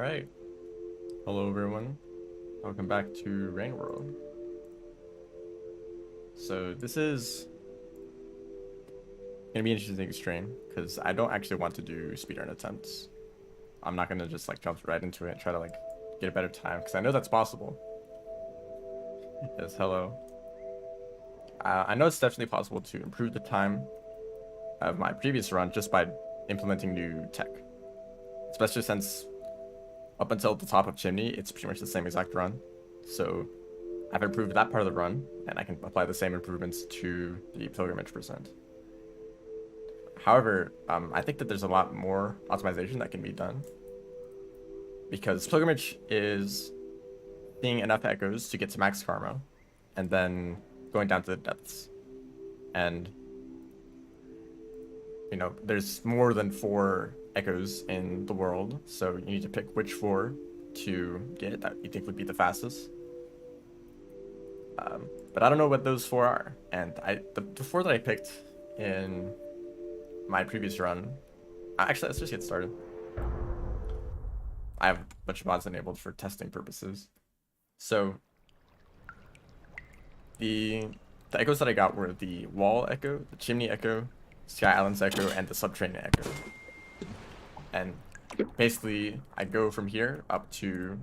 Alright. Hello everyone. Welcome back to Rain World. So this is gonna be an interesting stream because I don't actually want to do speedrun attempts. I'm not gonna just like jump right into it and try to like get a better time because I know that's possible. Yes, hello. I know it's definitely possible to improve the time of my previous run just by implementing new tech. Especially since up until the top of Chimney, it's pretty much the same exact run. So I've improved that part of the run, and I can apply the same improvements to the pilgrimage percent. However, I think that there's a lot more optimization that can be done. Because pilgrimage is seeing enough echoes to get to max karma, and then going down to the depths. And, you know, there's more than 4 echoes in the world, so you need to pick which 4 to get that you think would be the fastest. But I don't know what those 4 are, and the 4 that I picked in my previous run, actually let's just get started. I have a bunch of mods enabled for testing purposes. So the echoes that I got were the wall echo, the chimney echo, Sky Islands echo, and the subterranean echo. And basically, I go from here up to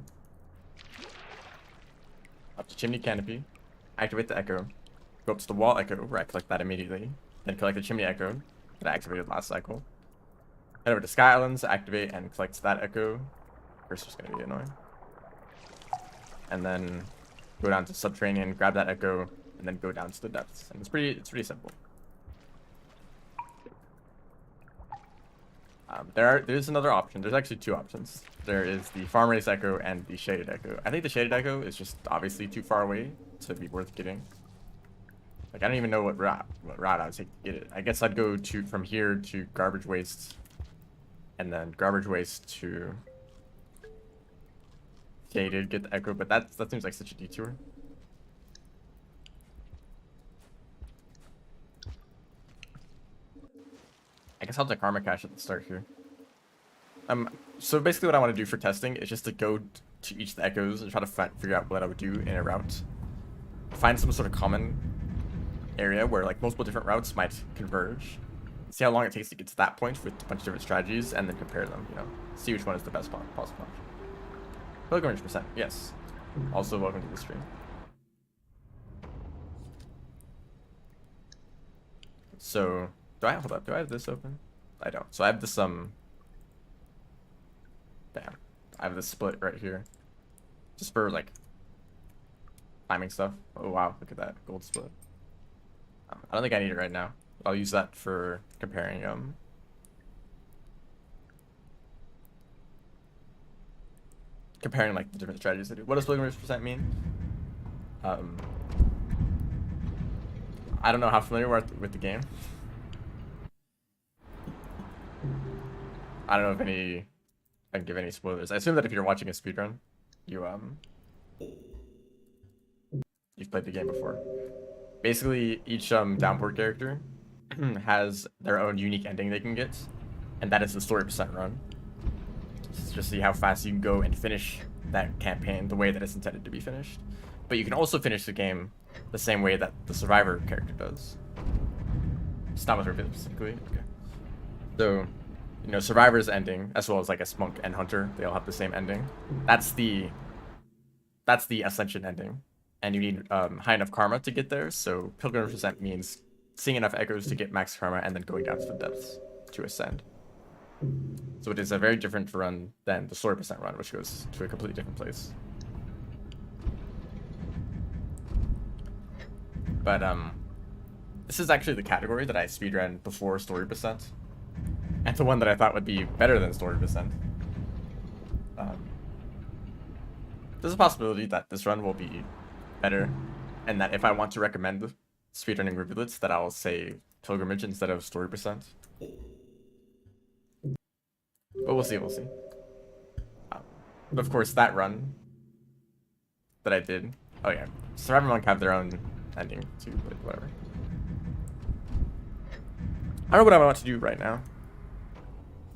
chimney canopy, activate the echo, go up to the wall echo where I collect that immediately, then collect the chimney echo that I activated last cycle. Head over to Sky Islands, activate and collect that echo. Cursor's gonna be annoying. And then go down to subterranean, grab that echo, and then go down to the depths. And it's pretty simple. There's another option. There's actually 2 options. There is the farm race echo and the shaded echo. I think the shaded echo is just obviously too far away to be worth getting. Like I don't even know what route I would take to get it. I guess I'd go from here to garbage waste, and then garbage waste to shaded, get the echo. But that seems like such a detour. I guess I'll have the karma cache at the start here. So basically what I want to do for testing is just to go to each of the echoes and try to figure out what I would do in a route. Find some sort of common area where like multiple different routes might converge. See how long it takes to get to that point with a bunch of different strategies, and then compare them, you know. See which one is the best possible option. Pilgrimage percent, yes. Also welcome to the stream. So do I have this open? I don't. So I have this damn. I have this split right here. Just for like timing stuff. Oh wow, look at that gold split. I don't think I need it right now. I'll use that for comparing like the different strategies I do. What does pilgrimage percent mean? I don't know how familiar we are with the game. I don't know if I can give any spoilers. I assume that if you're watching a speedrun, you've played the game before. Basically, each downport character has their own unique ending they can get, and that is the story percent run. Just see how fast you can go and finish that campaign the way that it's intended to be finished. But you can also finish the game the same way that the survivor character does. It's not with Rivulet specifically. Okay. So, you know, survivor's ending, as well as like a monk and hunter, they all have the same ending. That's the ascension ending, and you need high enough karma to get there. So pilgrimage percent means seeing enough echoes to get max karma, and then going down to the depths to ascend. So it is a very different run than the story percent run, which goes to a completely different place. But this is actually the category that I speedran before story percent, and the one that I thought would be better than story percent. There's a possibility that this run will be better, and that if I want to recommend speedrunning rivulets, that I'll say pilgrimage instead of story percent. But we'll see. But of course, that run that I did. Oh yeah, Survivor Monk have their own ending too, but whatever. I don't know what I want to do right now.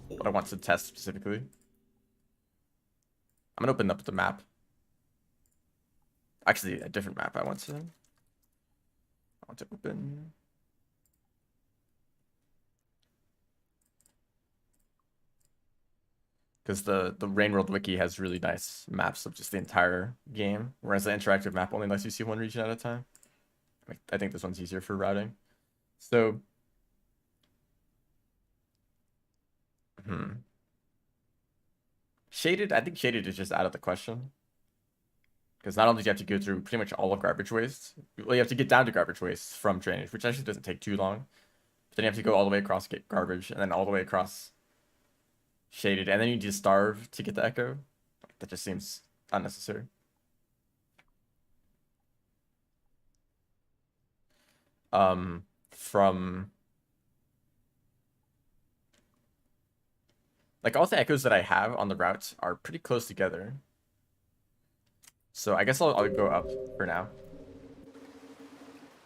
What I want to test specifically. I'm gonna open up the map. Actually, a different map I want to open. Because the Rain World wiki has really nice maps of just the entire game, whereas the interactive map only lets you see one region at a time. I think this one's easier for routing. So, Shaded, I think Shaded is just out of the question. Because not only do you have to go through pretty much all of Garbage Waste, well, you have to get down to Garbage Waste from drainage, which actually doesn't take too long. But then you have to go all the way across get Garbage, and then all the way across Shaded, and then you just starve to get the Echo. That just seems unnecessary. From like all the echoes that I have on the route are pretty close together. So I guess I'll go up for now.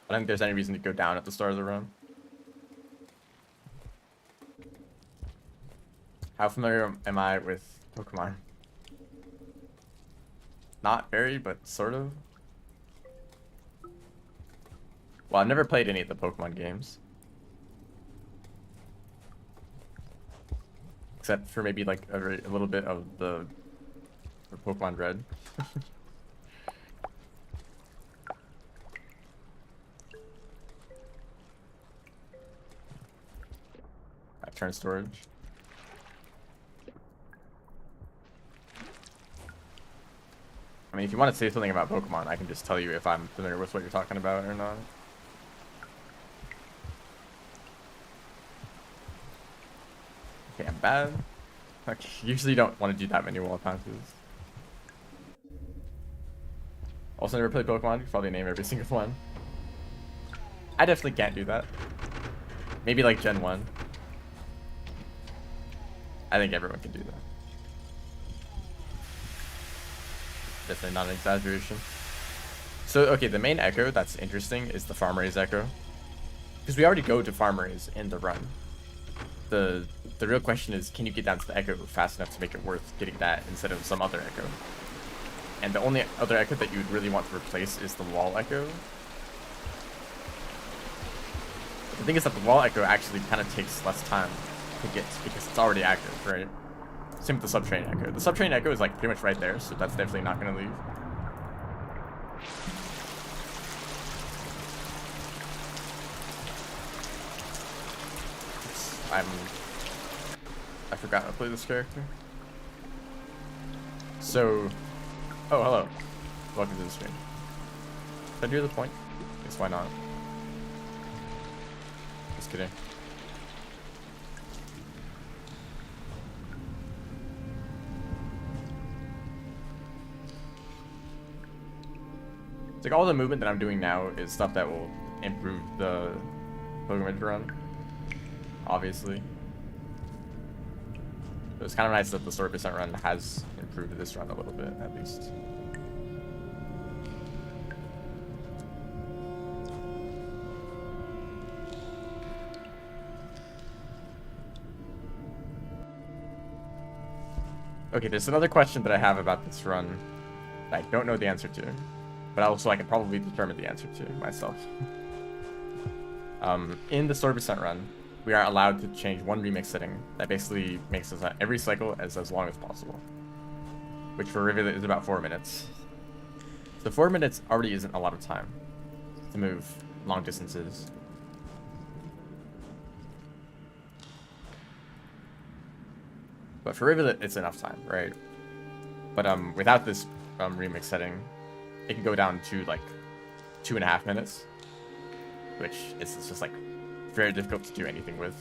I don't think there's any reason to go down at the start of the run. How familiar am I with Pokemon? Not very, but sort of. Well, I've never played any of the Pokemon games. Except for maybe like a little bit of the Pokemon Red. I turn storage. I mean, if you want to say something about Pokemon, I can just tell you if I'm familiar with what you're talking about or not. Okay, I'm bad. Okay, usually don't want to do that many wall passes. Also never played Pokemon, you can probably name every single one. I definitely can't do that. Maybe like Gen 1. I think everyone can do that. Definitely not an exaggeration. So, okay, the main echo that's interesting is the Farm Raise echo. Because we already go to Farm Raise in the run. The real question is, can you get down to the echo fast enough to make it worth getting that instead of some other echo? And the only other echo that you would really want to replace is the wall echo. The thing is that the wall echo actually kind of takes less time to get because it's already active, right? Same with the subterranean echo. The subterranean echo is like pretty much right there, so that's definitely not going to leave. I forgot how to play this character. So, oh, hello. Welcome to the stream. Did I do the point? Guess why not? Just kidding. It's like all the movement that I'm doing now is stuff that will improve the pilgrimage run. Obviously. But it's kind of nice that the story percent run has improved this run a little bit, at least. Okay, there's another question that I have about this run that I don't know the answer to, but also I can probably determine the answer to myself. In the story percent run, we are allowed to change one remix setting that basically makes us every cycle as long as possible, which for Rivulet is about 4 minutes. So 4 minutes already isn't a lot of time to move long distances. But for Rivulet, it's enough time, right? But without this remix setting, it can go down to like 2.5 minutes, which is just like very difficult to do anything with.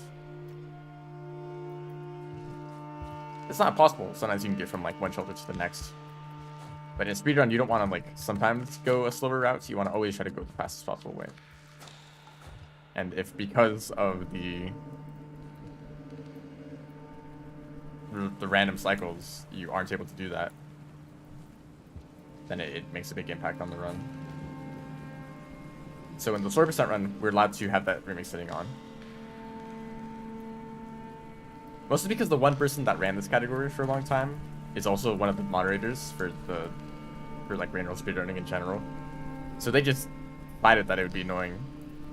It's not impossible. Sometimes you can get from like one shelter to the next. But in speedrun, you don't want to like sometimes go a slower route. You want to always try to go the fastest possible way. And if because of the random cycles, you aren't able to do that, then it makes a big impact on the run. So in the 4% run, we're allowed to have that remix setting on. Mostly because the one person that ran this category for a long time is also one of the moderators for like random speedrunning in general. So they just decided that it would be annoying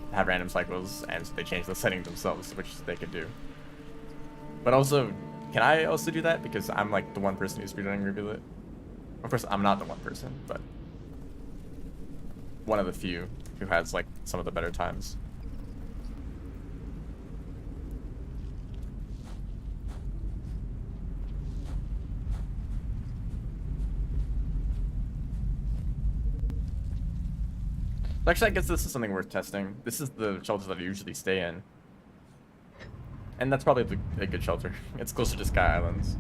to have random cycles, and so they changed the setting themselves, which they could do. But also, can I also do that? Because I'm like the one person who's speedrunning Rivulet. Of course, I'm not the one person, but one of the few who has like some of the better times. Actually, I guess this is something worth testing. This is the shelter that I usually stay in. And that's probably a good shelter. It's closer to Sky Islands.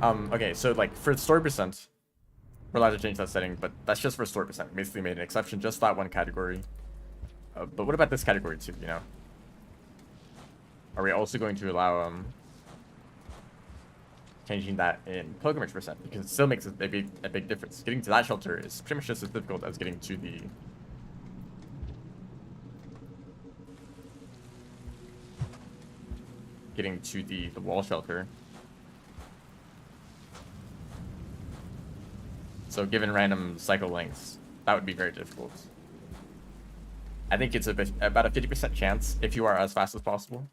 Okay, so like for story percent, we're allowed to change that setting, but that's just for story percent. Basically made an exception, just that one category. But what about this category too, you know? Are we also going to allow changing that in pilgrimage percent? Because it still makes a big difference. Getting to that shelter is pretty much just as difficult as getting to the wall shelter. So given random cycle lengths, that would be very difficult. I think it's about a 50% chance, if you are as fast as possible,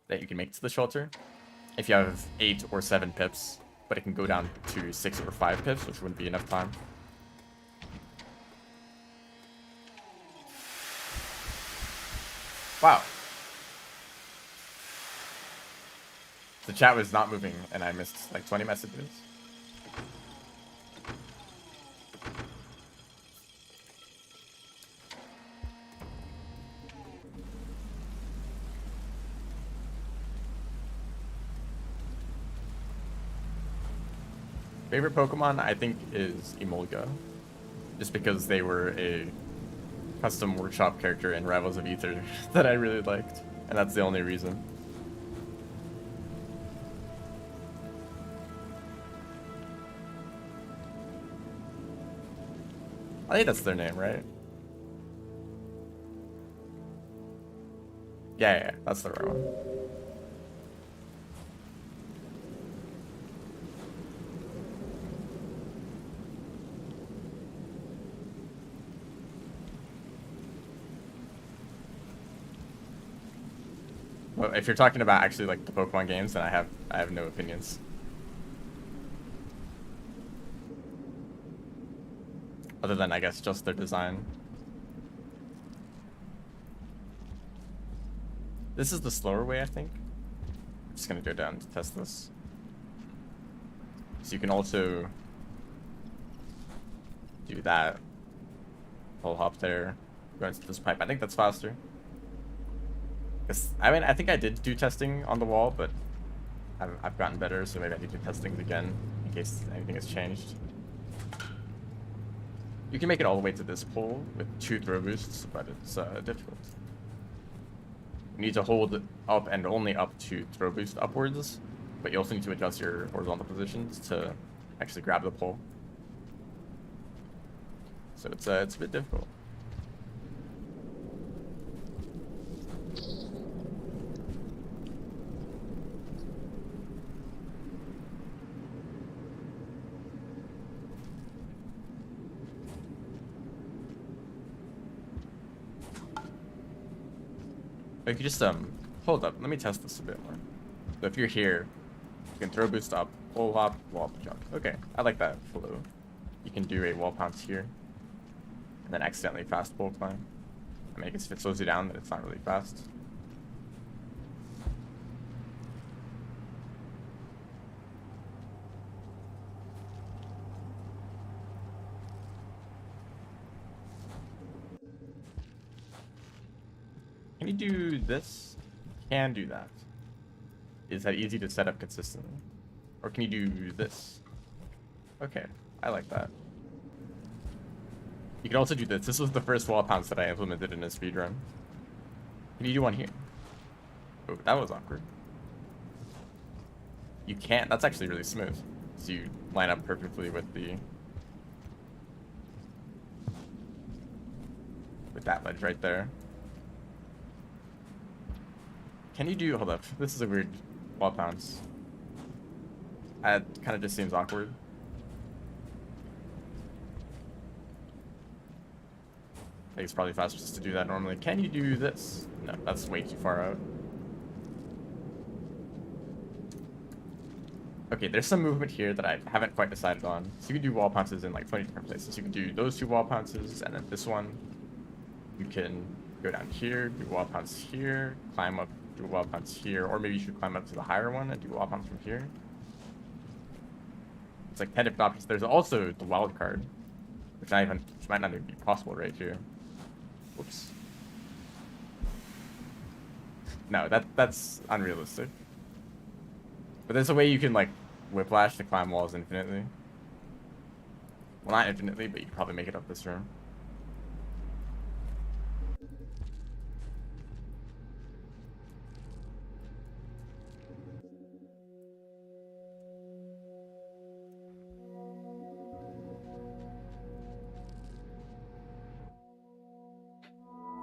that you can make it to the shelter. If you have 8 or 7 pips, but it can go down to 6 or 5 pips, which wouldn't be enough time. Wow. The chat was not moving, and I missed like 20 messages. Favorite Pokemon, I think, is Emolga. Just because they were a custom workshop character in Rivals of Aether that I really liked. And that's the only reason. I think that's their name, right? Yeah, that's the right one. Well, if you're talking about actually like the Pokemon games, then I have no opinions. Other than, I guess, just their design. This is the slower way, I think. I'm just gonna go down to test this. So you can also do that. Pull hop there, go into this pipe. I think that's faster. I mean, I think I did do testing on the wall, but I've gotten better, so maybe I need to do testings again in case anything has changed. You can make it all the way to this pole with 2 throw boosts, but it's difficult. You need to hold up and only up to throw boost upwards, but you also need to adjust your horizontal positions to actually grab the pole. So it's a bit difficult. You could just hold up. Let me test this a bit more. So if you're here, you can throw boost up, pole hop, wall jump. Okay, I like that flow. You can do a wall pounce here, and then accidentally fast pole climb. I mean, I guess if it slows you down, then it's not really fast. Can you do this? Can do that. Is that easy to set up consistently? Or can you do this? Okay, I like that. You can also do this. This was the first wall pounce that I implemented in a speedrun. Can you do one here? Oh, that was awkward. You can't. That's actually really smooth. So you line up perfectly with that ledge right there. Can you do... Hold up. This is a weird wall pounce. It kind of just seems awkward. I think it's probably faster just to do that normally. Can you do this? No, that's way too far out. Okay, there's some movement here that I haven't quite decided on. So you can do wall pounces in like 20 different places. You can do those 2 wall pounces, and then this one. You can go down here, do wall pounce here, climb up, do a wall pounce here, or maybe you should climb up to the higher one and do wall pounce from here. It's like 10 different options. There's also the wild card, which might not even be possible right here. Whoops. No, that's unrealistic. But there's a way you can like whiplash to climb walls infinitely. Well, not infinitely, but you can probably make it up this room.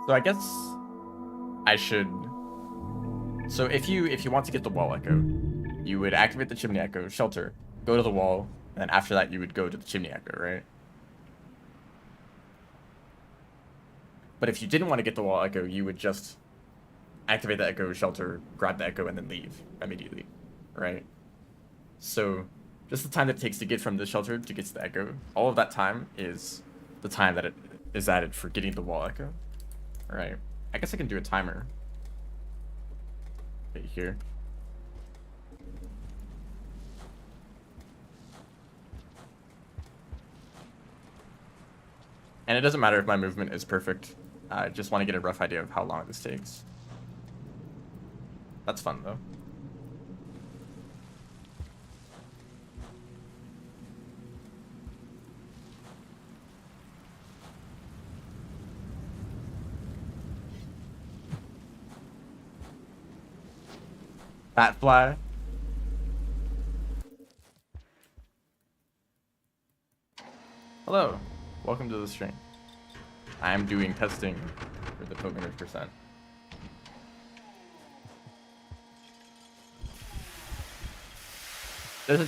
So I guess I should. So if you want to get the wall echo, you would activate the chimney echo shelter, go to the wall, and then after that you would go to the chimney echo, right? But if you didn't want to get the wall echo, you would just activate the echo shelter, grab the echo, and then leave immediately, right? So just the time that it takes to get from the shelter to get to the echo, all of that time is the time that it is added for getting the wall echo. Right. I guess I can do a timer. Right here. And it doesn't matter if my movement is perfect. I just want to get a rough idea of how long this takes. That's fun, though. Bat fly. Hello. Welcome to the stream. I am doing testing for the token percent. There is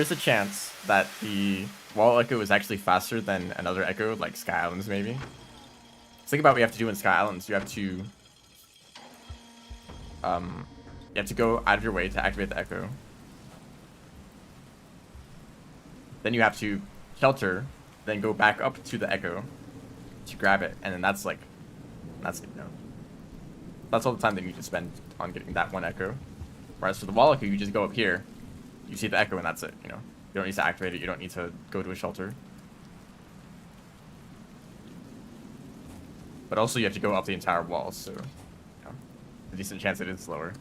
a chance that the wall echo is actually faster than another echo, like Sky Islands maybe. Think about what you have to do in Sky Islands. You have to go out of your way to activate the echo. Then you have to shelter, then go back up to the echo to grab it, and then that's all the time that you need to spend on getting that one echo. Whereas for the wall echo, you just go up here, you see the echo, and that's it. You don't need to activate it. You don't need to go to a shelter. But also, you have to go up the entire wall, so a decent chance it is slower.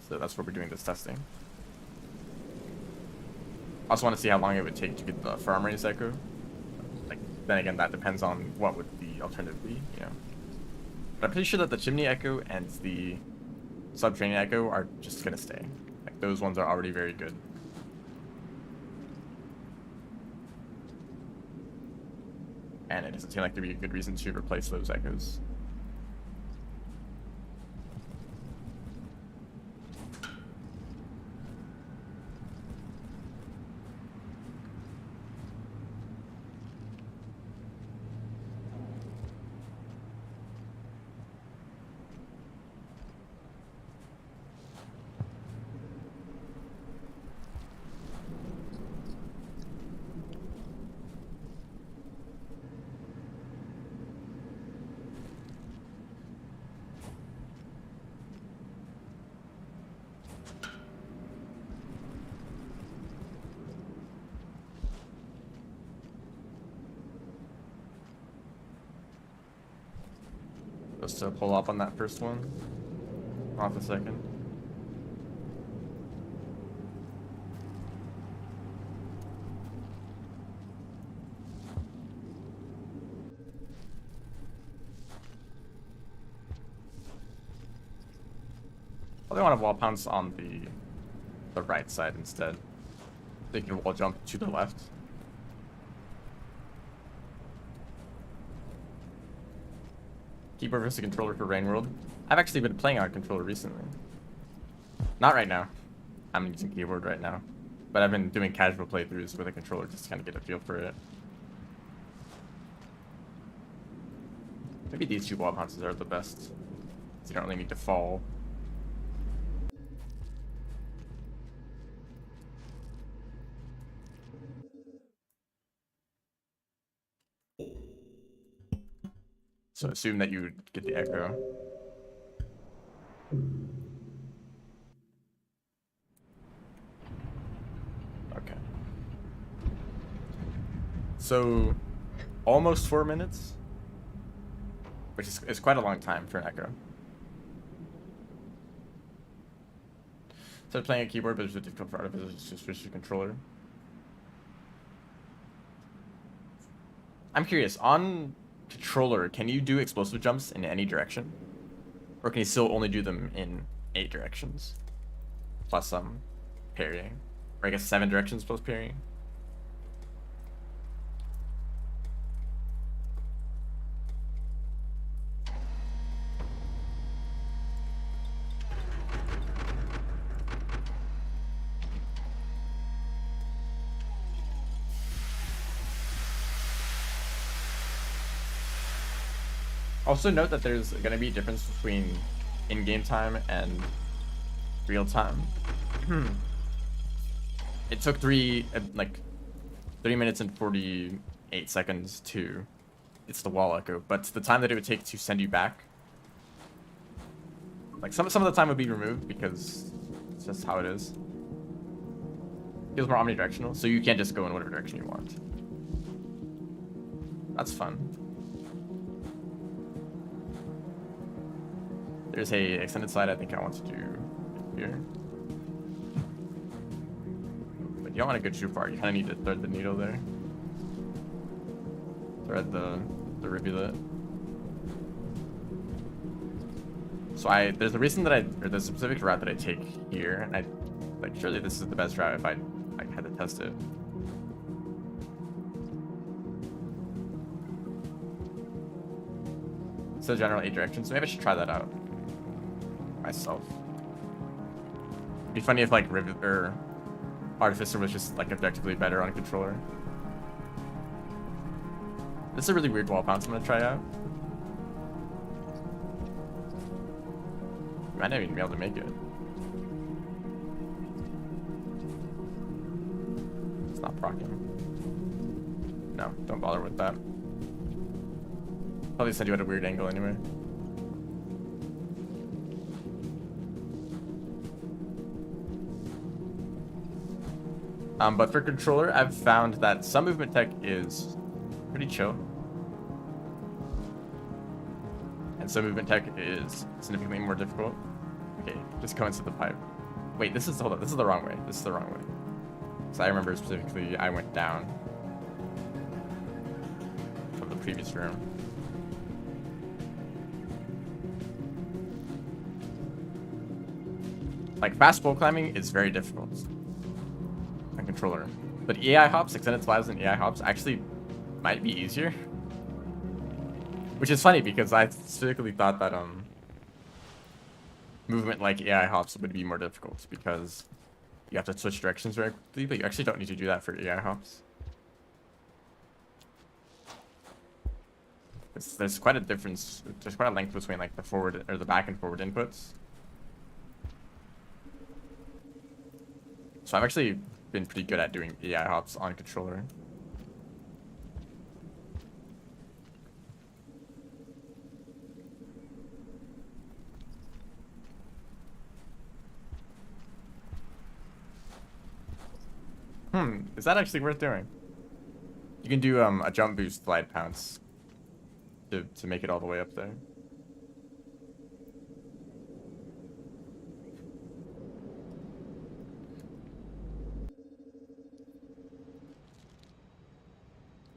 So that's where we're doing this testing. I also want to see how long it would take to get the farm raised echo. Like, then again, that depends on what would the alternative be, But I'm pretty sure that the chimney echo and the subterranean echo are just gonna stay. Like, those ones are already very good. And it doesn't seem like there'd be a good reason to replace those echoes. Just to pull up on that first one. Off a second. I want to wall pounce on the right side instead. They can wall jump to the left. Keyboard versus controller for Rain World. I've actually been playing on controller recently. Not right now. I'm using keyboard right now. But I've been doing casual playthroughs with a controller just to kind of get a feel for it. Maybe these two wall bounces are the best. So you don't really need to fall. So assume that you would get the echo. Okay. So almost 4 minutes, which is quite a long time for an echo. So playing a keyboard, but it's difficult for artificial to switch to controller. I'm curious, on controller, can you do explosive jumps in any direction? Or can you still only do them in 8 directions? Plus some parrying. Or I guess 7 directions plus parrying. Also note that there's going to be a difference between in-game time and real time. It took 3 minutes and 48 seconds to it's the wall echo, but the time that it would take to send you back, like some of the time would be removed because it's just how it is. It feels more omnidirectional, so you can't just go in whatever direction you want. That's fun. There's a extended slide I think I want to do here. But you don't want to go too far. You kind of need to thread the needle there. Thread the rivulet. So there's a reason that there's a specific route that I take here, and surely this is the best route if I had to test it. So general 8 directions. Maybe I should try that out myself. It'd be funny if Rivulet or Artificer was just objectively better on a controller. This is a really weird wall bounce I'm gonna try out. I might not even be able to make it. It's not proccing. No, don't bother with that. Probably send you at a weird angle anyway. But for controller, I've found that some movement tech is pretty chill. And some movement tech is significantly more difficult. Okay, just go into the pipe. Wait, hold on, this is the wrong way. This is the wrong way. So I remember specifically I went down from the previous room. Fast wall climbing is very difficult on controller. But AI hops, extended slides and AI hops actually might be easier. Which is funny because I specifically thought that movement like AI hops would be more difficult because you have to switch directions very quickly, but you actually don't need to do that for AI hops. There's quite a difference, there's quite a length between the forward or the back and forward inputs. So I've actually been pretty good at doing AI hops on controller. Is that actually worth doing? You can do a jump boost slide pounce to make it all the way up there.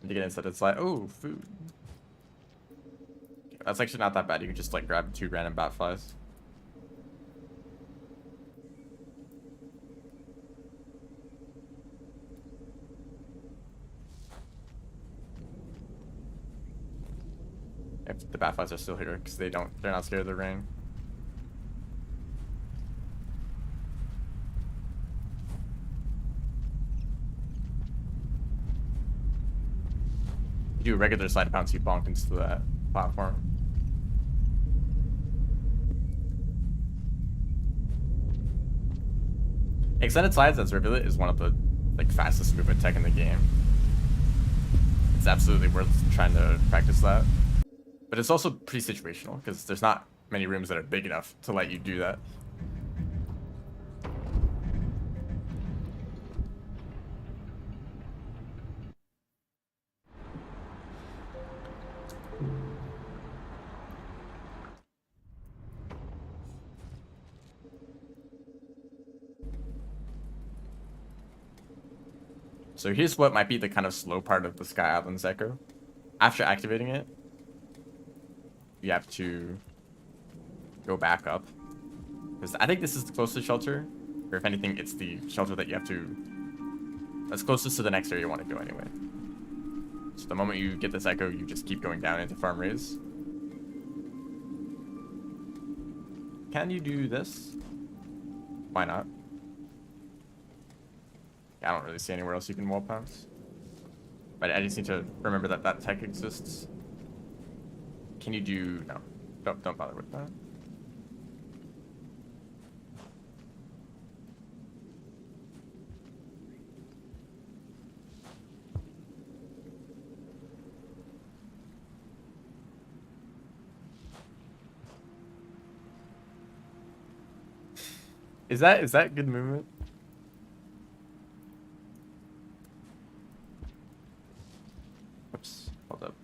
To get inside the slide. Oh, food. Okay, that's actually not that bad. You can just grab 2 random bat flies. if the Batflies are still here, because they're not scared of the rain. You do a regular slide bounce, you bonk into that platform. Extended slides as Rivulet is one of the fastest movement tech in the game. It's absolutely worth trying to practice that. But it's also pretty situational, because there's not many rooms that are big enough to let you do that. So here's what might be the kind of slow part of the Sky Islands Echo. After activating it, you have to go back up. Because I think this is the closest shelter. Or if anything, it's the shelter that you have to... that's closest to the next area you want to go anyway. So the moment you get this Echo, you just keep going down into Farm Raise. Can you do this? Why not? I don't really see anywhere else you can wall pounce. But I just need to remember that that tech exists. Can you do... no. Don't bother with that. Is that good movement? Oops, hold up.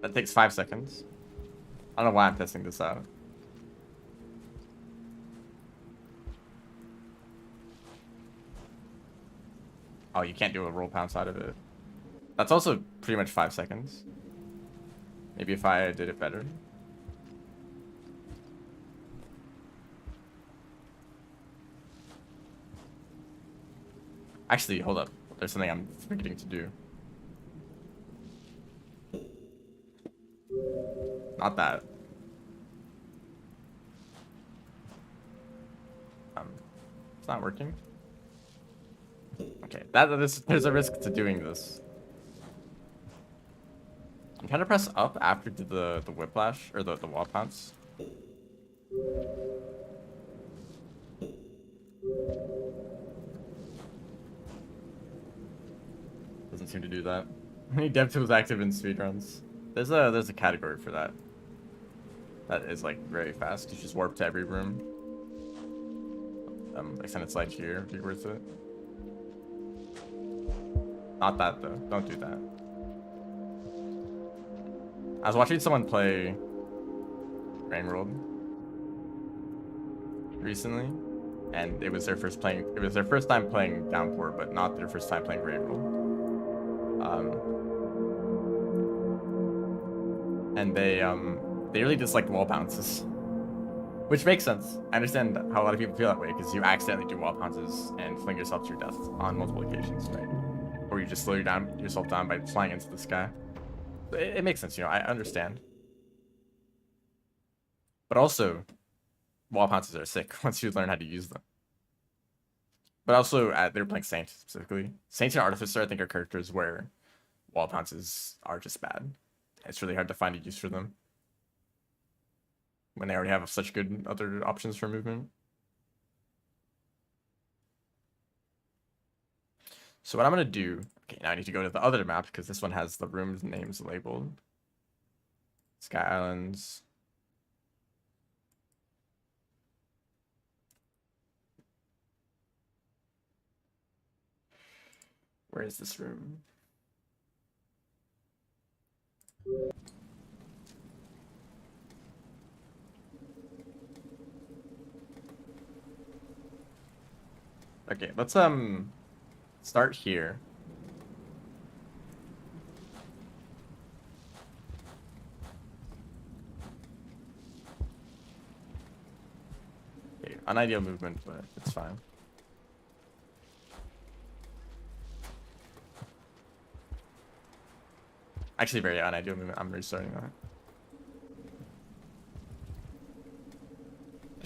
That takes 5 seconds. I don't know why I'm testing this out. Oh, you can't do a roll pounce out of it. That's also pretty much 5 seconds. Maybe if I did it better. Actually, hold up. There's something I'm forgetting to do. Not that. It's not working. Okay, there's a risk to doing this. I'm trying to press up after the whiplash or the wall pounce. Doesn't seem to do that. Dev tools active in speedruns. There's a category for that. That is like very fast. You just warp to every room. Extended slide here would be worth it. Not that though. Don't do that. I was watching someone play Rain World recently, and it was their first time playing Downpour, but not their first time playing Rain World. And they really disliked wall bounces, which makes sense. I understand how a lot of people feel that way because you accidentally do wall bounces and fling yourself to your death on multiple occasions, right? Or you just slow yourself down by flying into the sky. It makes sense, you know. I understand. But also, wall bounces are sick once you learn how to use them. But also, they were playing Saint specifically. Saint and Artificer, I think, are characters where wall bounces are just bad. It's really hard to find a use for them when they already have such good other options for movement. So what I'm going to do... okay, now I need to go to the other map because this one has the room names labeled. Sky Islands. Where is this room? Okay, let's start here. unideal movement, but it's fine. Actually, very unideal movement. I'm restarting that.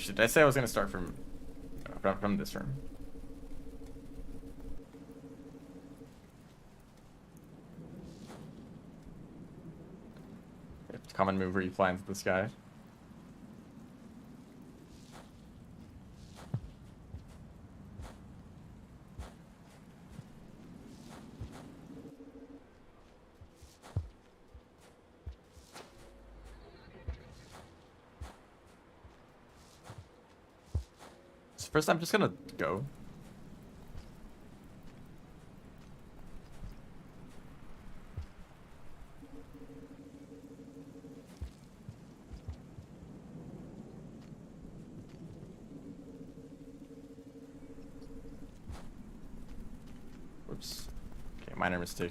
Did I say I was gonna start from this room? Common move where you fly into the sky. So first, I'm just gonna go. Whoops. Okay, minor mistake.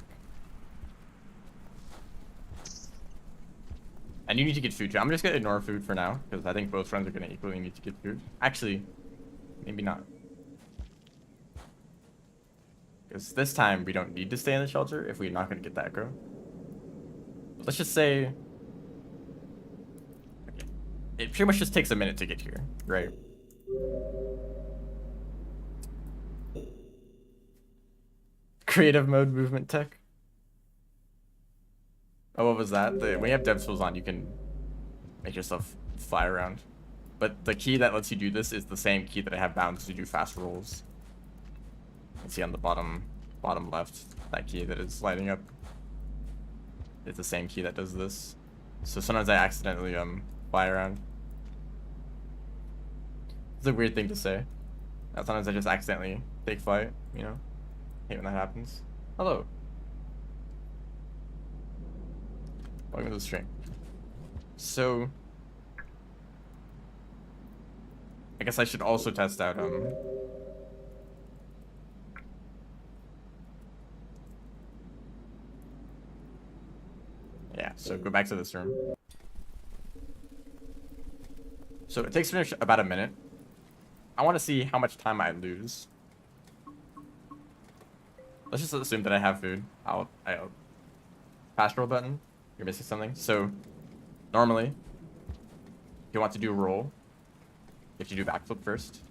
And you need to get food too. I'm just gonna ignore food for now, because I think both friends are gonna equally need to get food. Actually, maybe not. Because this time we don't need to stay in the shelter if we're not gonna get that echo. Let's just say... Okay. It pretty much just takes a minute to get here, right? Creative mode movement tech. Oh, what was that? When you have dev tools on, you can make yourself fly around. But the key that lets you do this is the same key that I have bound to do fast rolls. You can see on the bottom left, that key that is lighting up. It's the same key that does this. So sometimes I accidentally fly around. It's a weird thing to say. Sometimes I just accidentally take flight, you know? Hate when that happens. Hello. Welcome to the stream. So I guess I should also test out yeah, so go back to this room. So it takes me about a minute. I want to see how much time I lose. Let's just assume that I have food. I'll pastoral button. You're missing something. So normally, if you want to do a roll, you have to do backflip first.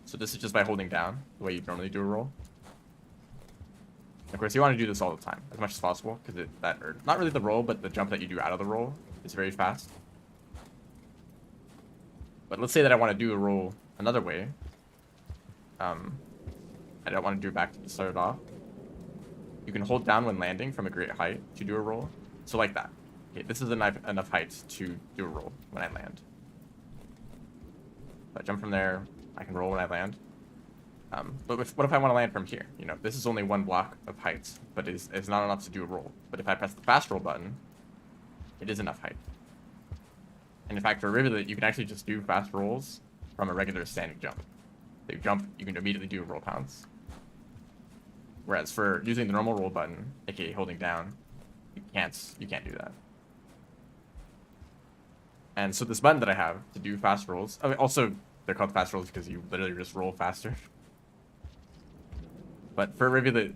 So this is just by holding down the way you normally do a roll. Of course, you want to do this all the time, as much as possible, because not really the roll, but the jump that you do out of the roll is very fast. But let's say that I want to do a roll another way. I don't want to do it back to start it off. You can hold down when landing from a great height to do a roll. So like that. Okay, this is enough height to do a roll when I land. If I jump from there, I can roll when I land. But what if I want to land from here? You know, this is only one block of height, but it's not enough to do a roll. But if I press the fast roll button, it is enough height. And in fact, for Rivulet, you can actually just do fast rolls from a regular standing jump. So you jump, you can immediately do roll pounds. Whereas for using the normal roll button, aka holding down, you can't do that. And so this button that I have to do fast rolls, also they're called fast rolls because you literally just roll faster. But for Rivulet,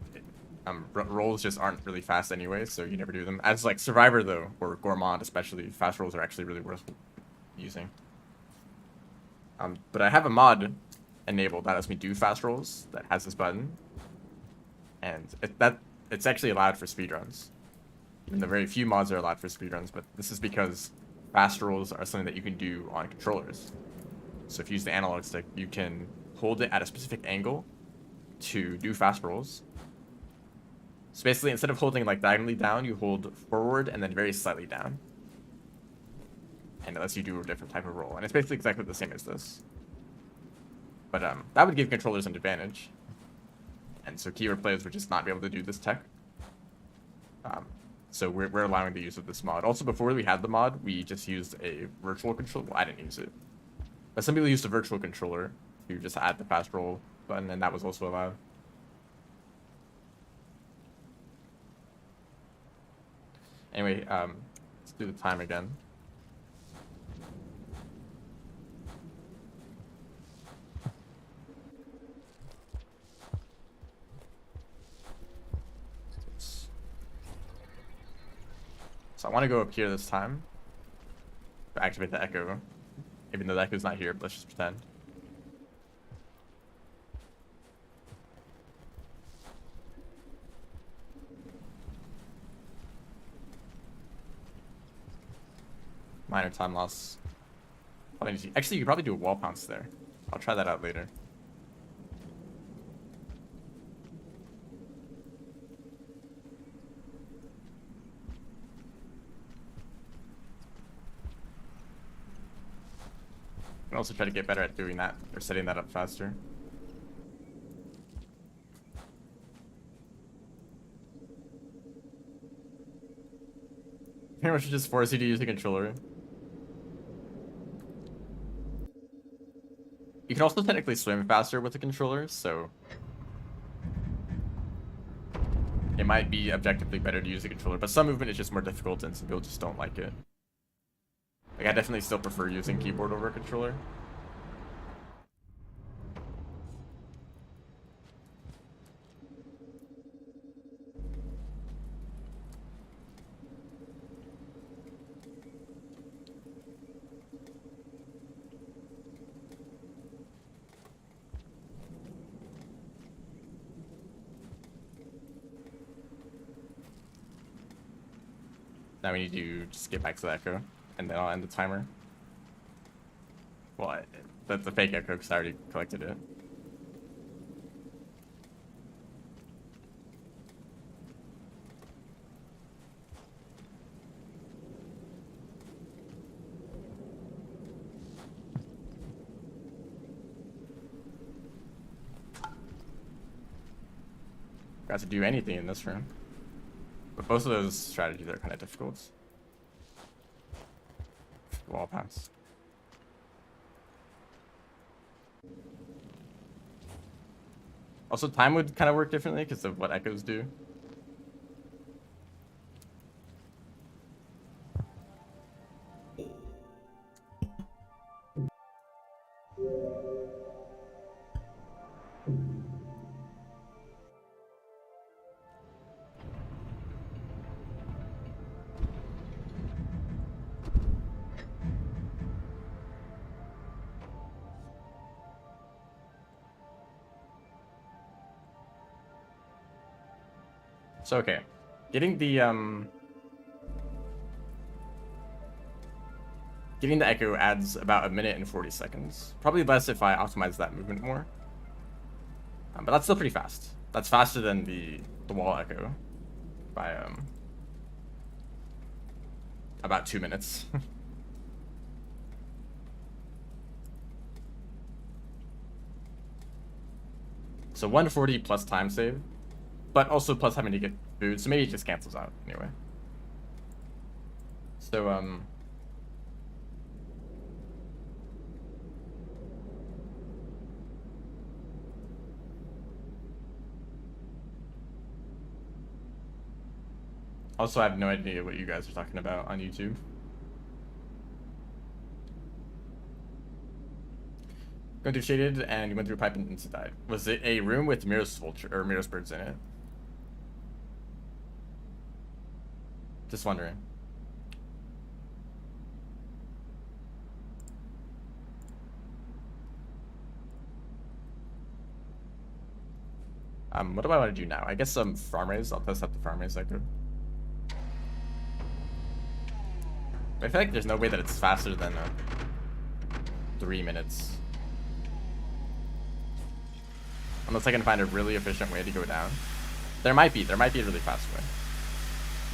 rolls just aren't really fast anyway, so you never do them. As like Survivor though, or Gourmand especially, fast rolls are actually really worth using. But I have a mod enabled that lets me do fast rolls that has this button, and it's actually allowed for speedruns. Even though very few mods are allowed for speedruns, but this is because fast rolls are something that you can do on controllers. So if you use the analog stick, you can hold it at a specific angle to do fast rolls. So basically, instead of holding like diagonally down, you hold forward and then very slightly down. And it lets you do a different type of roll. And it's basically exactly the same as this. But that would give controllers an advantage. And so keyword players would just not be able to do this tech. So we're allowing the use of this mod. Also, before we had the mod, we just used a virtual controller. Well, I didn't use it. But some people used a virtual controller to just add the fast roll button, and that was also allowed. Anyway, let's do the time again. So I want to go up here this time to activate the echo. Even though the echo's not here, but let's just pretend. Minor time loss. Actually, you could probably do a wall pounce there. I'll try that out later. I can also try to get better at doing that, or setting that up faster. Pretty much just force you to use the controller. You can also technically swim faster with the controller, so it might be objectively better to use the controller, but some movement is just more difficult and some people just don't like it. Like, I definitely still prefer using keyboard over a controller. Now we need to just get back to the echo, and then I'll end the timer. Well, that's the fake echo because I already collected it. Got to do anything in this room. But both of those strategies are kind of difficult. Wall pass. Also, time would kind of work differently because of what echoes do. So, okay. Getting the echo adds about 1 minute and 40 seconds. Probably less if I optimize that movement more. But that's still pretty fast. That's faster than the wall echo by about 2 minutes. So 140 plus time save, but also plus having to get food, so maybe it just cancels out anyway. So also, I have no idea what you guys are talking about on YouTube. Going through shaded and you went through a pipe and into died. Was it a room with Mirror's vulture or Mirror's birds in it? Just wondering. What do I want to do now? I guess some farm raise. I'll test out the farm raise I could. I feel like there's no way that it's faster than 3 minutes. Unless I can find a really efficient way to go down. There might be a really fast way.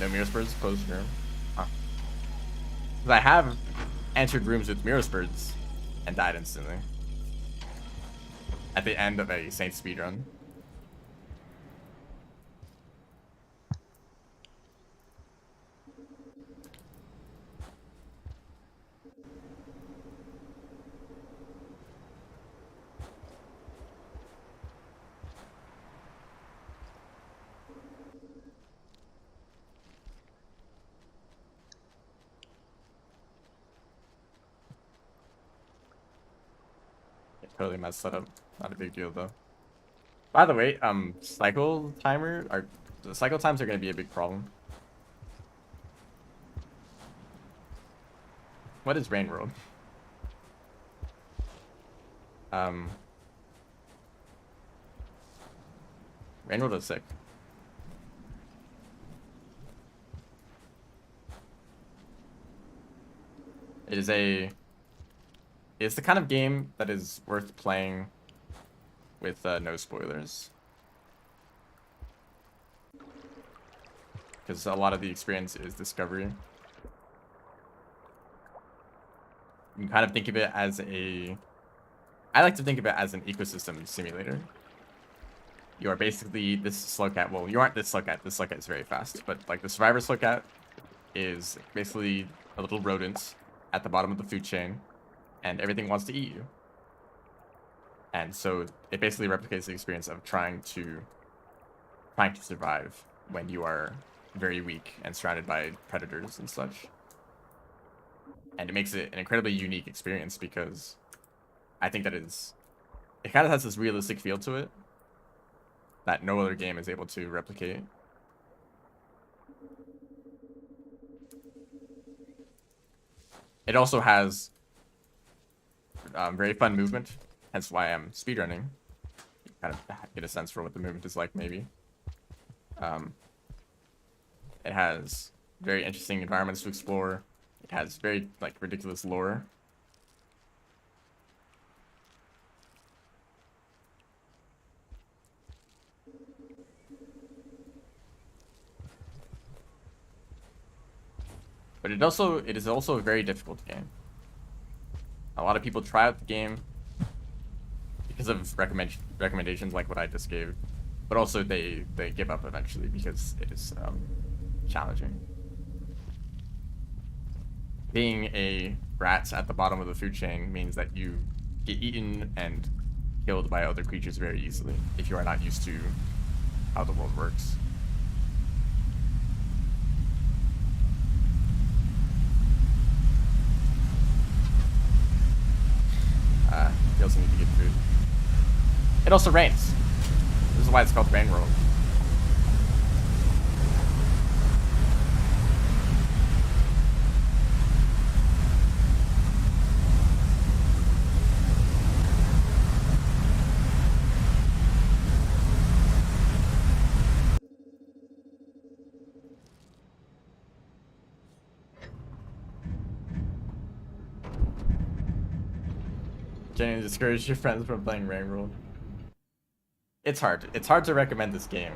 No mirror spurs, closed room. Huh. Because I have entered rooms with mirror spurs and died instantly. At the end of a Saint speedrun. Totally messed that up. Not a big deal though. By the way, cycle times are gonna be a big problem. What is Rain World? Um, Rain World is sick. It is it's the kind of game that is worth playing with no spoilers. Because a lot of the experience is discovery. You can kind of think of it as I like to think of it as an ecosystem simulator. You are basically this slowcat. Well, you aren't this slowcat. This slowcat is very fast. But like the survivor slowcat is basically a little rodent at the bottom of the food chain. And everything wants to eat you. And so it basically replicates the experience of trying to survive when you are very weak and surrounded by predators and such. And it makes it an incredibly unique experience because I think that it kind of has this realistic feel to it that no other game is able to replicate. It also has very fun movement, hence why I'm speedrunning. You kind of get a sense for what the movement is like, maybe. It has very interesting environments to explore. It has very like ridiculous lore. But it is also a very difficult game. A lot of people try out the game because of recommendations like what I just gave, but also they give up eventually because it is challenging. Being a rat at the bottom of the food chain means that you get eaten and killed by other creatures very easily if you are not used to how the world works. You also need to get food. It also rains. This is why it's called Rain World. Genuinely discourage your friends from playing Rain World. It's hard. It's hard to recommend this game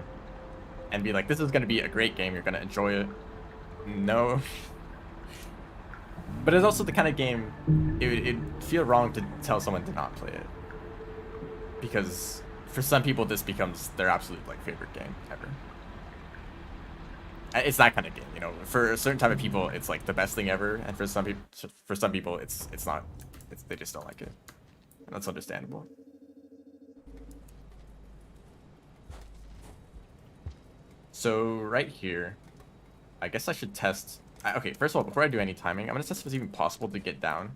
and be like, this is going to be a great game. You're going to enjoy it. No. But it's also the kind of game, it'd feel wrong to tell someone to not play it. Because for some people, this becomes their absolute like favorite game ever. It's that kind of game, you know. For a certain type of people, it's like the best thing ever, and for some people, it's not. They just don't like it. And that's understandable. So right here, I guess I should test. Okay, first of all, before I do any timing, I'm gonna test if it's even possible to get down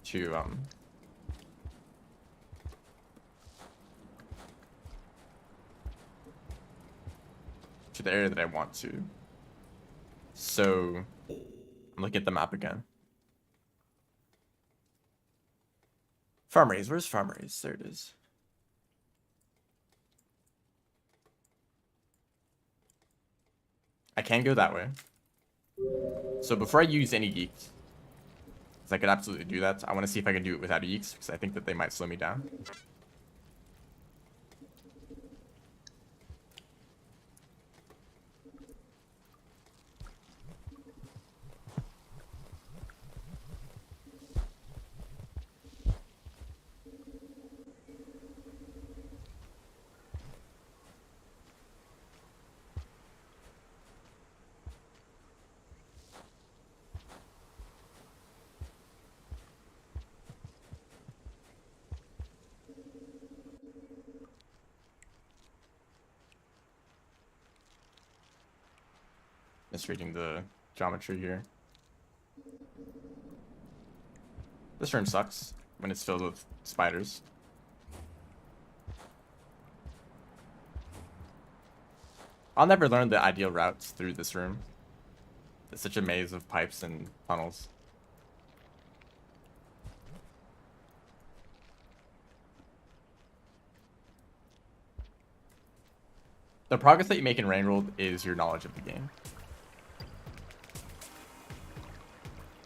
to the area that I want to. So I'm looking at the map again. Farmeries, where's Farmeries? There it is. I can go that way. So before I use any geeks, because I could absolutely do that, I want to see if I can do it without geeks, because I think that they might slow me down. Misreading the geometry here. This room sucks when it's filled with spiders. I'll never learn the ideal routes through this room. It's such a maze of pipes and tunnels. the progress that you make in Rain World is your knowledge of the game.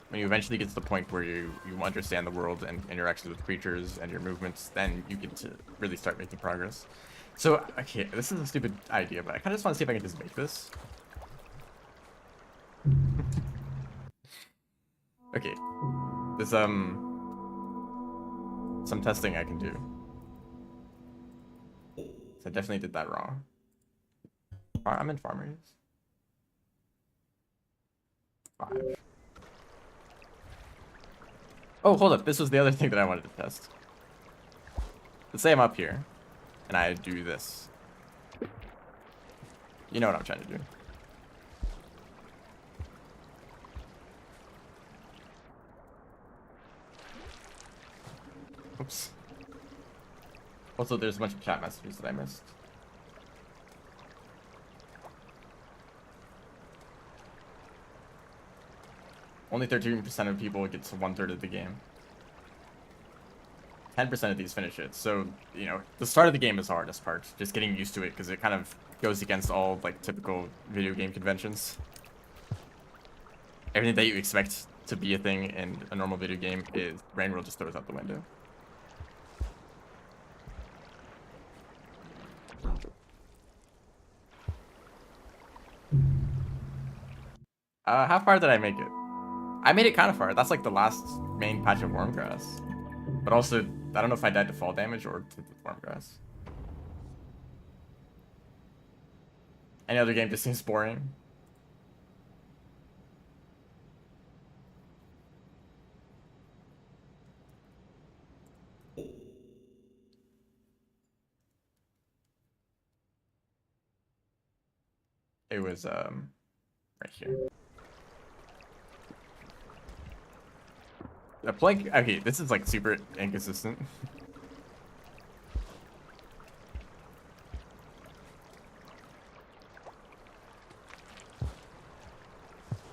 When you eventually get to the point where you understand the world and interactions with creatures and your movements, then you get to really start making progress. So, okay, this is a stupid idea, but I kind of just want to see if I can just make this. Okay, there's some testing I can do. So I definitely did that wrong. I'm in farmers. 5. Oh, hold up. This was the other thing that I wanted to test. Let's say I'm up here, and I do this. You know what I'm trying to do. Oops. Also, there's a bunch of chat messages that I missed. Only 13% of people get to 1/3 of the game. 10% of these finish it. So, you know, the start of the game is the hardest part. Just getting used to it, because it kind of goes against all, like, typical video game conventions. Everything that you expect to be a thing in a normal video game is Rain World just throws out the window. How far did I make it? I made it kind of far. That's like the last main patch of Wormgrass. But also, I don't know if I died to fall damage or to the Wormgrass. Any other game just seems boring. It was, right here. A plank, okay, this is like super inconsistent.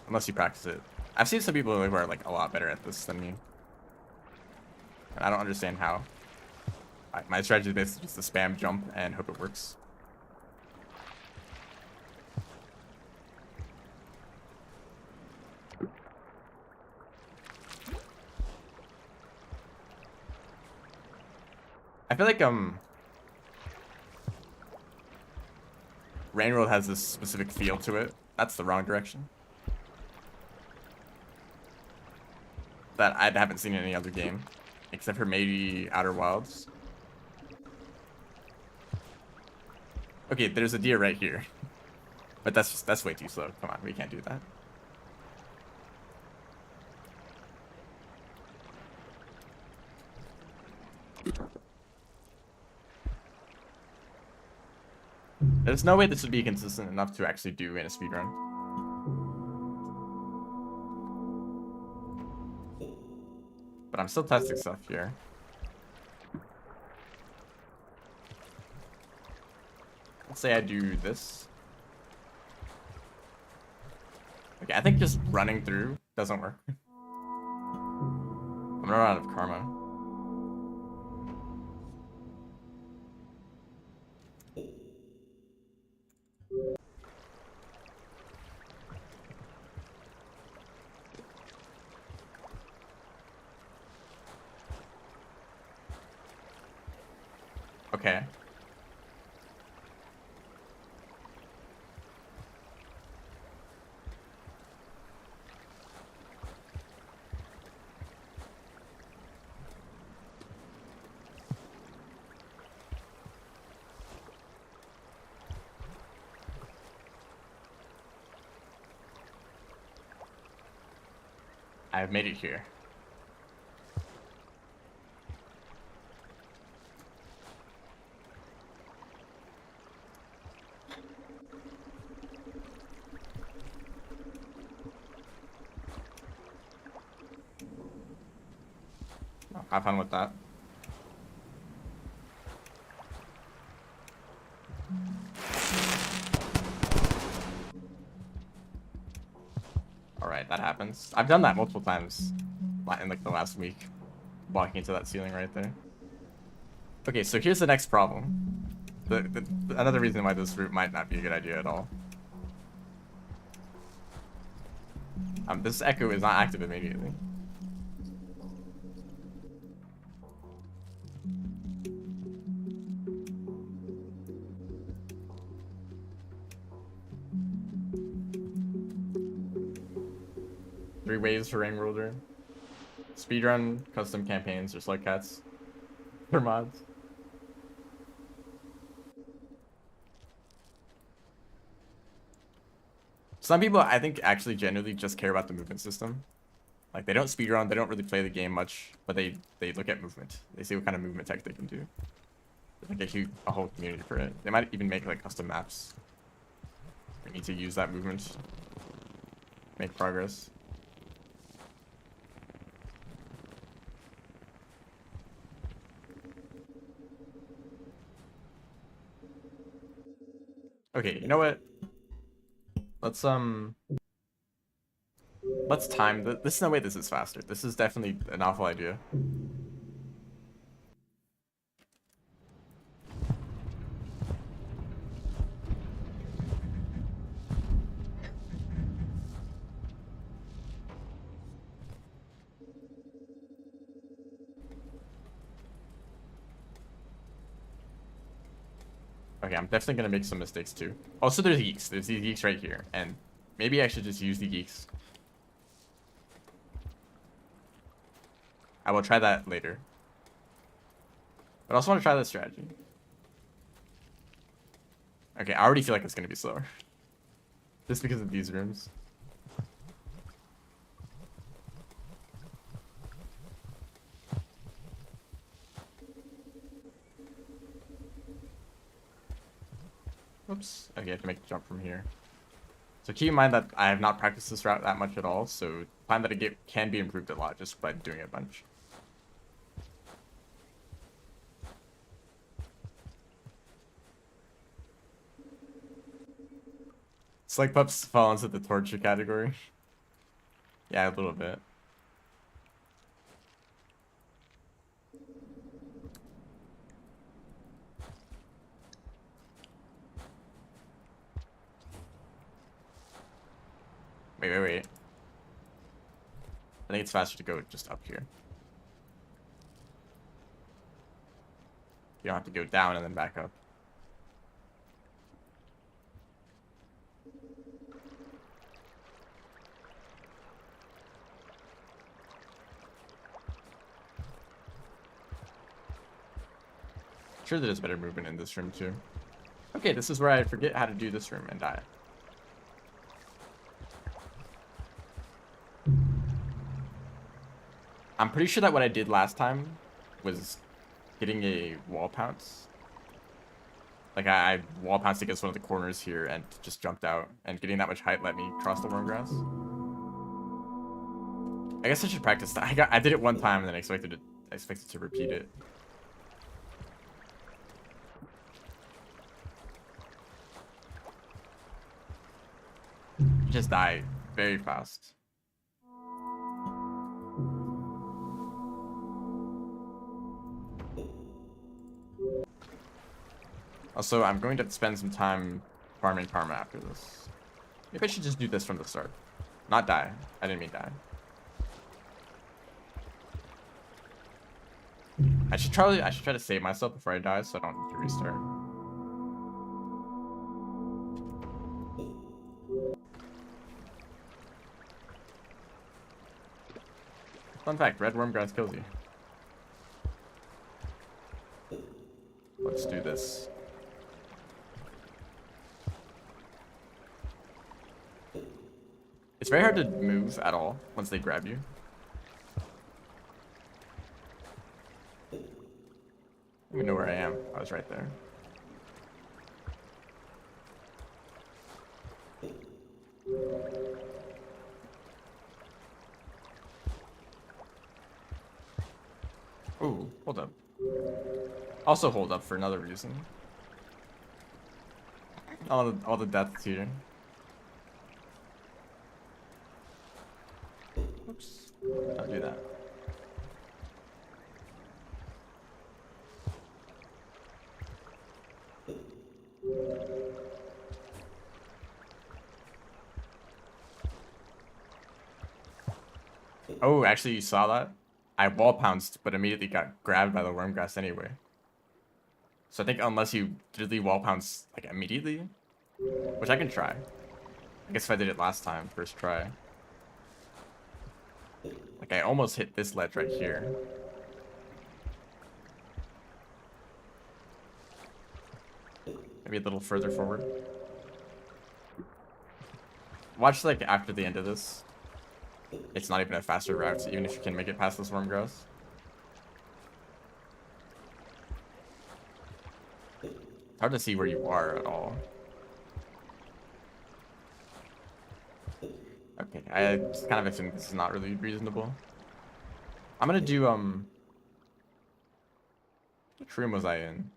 Unless you practice it. I've seen some people who are like a lot better at this than me. And I don't understand how. My strategy is basically just to spam jump and hope it works. I feel like Rain World has this specific feel to it. That's the wrong direction. That I haven't seen in any other game, except for maybe Outer Wilds. Okay, there's a deer right here, but that's way too slow. Come on, we can't do that. There's no way this would be consistent enough to actually do in a speedrun. But I'm still testing stuff here. Let's say I do this. Okay, I think just running through doesn't work. I'm gonna run out of karma. Okay. I've made it here. Have fun with that. Alright, that happens. I've done that multiple times in like the last week. Walking into that ceiling right there. Okay, so here's the next problem. Another reason why this route might not be a good idea at all. This echo is not active immediately. Three waves for Ring Ruler. Speedrun, custom campaigns, or slug cats for mods. Some people, I think, actually genuinely just care about the movement system. Like, they don't speedrun, they don't really play the game much, but they look at movement. They see what kind of movement tech they can do. There's like a whole community for it. They might even make like custom maps. We need to use that movement. Make progress. Okay, you know what? Let's time this. No way this is faster. This is definitely an awful idea. Okay, I'm definitely gonna make some mistakes too. Also, there's geeks. There's these geeks right here, and maybe I should just use the geeks. I will try that later. But I also want to try this strategy. Okay, I already feel like it's gonna be slower. Just because of these rooms. Oops. Okay, I have to make the jump from here. So keep in mind that I have not practiced this route that much at all, so find that it can be improved a lot just by doing it a bunch. Slug pups fall into the torture category. Yeah, a little bit. Wait. I think it's faster to go just up here. You don't have to go down and then back up. Sure, there's better movement in this room too. Okay, this is where I forget how to do this room and die. I'm pretty sure that what I did last time was getting a wall pounce. Like I wall pounced against one of the corners here and just jumped out, and getting that much height let me cross the worm grass. I guess I should practice that. I did it one time and then I expected to repeat it. Just die very fast. Also, I'm going to spend some time farming karma after this. Maybe I should just do this from the start. Not die. I didn't mean die. I should try to save myself before I die so I don't need to restart. Fun fact, red worm grass kills you. Let's do this. It's very hard to move at all once they grab you. I don't even know where I am. I was right there. Ooh, hold up. Also hold up for another reason. All the deaths here. Oops. Don't do that. Oh, actually, you saw that? I wall pounced, but immediately got grabbed by the worm grass anyway. So I think unless you literally wall pounce like immediately, which I can try. I guess if I did it last time, first try. Like I almost hit this ledge right here. Maybe a little further forward. Watch like after the end of this. It's not even a faster route, even if you can make it past this worm grass. It's hard to see where you are at all. Okay, I just kind of assume this is not really reasonable. I'm gonna do which room was I in?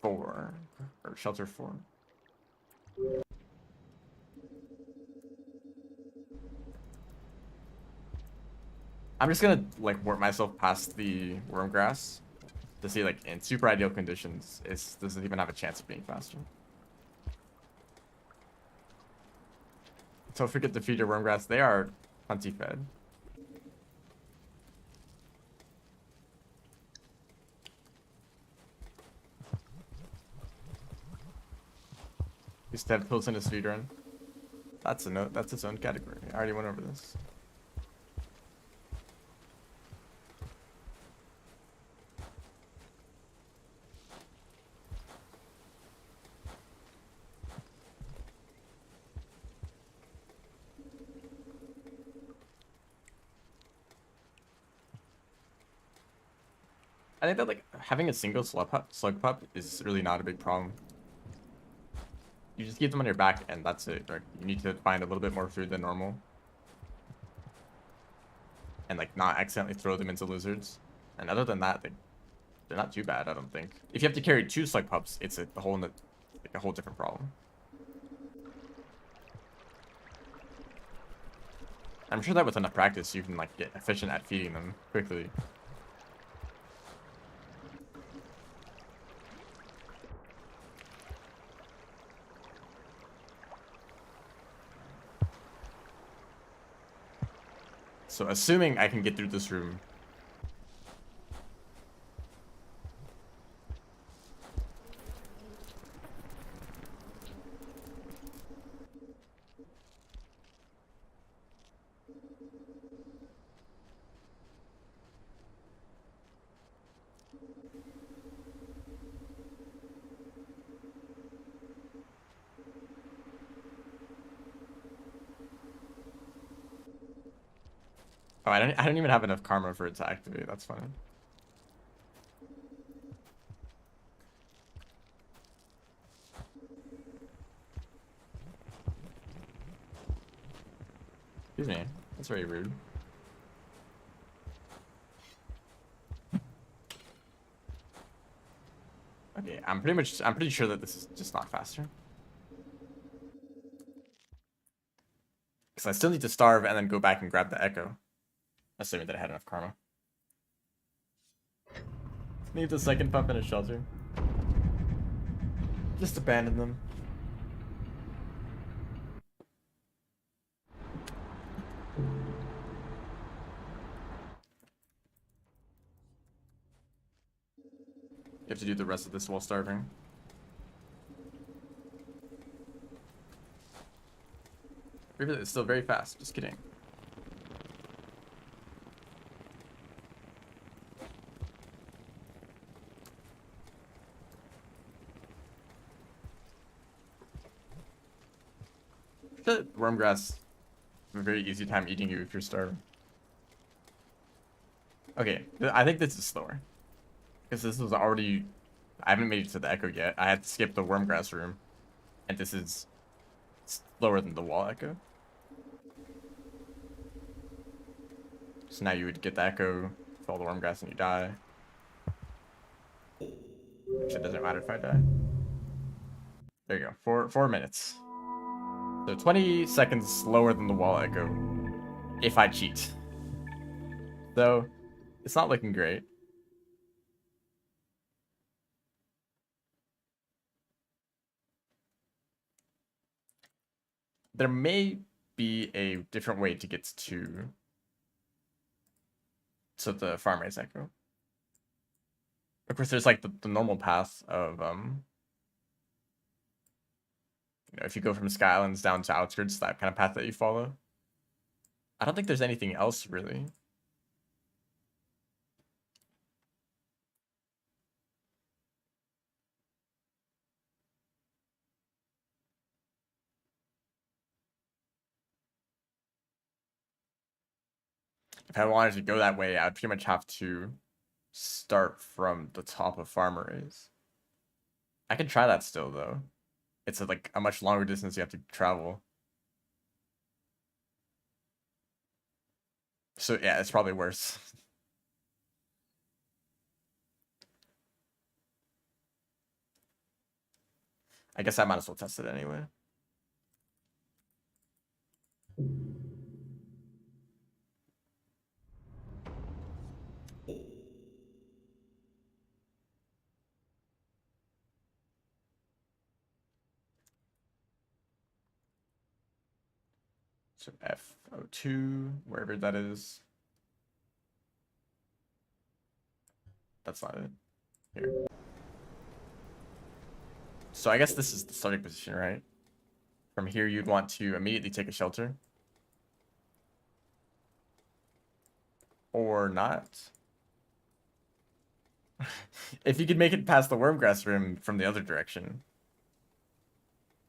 4 or shelter 4. I'm just gonna like warp myself past the worm grass to see like in super ideal conditions does it even have a chance of being faster. Don't forget to feed your worm grass. They are plenty fed. Used to have pills in his feed run. That's a note. That's its own category. I already went over this. I think that like having a single slug pup is really not a big problem. You just keep them on your back and that's it. Like, you need to find a little bit more food than normal. And like not accidentally throw them into lizards. And other than that, they're not too bad, I don't think. If you have to carry 2 slug pups, it's a whole different problem. I'm sure that with enough practice, you can like get efficient at feeding them quickly. So assuming I can get through this room. Oh, I don't even have enough karma for it to activate. That's fine. Excuse me. That's very rude. Okay, I'm pretty sure that this is just not faster. Because I still need to starve and then go back and grab the echo. Assuming that I had enough karma. Leave the second pup in a shelter. Just abandon them. You have to do the rest of this while starving. Rivulet is still very fast. Just kidding. The wormgrass have a very easy time eating you if you're starving. Okay, I think this is slower. Because this was already... I haven't made it to the echo yet. I had to skip the wormgrass room. And this is slower than the wall echo. So now you would get the echo, fall the wormgrass, and you die. Which it doesn't matter if I die. There you go. 4 minutes. So 20 seconds slower than the wall echo. If I cheat. So, it's not looking great. There may be a different way to get to the farm race echo. Of course, there's like the normal path of if you go from Sky Islands down to Outskirts, that kind of path that you follow. I don't think there's anything else really. If I wanted to go that way, I'd pretty much have to start from the top of Farm Arrays. I can try that still, though. It's like a much longer distance you have to travel. So yeah, it's probably worse. I guess I might as well test it anyway. So F02, wherever that is. That's not it. Here. So I guess this is the starting position, right? From here, you'd want to immediately take a shelter. Or not. If you could make it past the Wormgrass Rim from the other direction.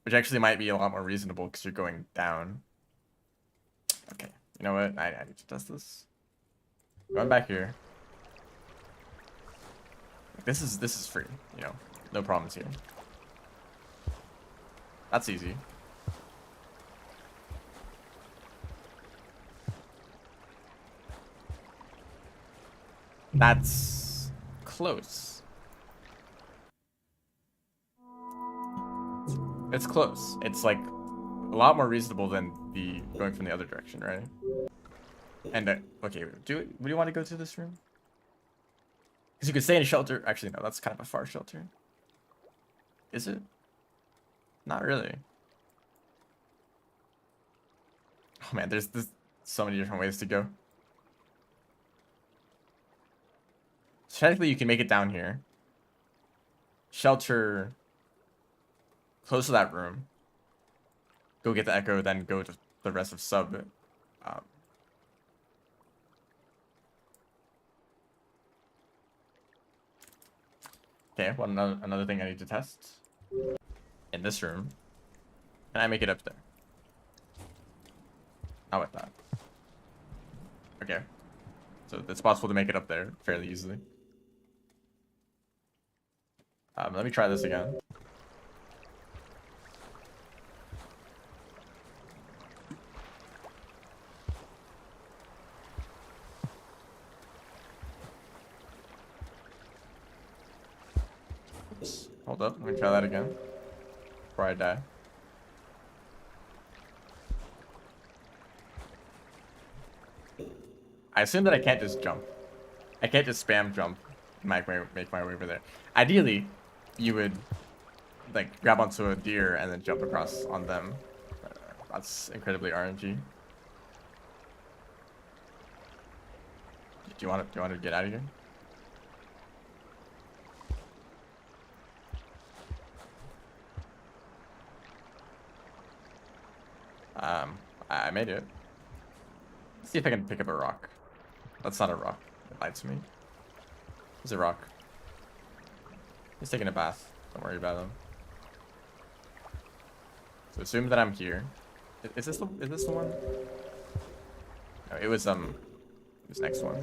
Which actually might be a lot more reasonable because you're going down. Okay, you know what? I need to test this. Going back here. This is free, you know. No problems here. That's easy. That's close. It's close. It's like a lot more reasonable than the going from the other direction, right? And okay, would you want to go to this room? Because you could stay in a shelter. Actually, no, that's kind of a far shelter. Is it? Not really. Oh man, there's so many different ways to go. So technically, you can make it down here. Shelter close to that room. Go get the echo, then go to the rest of sub. Okay, well, another thing I need to test. In this room. Can I make it up there? Not with that. Okay. So it's possible to make it up there fairly easily. Let me try this again. Oops. Hold up, let me try that again. Before I die. I assume that I can't just jump. I can't just spam jump and make my way over there. Ideally, you would like grab onto a deer and then jump across on them. That's incredibly RNG. Do you want to get out of here? I made it. Let's see if I can pick up a rock. That's not a rock. It lied to me. It's a rock. He's taking a bath. Don't worry about him. So assume that I'm here. Is this the one? No, it was this next one.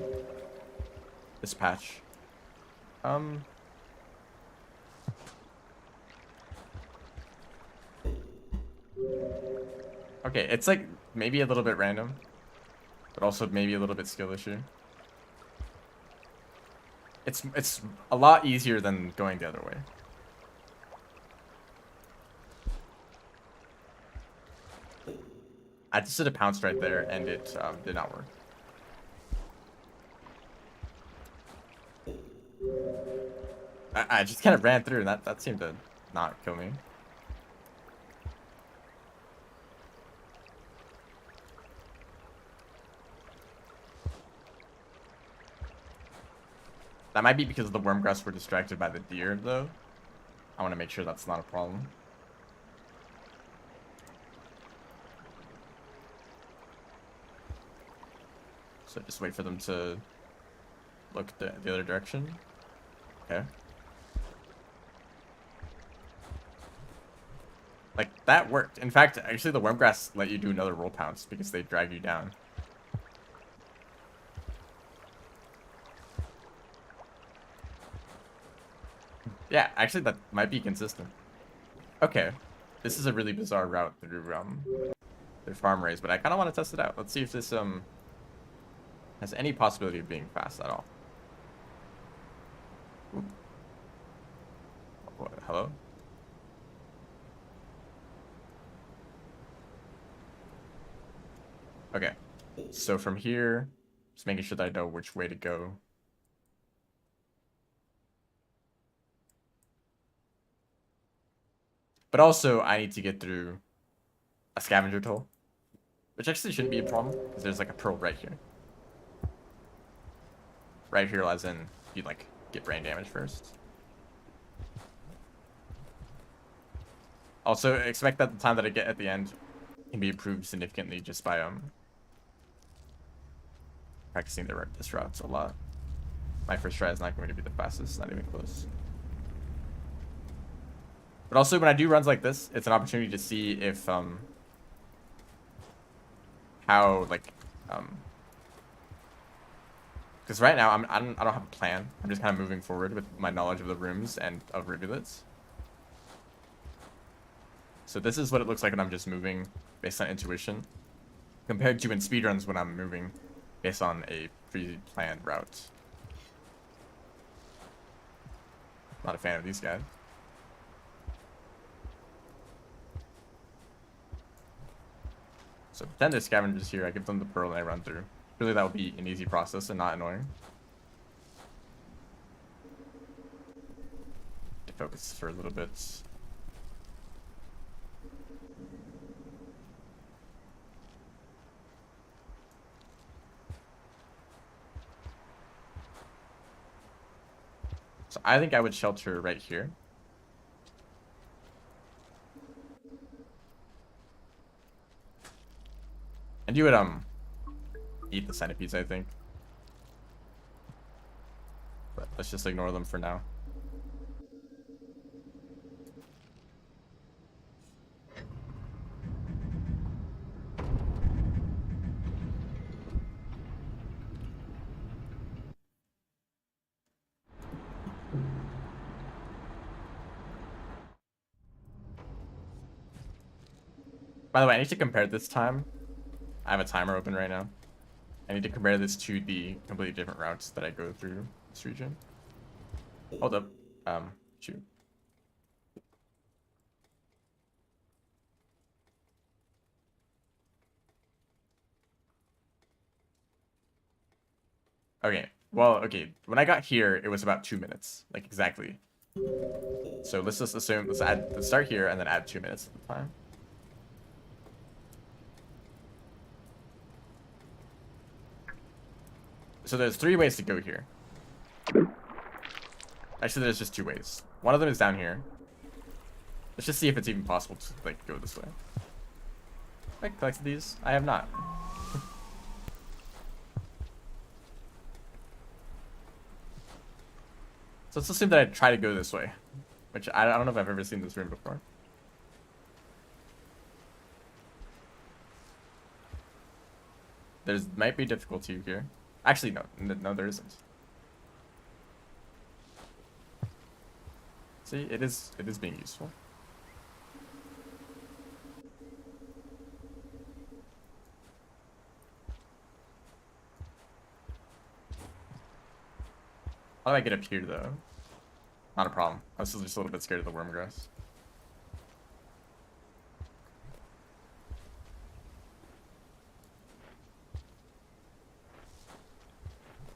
This patch. Okay, it's like maybe a little bit random, but also maybe a little bit skill issue. It's a lot easier than going the other way. I just did a pounce right there, and it did not work. I just kind of ran through, and that seemed to not kill me. That might be because the wormgrass were distracted by the deer, though. I want to make sure that's not a problem. So just wait for them to look the other direction. Okay. Like, that worked. In fact, actually, the wormgrass let you do another roll pounce because they drag you down. Yeah, actually, that might be consistent. Okay. This is a really bizarre route through, their farm raise, but I kind of want to test it out. Let's see if this, has any possibility of being fast at all. Ooh. What, hello? Okay. So from here, just making sure that I know which way to go. But also, I need to get through a scavenger toll, which actually shouldn't be a problem, because there's like a pearl right here. Right here, as in, you like, get brain damage first. Also, expect that the time that I get at the end can be improved significantly just by, practicing this route a lot. My first try is not going to be the fastest, not even close. But also, when I do runs like this, it's an opportunity to see if, how, like, because right now, I don't have a plan. I'm just kind of moving forward with my knowledge of the rooms and of rivulets. So this is what it looks like when I'm just moving based on intuition, compared to in speedruns when I'm moving based on a pre-planned route. Not a fan of these guys. So pretend there's scavengers here. I give them the pearl and I run through. Really, that would be an easy process and not annoying. To focus for a little bit. So I think I would shelter right here. And you would, eat the centipedes, I think. But let's just ignore them for now. By the way, I need to compare this time. I have a timer open right now. I need to compare this to the completely different routes that I go through this region. Hold up. Shoot. Okay. Well, okay. When I got here, it was about 2 minutes. Like, exactly. So let's just assume, let's start here and then add 2 minutes at the time. So there's 3 ways to go here. Actually, there's just 2 ways. One of them is down here. Let's just see if it's even possible to, like, go this way. Have I collected these? I have not. So let's assume that I try to go this way. Which, I don't know if I've ever seen this room before. There's might be difficulty here. Actually, no, there isn't. See, it is being useful. How do I get up here, though? Not a problem. I was still just a little bit scared of the wormgrass.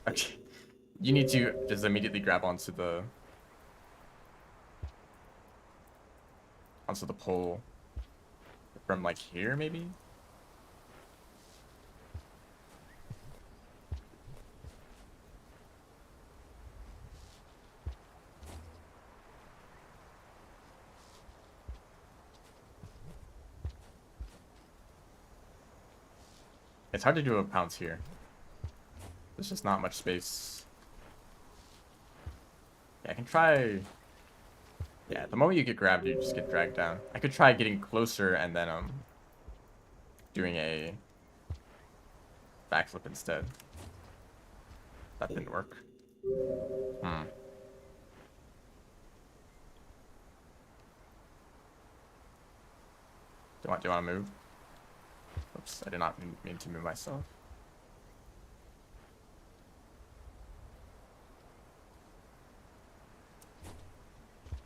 Okay. You need to just immediately grab onto the pole from like here, maybe? It's hard to do a pounce here. There's just not much space. Yeah, I can try. Yeah, the moment you get grabbed, you just get dragged down. I could try getting closer and then doing a backflip instead. That didn't work. Hmm. Do you want to move? Oops, I did not mean to move myself.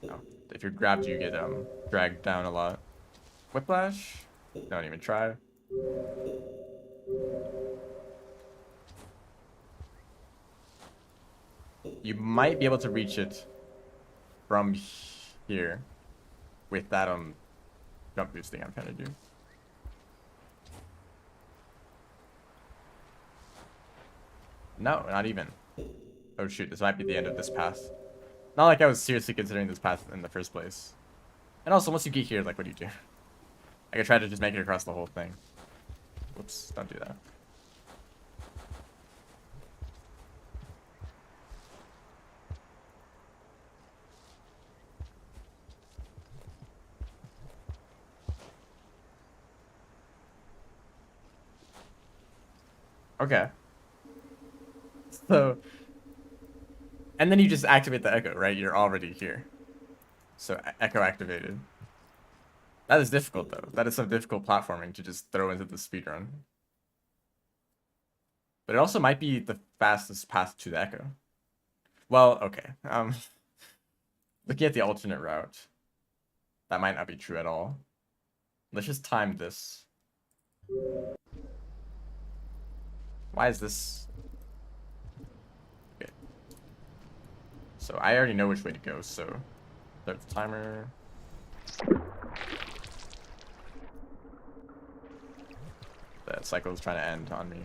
No. If you're grabbed, you get dragged down a lot. Whiplash? Don't even try. You might be able to reach it from here with that jump boosting I'm trying to do. No, not even. Oh shoot, this might be the end of this path. Not like I was seriously considering this path in the first place. And also, once you get here, like, what do you do? I could try to just make it across the whole thing. Whoops, don't do that. Okay. So, and then you just activate the echo, right? You're already here. So, echo activated. That is difficult, though. That is some difficult platforming to just throw into the speedrun. But it also might be the fastest path to the echo. Well, okay. Looking at the alternate route, that might not be true at all. Let's just time this. Why is this? Okay. So I already know which way to go, so start the timer. That cycle is trying to end on me.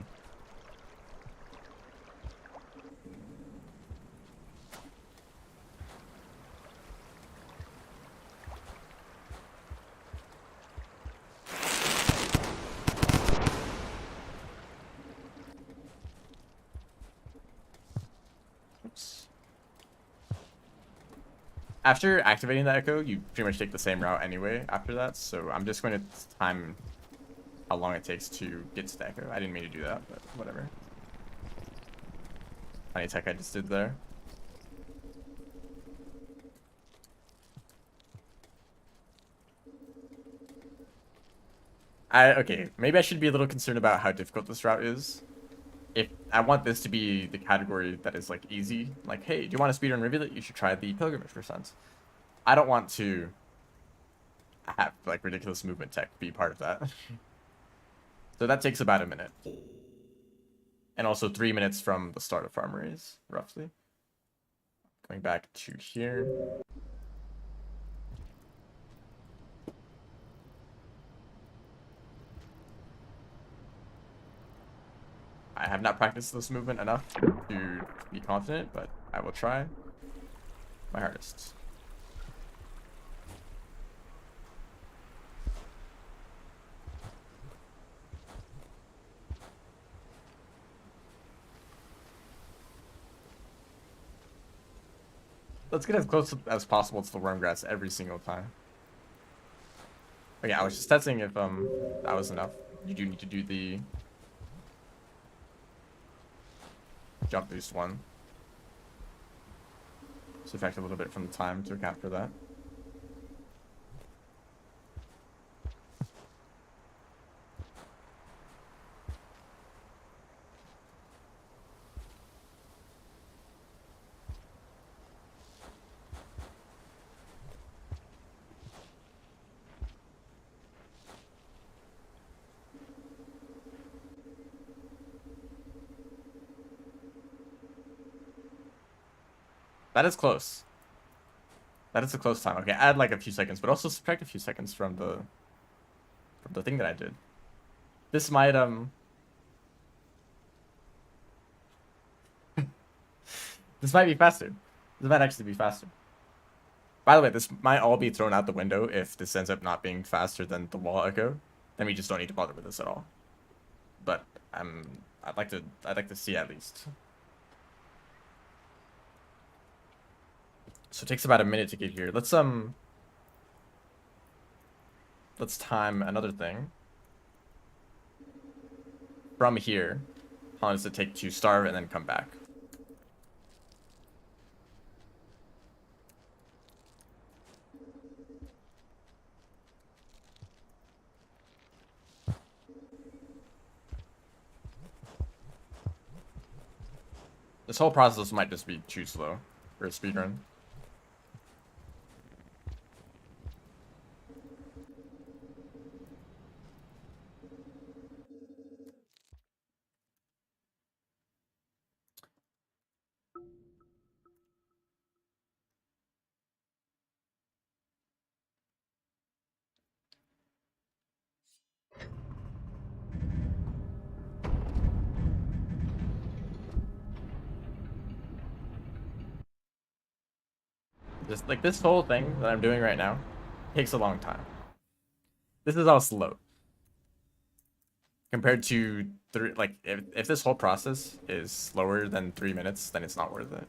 Oops. After activating the echo, you pretty much take the same route anyway after that, so I'm just going to time how long it takes to get to the echo. I didn't mean to do that, but whatever. Funny tech I just did there. Okay, maybe I should be a little concerned about how difficult this route is. If I want this to be the category that is like easy, like, hey, do you want to speedrun Rivulet? You should try the pilgrimage percent. I don't want to have like ridiculous movement tech be part of that. So that takes about a minute. And also 3 minutes from the start of farmeries, roughly. Going back to here. I have not practiced this movement enough to be confident, but I will try my hardest. Let's get as close as possible to the wormgrass every single time. Okay, I was just testing if that was enough. You do need to do the jump boost one. Subtract a little bit from the time to account for that. That is close. That is a close time. Okay, add like a few seconds, but also subtract a few seconds from the thing that I did. This might this might be faster. This might actually be faster. By the way, this might all be thrown out the window if this ends up not being faster than the wall echo. Then we just don't need to bother with this at all. But I'd like to see at least. So it takes about a minute to get here. Let's time another thing. From here, how long does it take to starve and then come back? This whole process might just be too slow for a speedrun. Just like this whole thing that I'm doing right now takes a long time. This is all slow. Compared to like if this whole process is slower than 3 minutes, then it's not worth it.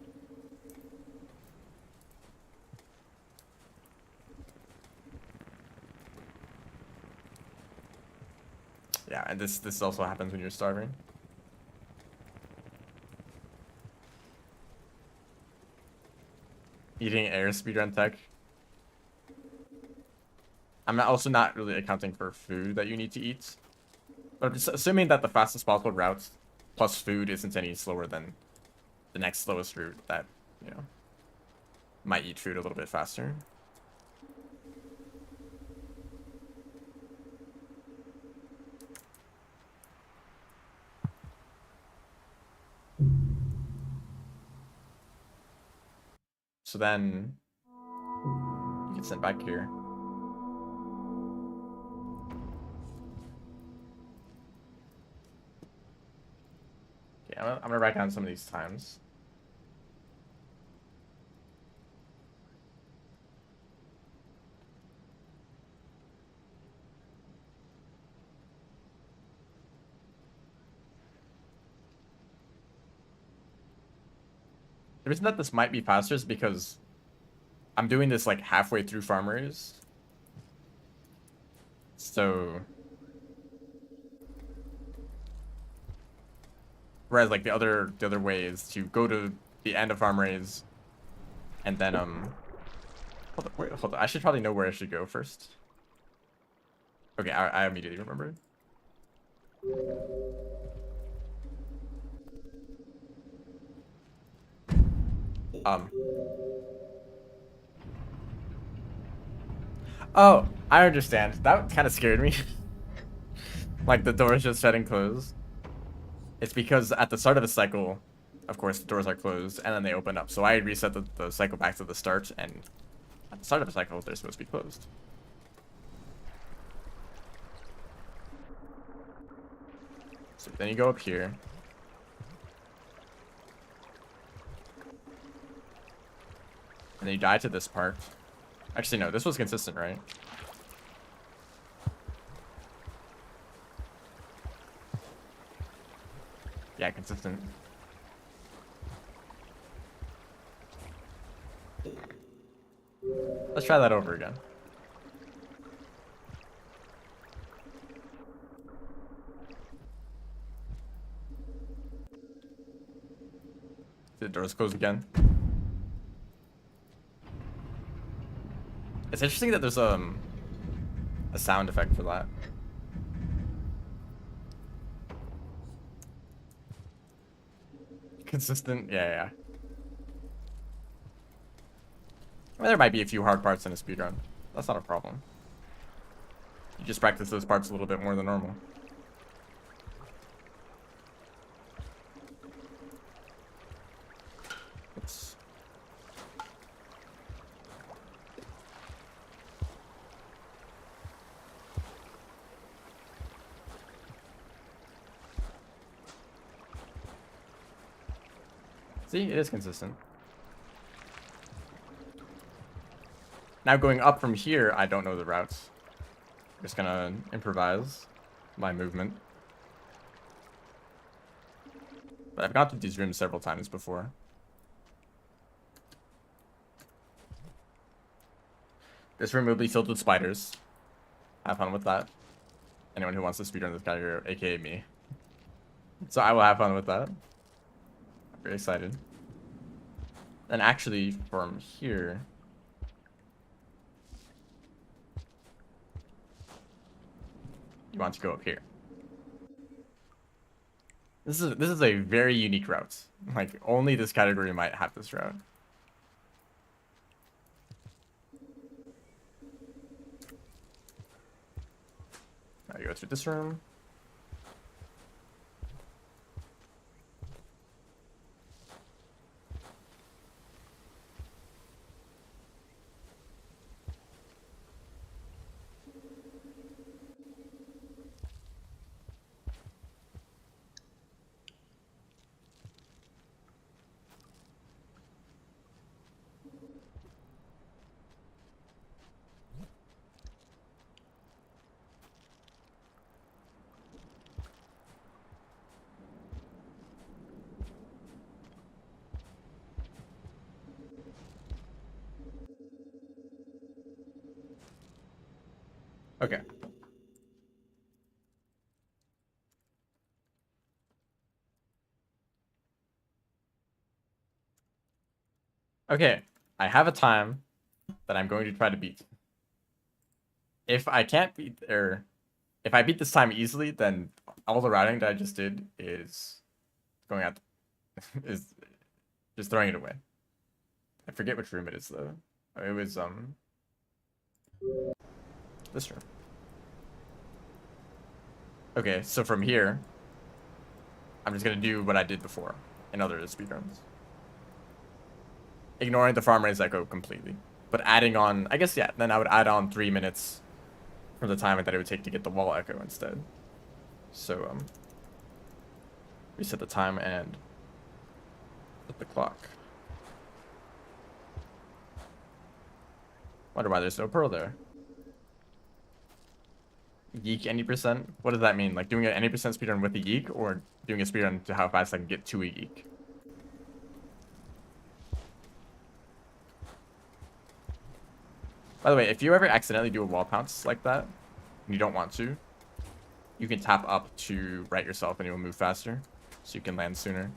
Yeah, and this also happens when you're starving. Eating air speedrun tech. I'm also not really accounting for food that you need to eat. But I'm just assuming that the fastest possible route plus food isn't any slower than the next slowest route that, you know, might eat food a little bit faster. So then you get sent back here. Okay, I'm gonna write down some of these times. The reason that this might be faster is because I'm doing this like halfway through farmers. So whereas like the other way is to go to the end of farmers and then hold on. I should probably know where I should go first. Okay, I immediately remembered. Oh, I understand. That kind of scared me. Like the doors just shut and close. It's because at the start of the cycle, of course, the doors are closed and then they open up. So I reset the cycle back to the start, and at the start of the cycle, they're supposed to be closed. So then you go up here. And then you die to this part. Actually, no, this was consistent, right? Yeah, consistent. Let's try that over again. The doors close again. It's interesting that there's a sound effect for that. Consistent, yeah. I mean, there might be a few hard parts in a speedrun. That's not a problem. You just practice those parts a little bit more than normal. Let's... See, it is consistent. Now going up from here, I don't know the routes. I'm just gonna improvise my movement. But I've gone through these rooms several times before. This room will be filled with spiders. Have fun with that. Anyone who wants to speedrun this category, aka me. So I will have fun with that. I'm very excited. And actually, from here... you want to go up here. This is a very unique route. Like, only this category might have this route. Now you go through this room. Okay. Okay, I have a time that I'm going to try to beat. If I can't beat, or if I beat this time easily, then all the routing that I just did is going out, is just throwing it away. I forget which room it is though. It was this room. Okay, so from here, I'm just gonna do what I did before in other speedruns. Ignoring the farm raised echo completely, but adding on, I guess, yeah, then I would add on 3 minutes from the time that it would take to get the wall echo instead. So, reset the time and set the clock. Wonder why there's no pearl there. Yeek any percent? What does that mean? Like doing an any percent speedrun with a yeek, or doing a speedrun to how fast I can get to a yeek? By the way, if you ever accidentally do a wall pounce like that, and you don't want to, you can tap up to right yourself and it will move faster, so you can land sooner.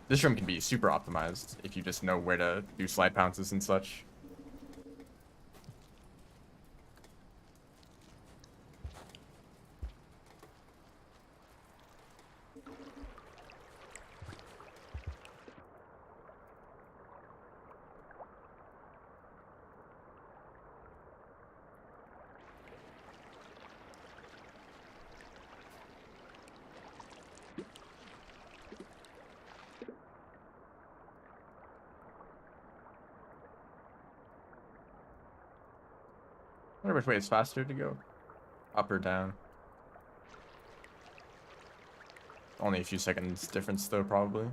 This room can be super optimized if you just know where to do slide pounces and such. I wonder which way is faster to go. Up or down. Only a few seconds difference though, probably.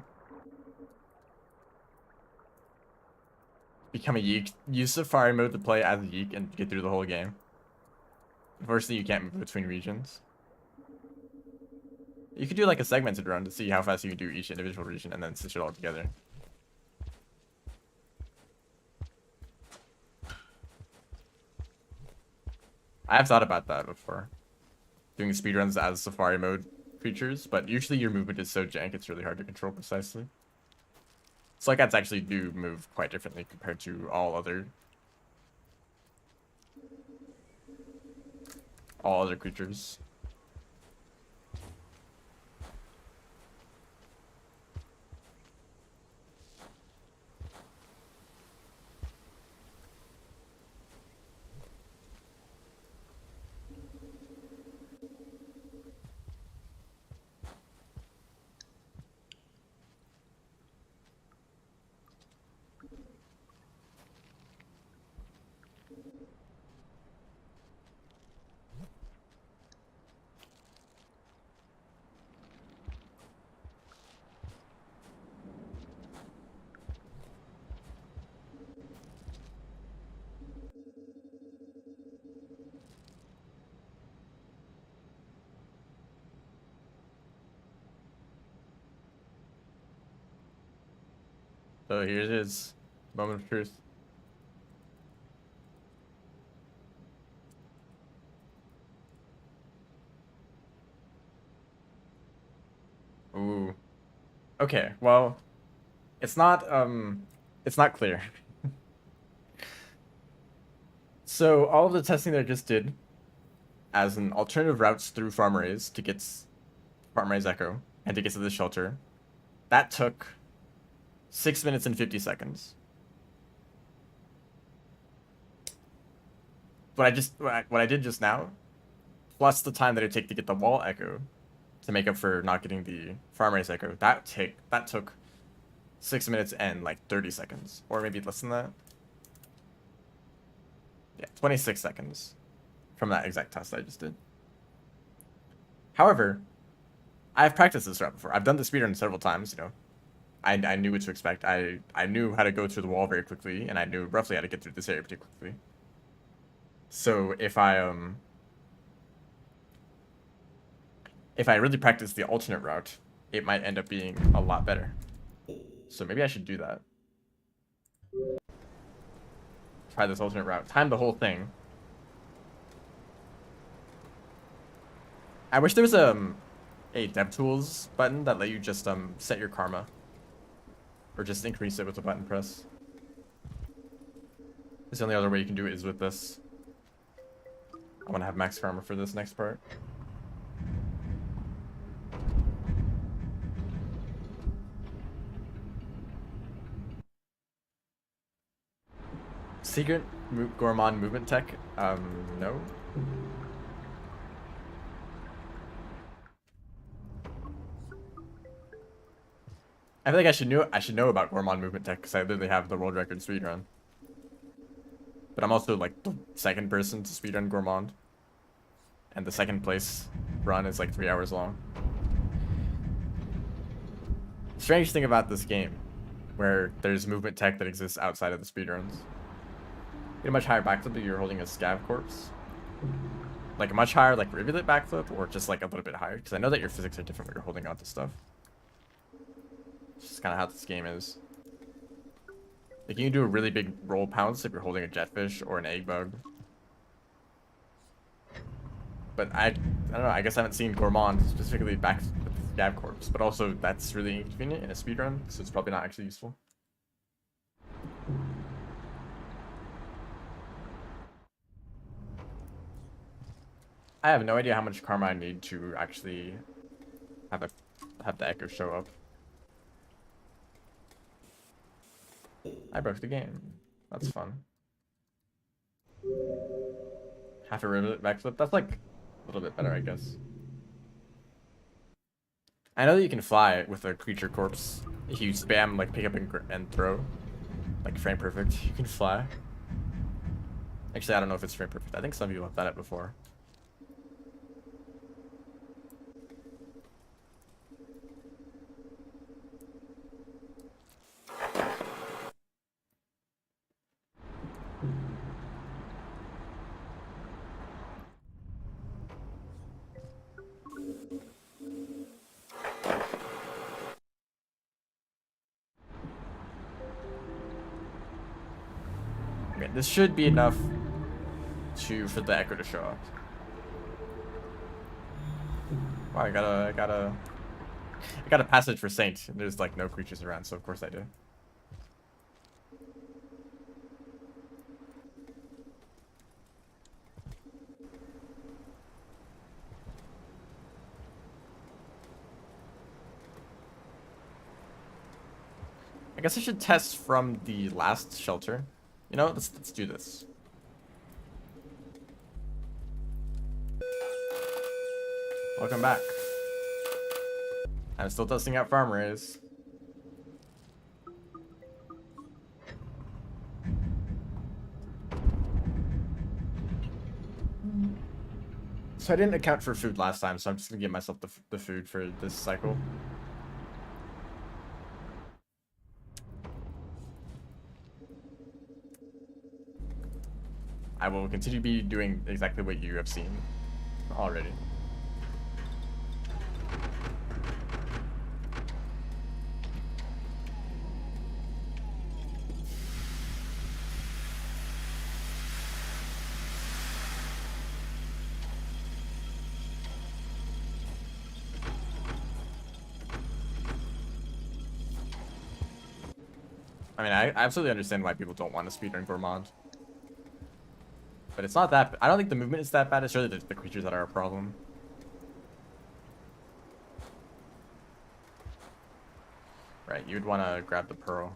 Become a yeek. Use Safari mode to play as a yeek and get through the whole game. Unfortunately, you can't move between regions. You could do like a segmented run to see how fast you can do each individual region and then stitch it all together. I have thought about that before. Doing speedruns as Safari mode creatures, but usually your movement is so jank it's really hard to control precisely. Slug cats actually do move quite differently compared to all other creatures. So here's his moment of truth. Ooh. Okay, well, it's not clear. So all of the testing that I just did as an alternative routes through Farm to get Farm Echo and to get to the shelter, that took 6 minutes and 50 seconds. What I did just now, plus the time that it took to get the wall echo, to make up for not getting the Farm Echo, that took 6 minutes and like 30 seconds, or maybe less than that. Yeah, 26 seconds from that exact test I just did. However, I've practiced this route before. I've done the speedrun several times, you know. I knew what to expect. I knew how to go through the wall very quickly, and I knew roughly how to get through this area pretty quickly. So if I really practice the alternate route, it might end up being a lot better. So maybe I should do that. Try this alternate route. Time the whole thing. I wish there was a DevTools button that let you just set your karma, or just increase it with a button press. This the only other way you can do it is with this. I want to have max karma for this next part. Secret Gourmand movement tech? No. I feel like I should know about Gourmand movement tech because I literally have the world record speedrun. But I'm also like the second person to speedrun Gourmand. And the second place run is like 3 hours long. Strange thing about this game, where there's movement tech that exists outside of the speedruns. Get a much higher backflip if you're holding a scav corpse. Like a much higher like Rivulet backflip, or just like a little bit higher. Because I know that your physics are different when you're holding onto stuff. It's just kind of how this game is. Like you can do a really big roll pounce if you're holding a jetfish or an egg bug. But I don't know, I guess I haven't seen Gourmand specifically back with Scav Corpse, but also that's really inconvenient in a speedrun, so it's probably not actually useful. I have no idea how much karma I need to actually have the echo show up. I broke the game. That's fun. Half a Rivulet backflip. That's like a little bit better, I guess. I know that you can fly with a creature corpse. If you spam like pick up and throw, like frame perfect, you can fly. Actually, I don't know if it's frame perfect. I think some of you have done it before. Okay, this should be enough for the echo to show up. Wow, I got a passage for Saint. There's like no creatures around, so of course I do. I guess I should test from the last shelter. You know, let's do this. Welcome back. I'm still testing out farm raise. So I didn't account for food last time, so I'm just gonna give myself the food for this cycle. I will continue to be doing exactly what you have seen already. I mean, I absolutely understand why people don't want to speedrun Gourmand. But it's not that... I don't think the movement is that bad. It's really the creatures that are a problem. Right, you'd want to grab the pearl.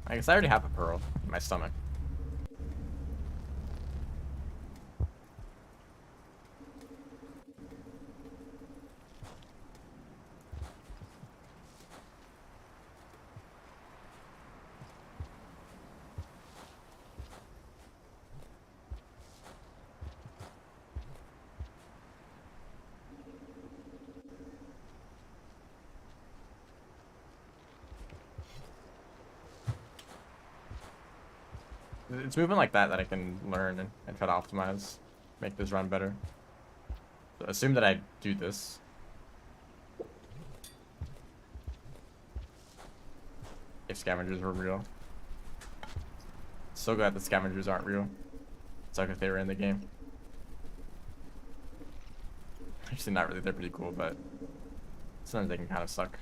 I guess I already have a pearl in my stomach. It's movement like that I can learn and try to optimize, make this run better. So assume that I do this. If scavengers were real. So glad the scavengers aren't real. It's like if they were in the game. Actually, not really. They're pretty cool, but sometimes they can kind of suck.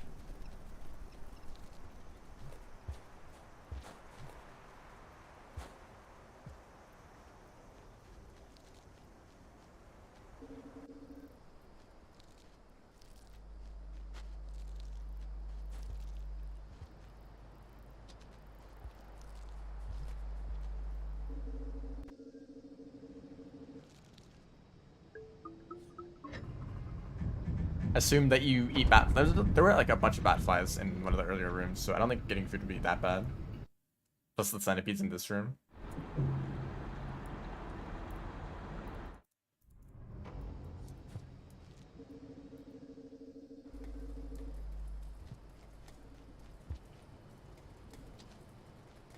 Assume that you eat bat. There were like a bunch of bat flies in one of the earlier rooms, so I don't think getting food would be that bad. Plus the centipedes in this room.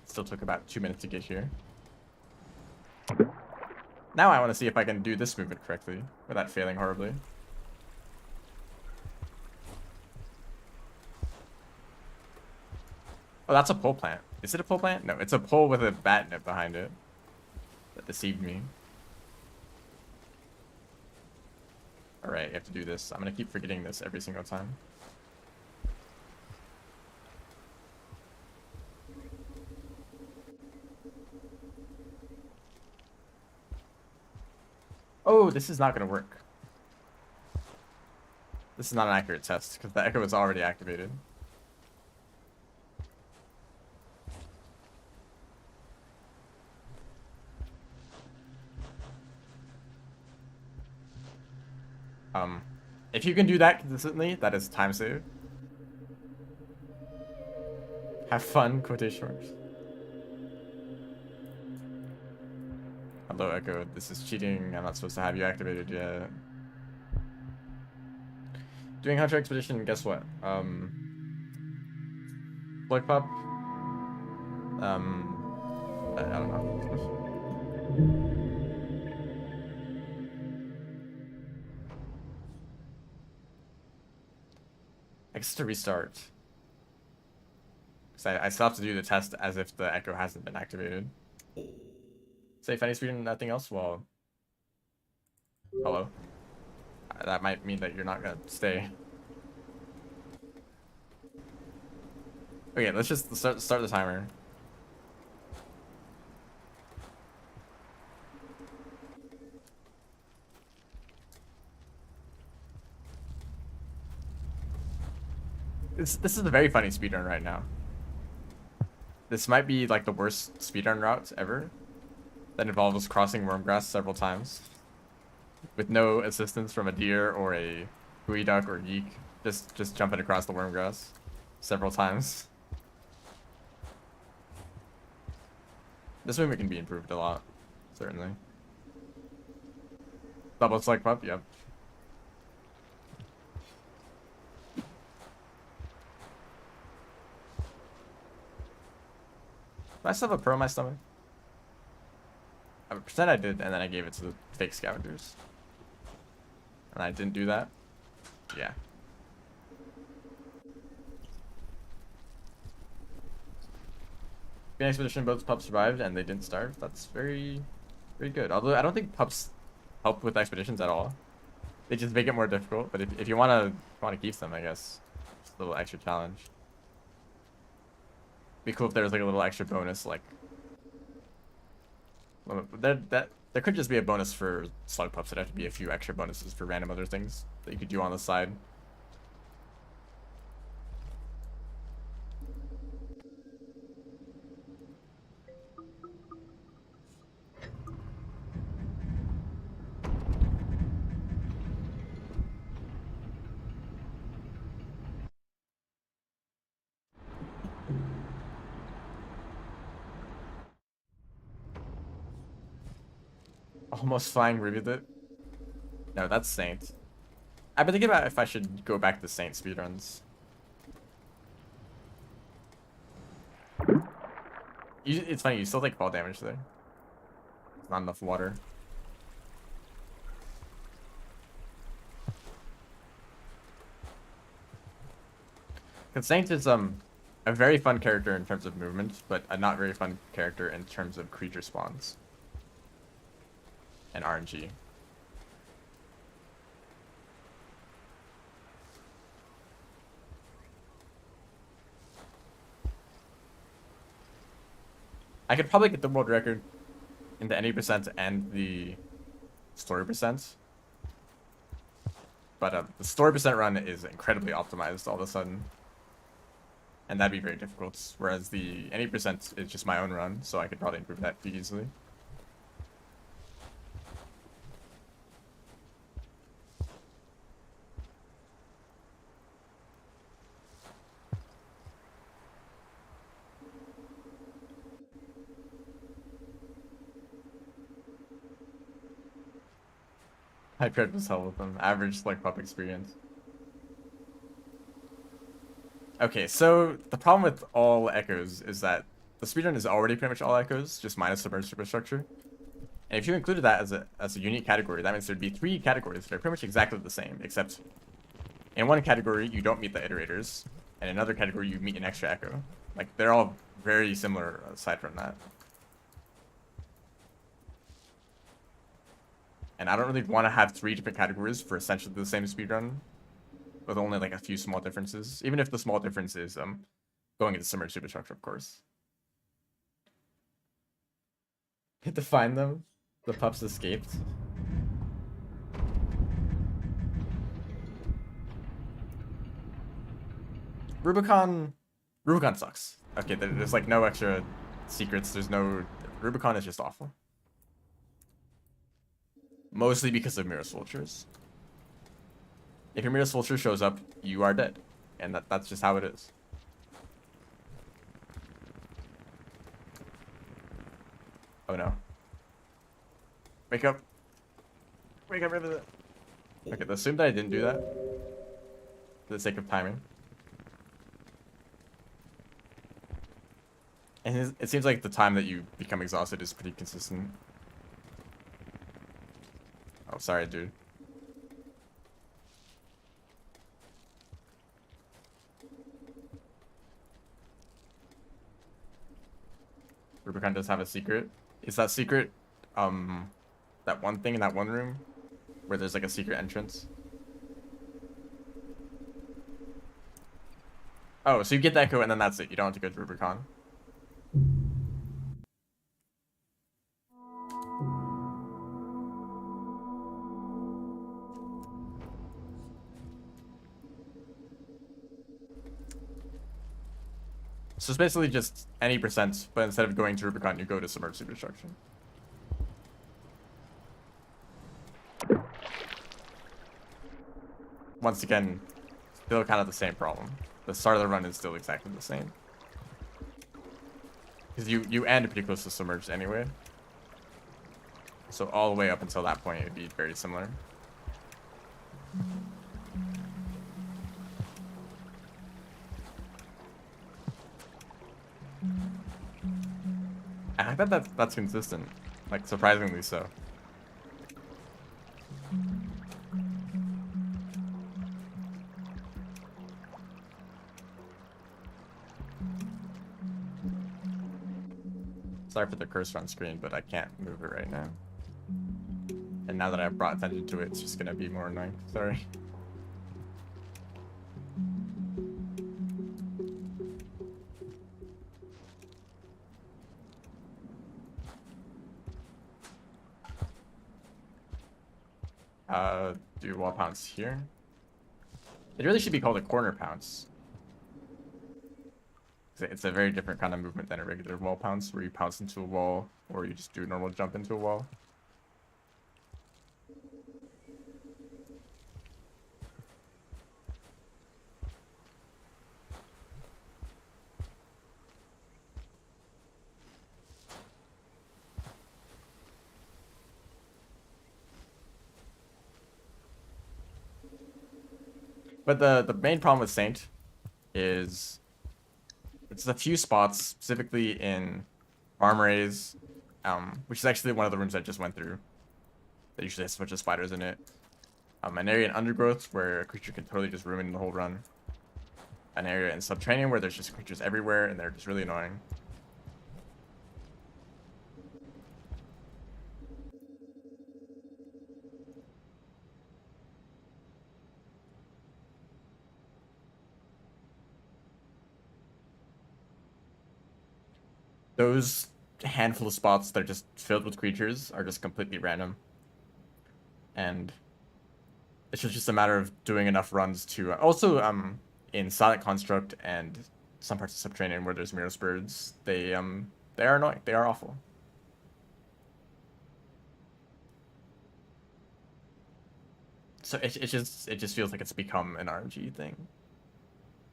Still took about 2 minutes to get here. Now I want to see if I can do this movement correctly without failing horribly. Oh, that's a pole plant. Is it a pole plant? No, it's a pole with a bat nip behind it. That deceived me. Alright, you have to do this. I'm gonna keep forgetting this every single time. Oh, this is not gonna work. This is not an accurate test, because the echo is already activated. If you can do that consistently, that is time save. Have fun, quotation marks. Hello, Echo. This is cheating. I'm not supposed to have you activated yet. Doing Hunter Expedition, guess what? Blood Pup? I don't know. I guess to restart. Because I still have to do the test as if the echo hasn't been activated. Say if any speed and nothing else, well... Hello? That might mean that you're not gonna stay. Okay, let's just start the timer. This is a very funny speedrun right now. This might be like the worst speedrun route ever. That involves crossing wormgrass several times. With no assistance from a deer or a hui duck or geek. Just jumping across the wormgrass several times. This movement can be improved a lot, certainly. Double select pup, yep. Do I still have a pearl in my stomach? I pretend I did, and then I gave it to the fake scavengers. And I didn't do that? Yeah. The expedition, both pups survived and they didn't starve. That's very, very good. Although I don't think pups help with expeditions at all. They just make it more difficult. But if you wanna keep them, I guess Little extra challenge. Be cool if there was like a little extra bonus, like well, there could just be a bonus for slug pups. It'd have to be a few extra bonuses for random other things that you could do on the side. Almost flying Rivulet. No, that's Saint. I've been thinking about if I should go back to Saint speedruns. It's funny, you still take fall damage there. It's not enough water. Because Saint is a very fun character in terms of movement, but a not very fun character in terms of creature spawns and RNG. I could probably get the world record in the any percent and the story percent. But the story percent run is incredibly optimized all of a sudden. And that'd be very difficult. Whereas the any percent is just my own run, so I could probably improve that pretty easily. I paired was hell with them. Average like pup experience. Okay, so the problem with all echoes is that the speedrun is already pretty much all echoes, just minus submerged superstructure. And if you included that as a unique category, that means there'd be 3 categories that are pretty much exactly the same, except in one category you don't meet the iterators, and in another category you meet an extra echo. Like they're all very similar aside from that. And I don't really want to have 3 different categories for essentially the same speedrun, with only like a few small differences. Even if the small difference is going into submerged superstructure, of course. Hit to find them. The pups escaped. Rubicon sucks. Okay, there's like no extra secrets. There's no Rubicon is just awful. Mostly because of Mirror's Vultures. If your Mirror's Vulture shows up, you are dead. And that's just how it is. Oh no. Wake up. Wake up, Rivulet. Okay, let's assume that I didn't do that. For the sake of timing. And it seems like the time that you become exhausted is pretty consistent. Oh, sorry, dude. Rubicon does have a secret. Is that secret, that one thing in that one room? Where there's like a secret entrance? Oh, so you get the echo and then that's it. You don't have to go to Rubicon. So it's basically just any percent, but instead of going to Rubicon, you go to submerged superstructure. Once again, still kind of the same problem. The start of the run is still exactly the same. Because you end pretty close to submerged anyway. So all the way up until that point, it would be very similar. I bet that's consistent, like surprisingly so. Sorry for the cursor on screen, but I can't move it right now. And now that I've brought attention to it, it's just gonna be more annoying. Sorry. Do wall pounce here. It really should be called a corner pounce. It's a very different kind of movement than a regular wall pounce, where you pounce into a wall, or you just do a normal jump into a wall. But the main problem with Saint is it's a few spots, specifically in Armories, which is actually one of the rooms I just went through, that usually has a bunch of spiders in it. An area in Undergrowth where a creature can totally just ruin the whole run. An area in Subterranean where there's just creatures everywhere and they're just really annoying. Those handful of spots that are just filled with creatures are just completely random. And it's just a matter of doing enough runs to... Also, in Silent Construct and some parts of Subterranean where there's Mirror Birds, they are annoying. They are awful. So it just feels like it's become an RNG thing.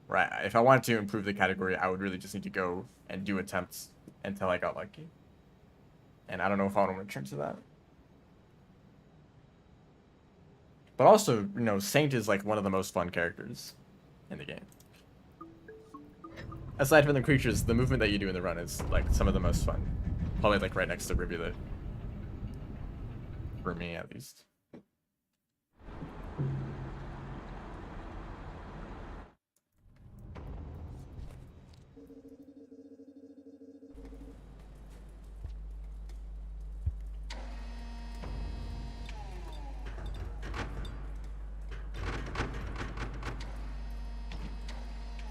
Right. If I wanted to improve the category, I would really just need to go and do attempts until I got lucky. And I don't know if I want to return to that. But also, you know, Saint is like one of the most fun characters in the game. Aside from the creatures, the movement that you do in the run is like some of the most fun. Probably like right next to Rivulet. For me, at least.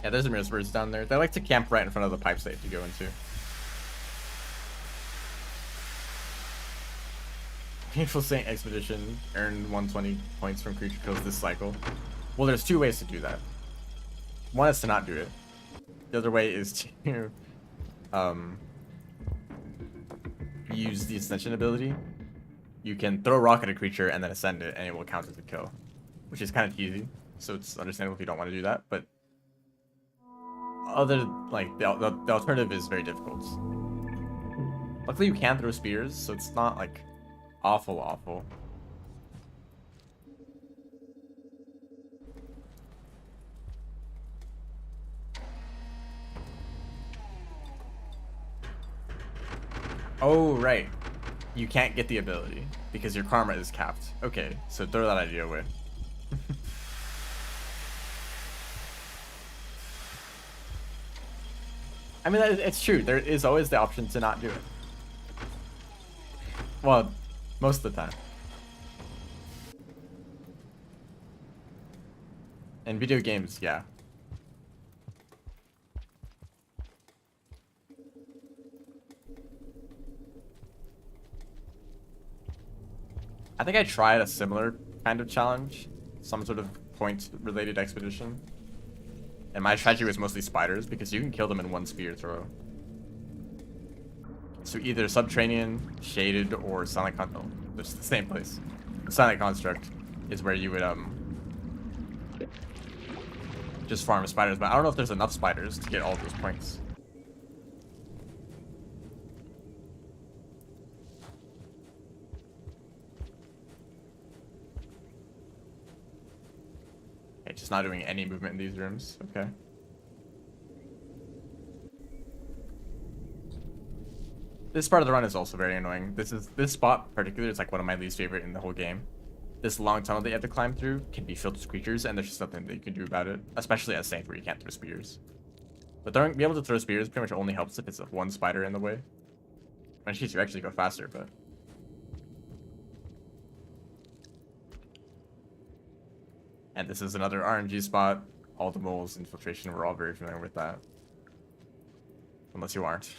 Yeah, there's a Mirror Birds down there. They like to camp right in front of the pipes they have to go into. Painful Saint Expedition. Earn 120 points from creature kills this cycle. Well, there's two ways to do that. One is to not do it. The other way is to use the Ascension ability. You can throw a rock at a creature and then ascend it, and it will count as a kill. Which is kind of easy, so it's understandable if you don't want to do that, but the alternative is very difficult. Luckily you can throw spears, so it's not like awful. Oh, right. You can't get the ability because your karma is capped. Okay, so throw that idea away. I mean, it's true. There is always the option to not do it. Well, most of the time. In video games, yeah. I think I tried a similar kind of challenge. Some sort of point-related expedition. And my strategy was mostly spiders, because you can kill them in one spear throw. So either Subterranean, Shaded, or Silent Construct. No, it's the same place. Silent Construct is where you would just farm spiders, but I don't know if there's enough spiders to get all those points. Okay, just not doing any movement in these rooms. Okay. This part of the run is also very annoying. This spot particularly is like one of my least favorite in the whole game. This long tunnel that you have to climb through can be filled with creatures, and there's just nothing that you can do about it. Especially as Saint, where you can't throw spears. But being able to throw spears pretty much only helps if it's one spider in the way. Which means you actually go faster, but... And this is another RNG spot. All the moles, infiltration, we're all very familiar with that. Unless you aren't.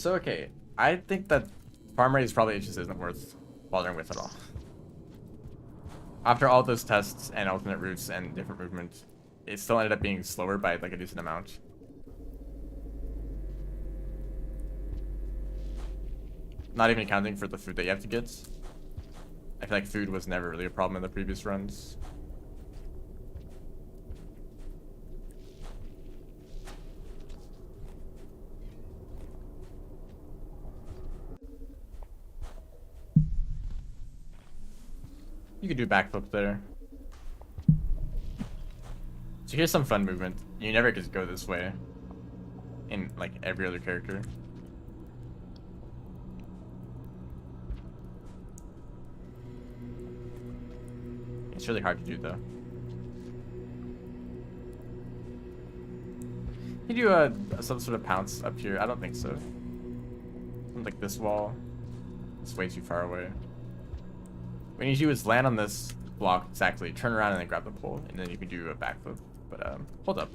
So, okay, I think that farm rate probably just isn't worth bothering with at all. After all those tests and alternate routes and different movements, it still ended up being slower by like a decent amount. Not even accounting for the food that you have to get. I feel like food was never really a problem in the previous runs. You could do backflip there. So here's some fun movement. You never get to go this way in like every other character. It's really hard to do though. Can you do some sort of pounce up here? I don't think so. Like this wall. It's way too far away. What you need to do is land on this block exactly, turn around and then grab the pole, and then you can do a backflip. But hold up.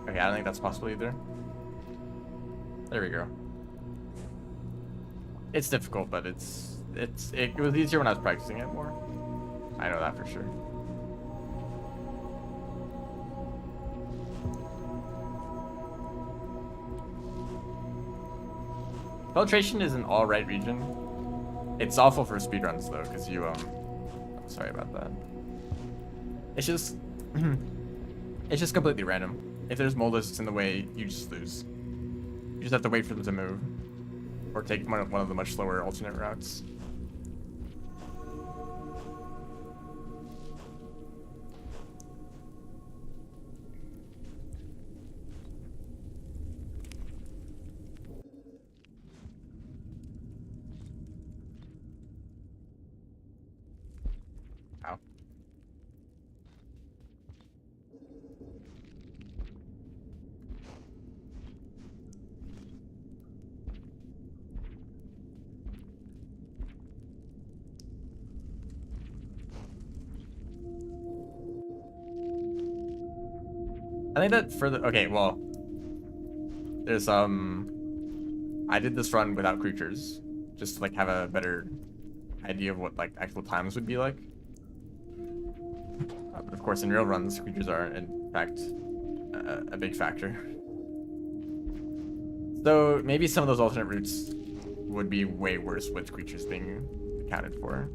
Okay, I don't think that's possible either. There we go. It's difficult, but it was easier when I was practicing it more. I know that for sure. Filtration is an alright region. It's awful for speedruns though, because you sorry about that. It's just it's just completely random. If there's molars in the way, you just lose. You just have to wait for them to move. Or take one of the much slower alternate routes. Ow. I think that for the okay, well, there's I did this run without creatures, just to like have a better idea of what like actual times would be like. But of course, in real runs, creatures are in fact a big factor. So maybe some of those alternate routes would be way worse with creatures being accounted for.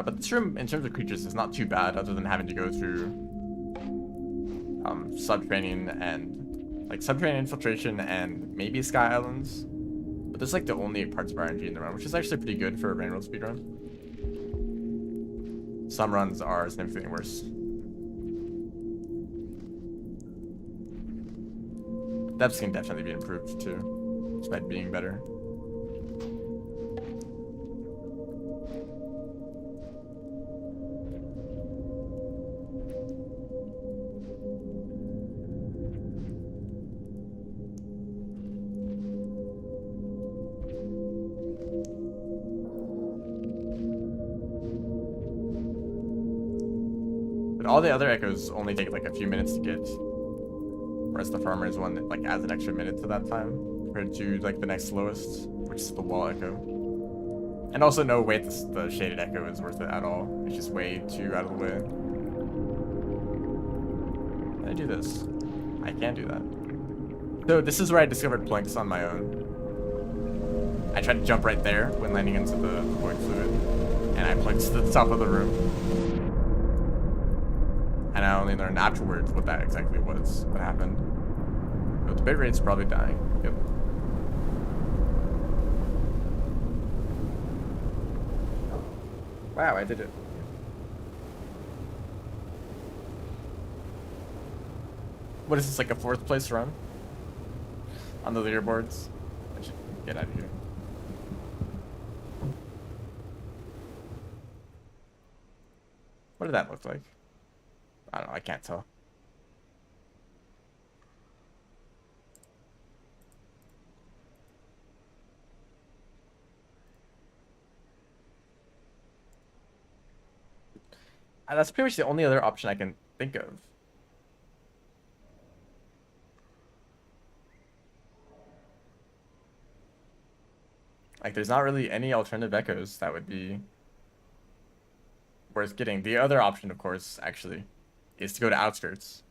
But this room, in terms of creatures, is not too bad, other than having to go through sub-training and sub-training infiltration and maybe Sky Islands. But there's like the only parts of RNG in the run, which is actually pretty good for a rain road speedrun. Some runs are significantly worse. Depths can definitely be improved too, despite being better. But all the other echoes only take like a few minutes to get, whereas the farmer's one like adds an extra minute to that time compared to like the next slowest, which is the wall echo. And also no wait, the shaded echo is worth it at all. It's just way too out of the way. Can I do this? I can do that. So this is where I discovered planks on my own. I tried to jump right there when landing into the void fluid, and I plunked to the top of the room. And I only learned afterwards what that exactly was, what happened. But the bit rate's probably dying. Yep. Wow, I did it. What is this, like a 4th place run? On the leaderboards? I should get out of here. What did that look like? I don't know. I can't tell. That's pretty much the only other option I can think of. Like, there's not really any alternative echoes that would be worth getting. The other option, of course, actually, is to go to outskirts.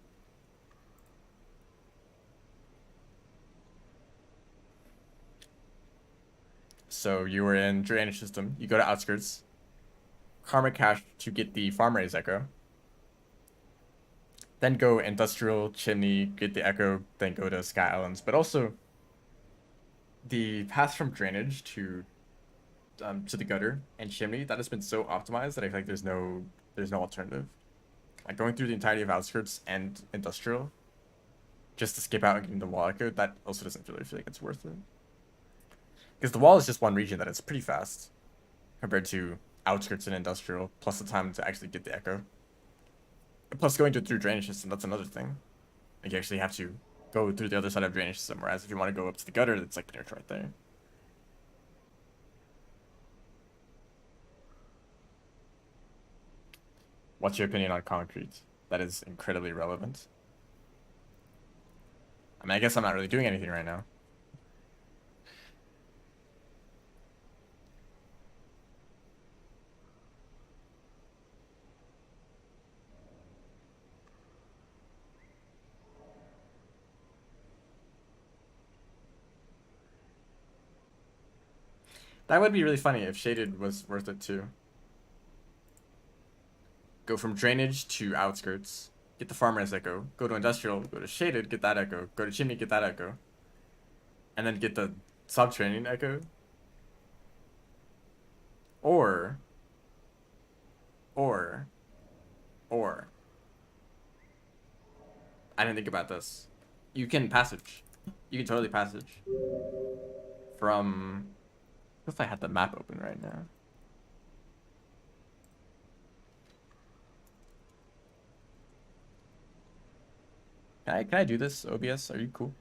So you were in drainage system. You go to outskirts. Karma cache to get the farm raise echo. Then go industrial chimney, get the echo. Then go to Sky Islands. But also, the path from drainage to the gutter and chimney that has been so optimized that I feel like there's no alternative. Like going through the entirety of outskirts and industrial, just to skip out and getting the wall echo, that also doesn't really feel like it's worth it. Because the wall is just one region that is pretty fast compared to outskirts and industrial, plus the time to actually get the echo. Plus going through drainage system, that's another thing. Like you actually have to go through the other side of drainage system, whereas if you want to go up to the gutter, it's like right there. What's your opinion on concrete? That is incredibly relevant. I mean, I guess I'm not really doing anything right now. That would be really funny if shaded was worth it too. Go from drainage to outskirts, get the farmer's echo, go to industrial, go to shaded, get that echo, go to chimney, get that echo, and then get the subterranean echo. Or, or, or, I didn't think about this. You can passage. You can totally passage from. What if I had the map open right now? Can I do this, OBS? Are you cool?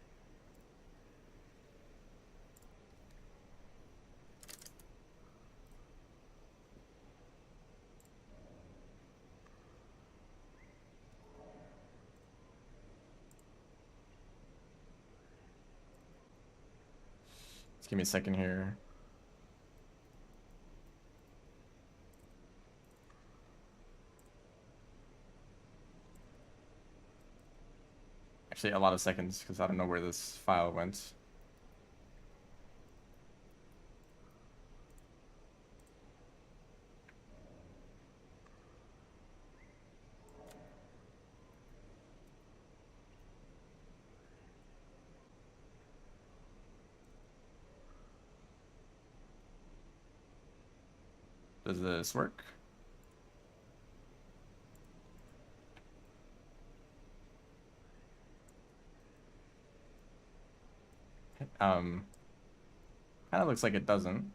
Just give me a second here. Actually, a lot of seconds because I don't know where this file went. Does this work? Kind of looks like it doesn't.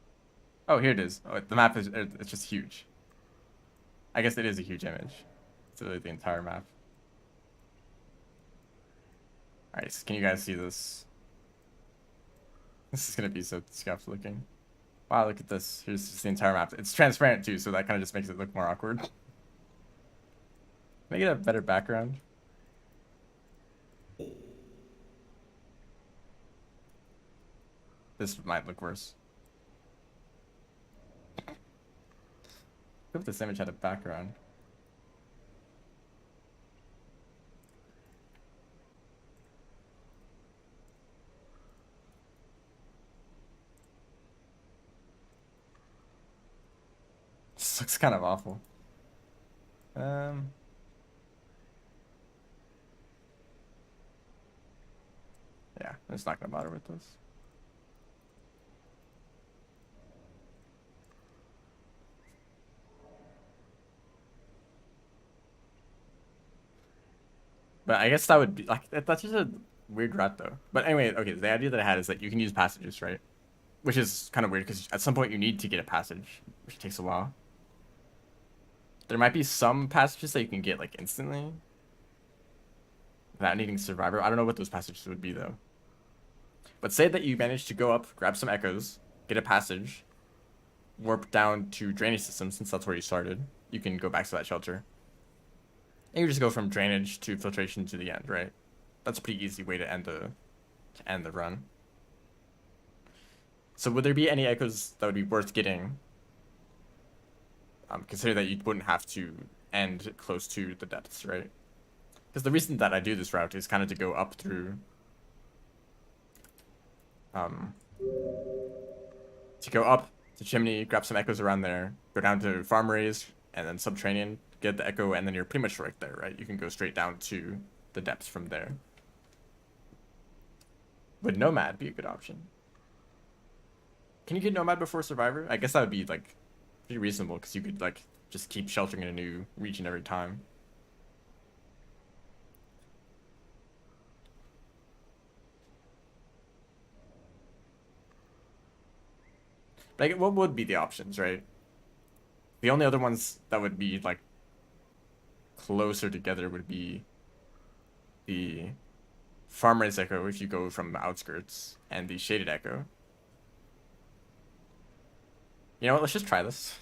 Oh, here it is. Oh, the map is, it's just huge. I guess it is a huge image. It's really the entire map. Alright, so can you guys see this? This is gonna be so scuffed looking. Wow, look at this. Here's just the entire map. It's transparent too, so that kind of just makes it look more awkward. Can I get a better background? This might look worse. What if this image had a background? This looks kind of awful. Yeah, I'm just not gonna bother with this. But I guess that would be like that's just a weird route though. But anyway, okay, the idea that I had is that you can use passages, right? Which is kind of weird because at some point you need to get a passage, which takes a while. There might be some passages that you can get like instantly without needing Survivor. I don't know what those passages would be though. But say that you manage to go up, grab some echoes, get a passage, warp down to drainage system since that's where you started. You can go back to that shelter. And you just go from drainage to filtration to the end, right? That's a pretty easy way to end the run. So would there be any echoes that would be worth getting? Consider that you wouldn't have to end close to the depths, right? Because the reason that I do this route is kind of to go up through to go up the chimney, grab some echoes around there, go down to farm raise, and then subterranean, get the echo, and then you're pretty much right there, right? You can go straight down to the depths from there. Would Nomad be a good option? Can you get Nomad before Survivor? I guess that would be like pretty reasonable because you could like just keep sheltering in a new region every time. But like, what would be the options, right? The only other ones that would be like closer together would be the Farmer's Echo if you go from the outskirts and the Shaded Echo. You know what? Let's just try this.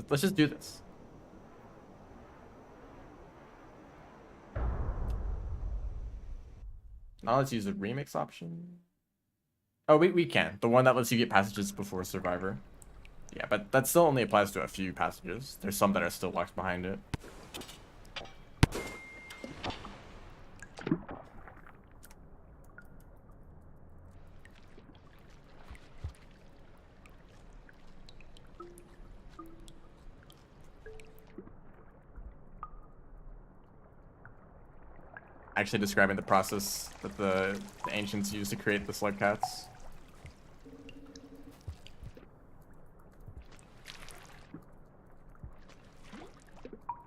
Let's just do this. Now let's use the remix option. Oh, we can. The one that lets you get passages before Survivor. Yeah, but that still only applies to a few passages. There's some that are still locked behind it. Actually describing the process that the ancients used to create the slug cats.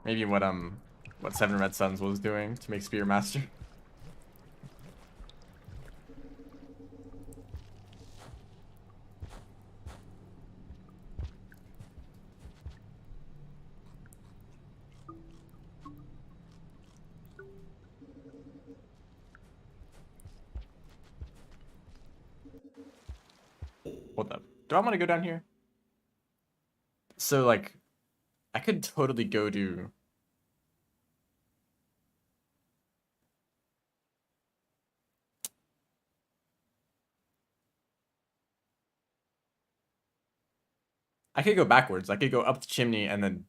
Maybe what Seven Red Suns was doing to make Spearmaster. Hold up. Do I want to go down here? So like I could totally go to I could go backwards. I could go up the chimney and then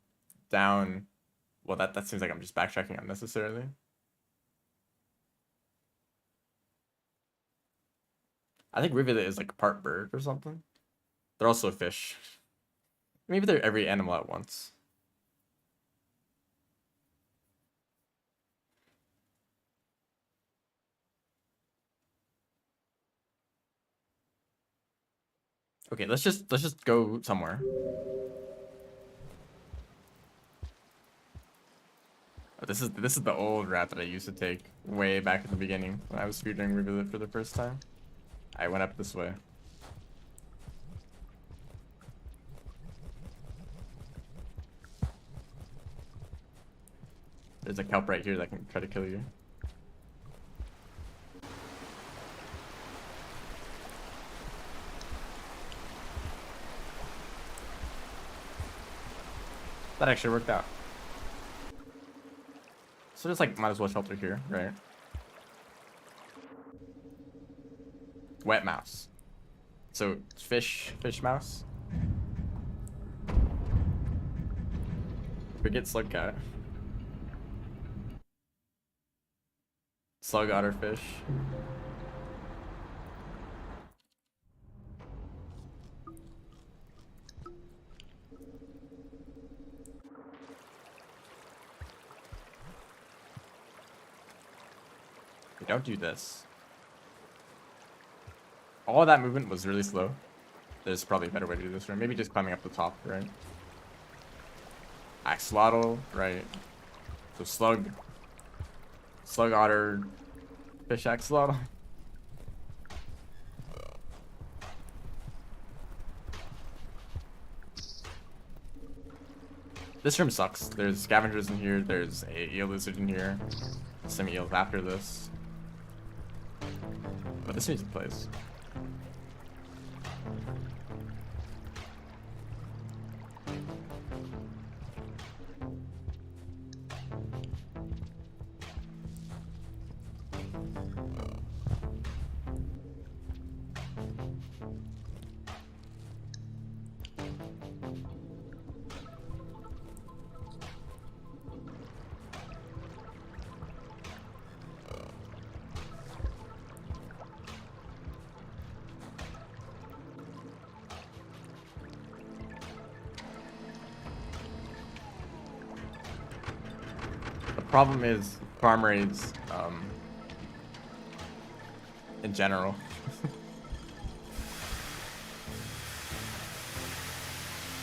down. Well, that seems like I'm just backtracking unnecessarily. I think Rivulet is like part bird or something. They're also a fish. Maybe they're every animal at once. Okay, let's just go somewhere. Oh, this is the old route that I used to take way back in the beginning when I was speedrunning Rivulet for the first time. I went up this way. There's a kelp right here that can try to kill you. That actually worked out. So just like might as well shelter here, right? Wet mouse. So fish mouse. Forget slug cat. Slug otter fish. Don't do this. All of that movement was really slow. There's probably a better way to do this, right? Maybe just climbing up the top, right? Axolotl, right? So slug otter, fish axolotl. This room sucks. There's scavengers in here. There's a eel lizard in here. Some eels after this. But this music plays. Problem is farm raids in general.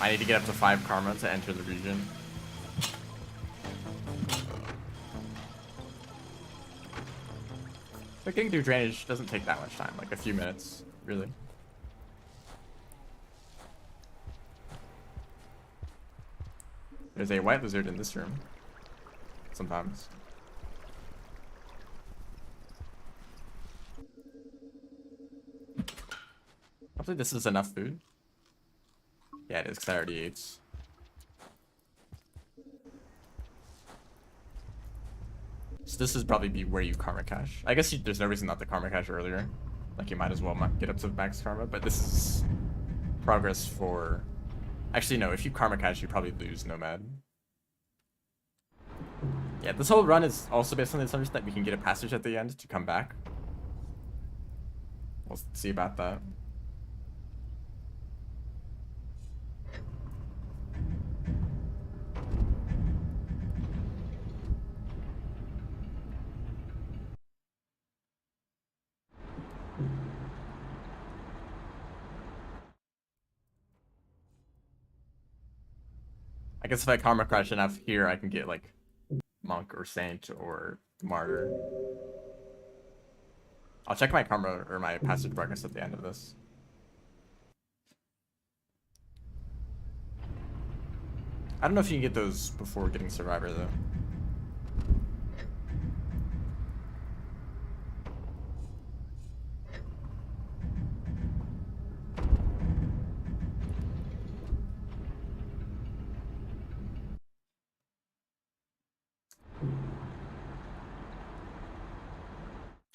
I need to get up to 5 karma to enter the region. But getting through drainage doesn't take that much time, like a few minutes, really. There's a white lizard in this room. Sometimes. Hopefully this is enough food. Yeah, it is, because I already ate. So this is probably be where you karma cache. I guess there's no reason not to karma cache earlier. Like you might as well get up to max karma, but this is progress for... Actually no, if you karma cache you probably lose Nomad. Yeah, this whole run is also based on the assumption that we can get a passage at the end to come back. We'll see about that. I guess if I karma crash enough here, I can get like Monk or Saint or Martyr. I'll check my karma or my passage progress at the end of this. I don't know if you can get those before getting Survivor though.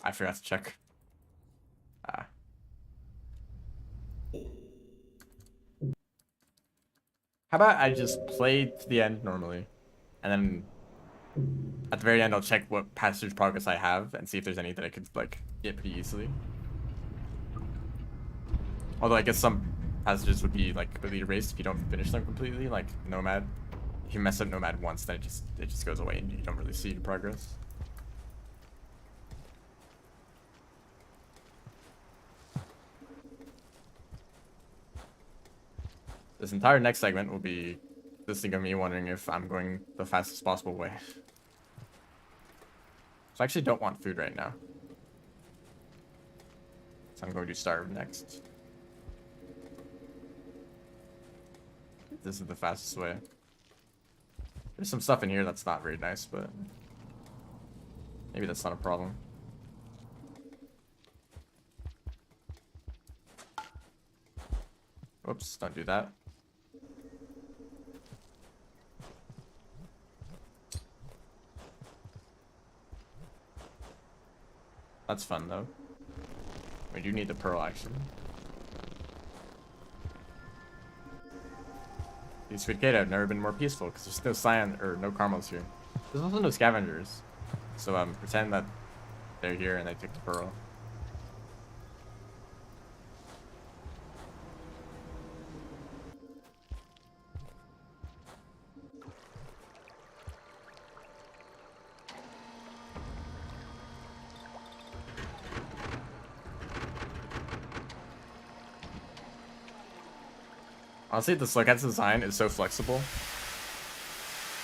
I forgot to check. How about I just play to the end normally, and then at the very end I'll check what passage progress I have and see if there's any that I could like get pretty easily. Although I guess some passages would be like completely erased if you don't finish them completely, like Nomad. If you mess up Nomad once, then it just goes away and you don't really see your progress. This entire next segment will be this thing of me wondering if I'm going the fastest possible way. So I actually don't want food right now. So I'm going to starve next. This is the fastest way. There's some stuff in here that's not very nice, but maybe that's not a problem. Whoops, don't do that. That's fun though. We do need the pearl action. These Sweet Gate have never been more peaceful because there's no cyan or no caramels here. There's also no scavengers. So pretend that they're here and they took the pearl. Honestly, the Slughead's design is so flexible.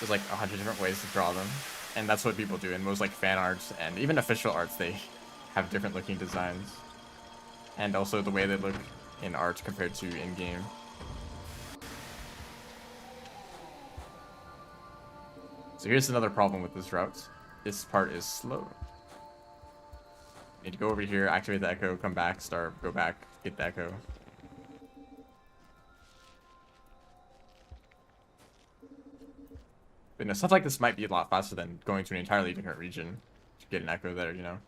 There's like 100 different ways to draw them. And that's what people do in most like fan arts and even official arts. They have different looking designs. And also the way they look in art compared to in-game. So here's another problem with this route. This part is slow. Need to go over here, activate the echo, come back, start, go back, get the echo. But you know, stuff like this might be a lot faster than going to an entirely different region to get an echo there, you know?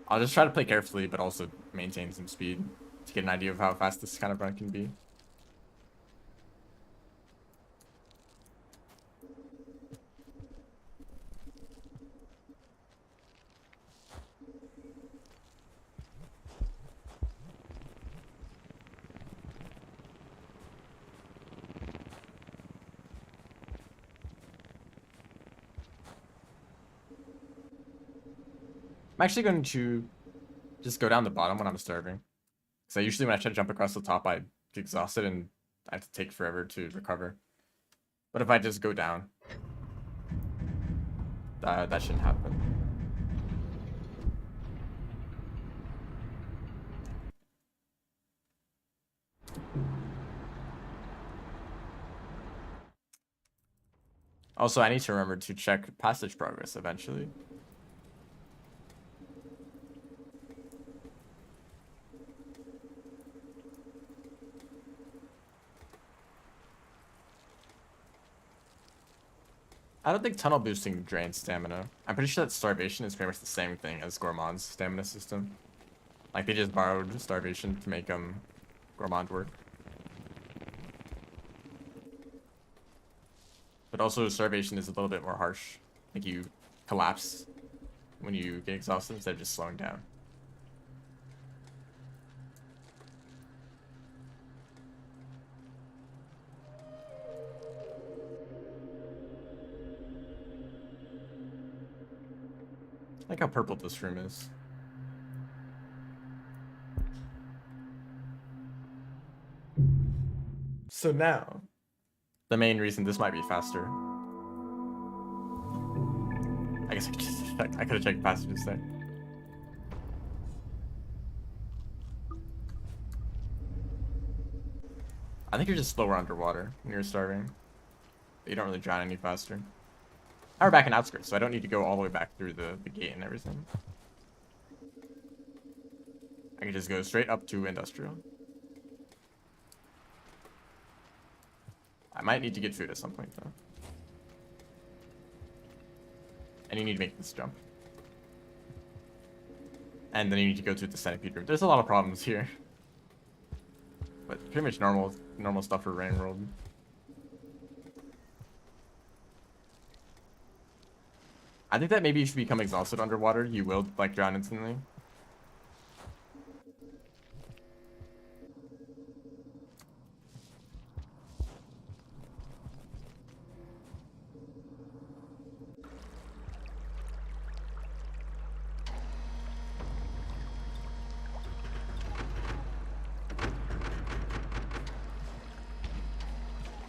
I'll just try to play carefully, but also maintain some speed to get an idea of how fast this kind of run can be. I'm actually going to just go down the bottom when I'm starving. So usually when I try to jump across the top, I get exhausted and I have to take forever to recover. But if I just go down, that shouldn't happen. Also, I need to remember to check passage progress eventually. I don't think tunnel boosting drains stamina. I'm pretty sure that starvation is pretty much the same thing as Gourmand's stamina system. Like, they just borrowed starvation to make Gourmand work. But also, starvation is a little bit more harsh. Like, you collapse when you get exhausted instead of just slowing down. I like how purple this room is. So now, the main reason this might be faster. I guess I could have checked passages there. I think you're just slower underwater when you're starving. You don't really drown any faster. Now we're back in outskirts, so I don't need to go all the way back through the gate and everything. I can just go straight up to industrial. I might need to get food at some point, though. And you need to make this jump. And then you need to go to the centipede room. There's a lot of problems here. But pretty much normal stuff for Rain World. I think that maybe if you become exhausted underwater, you will, like, drown instantly.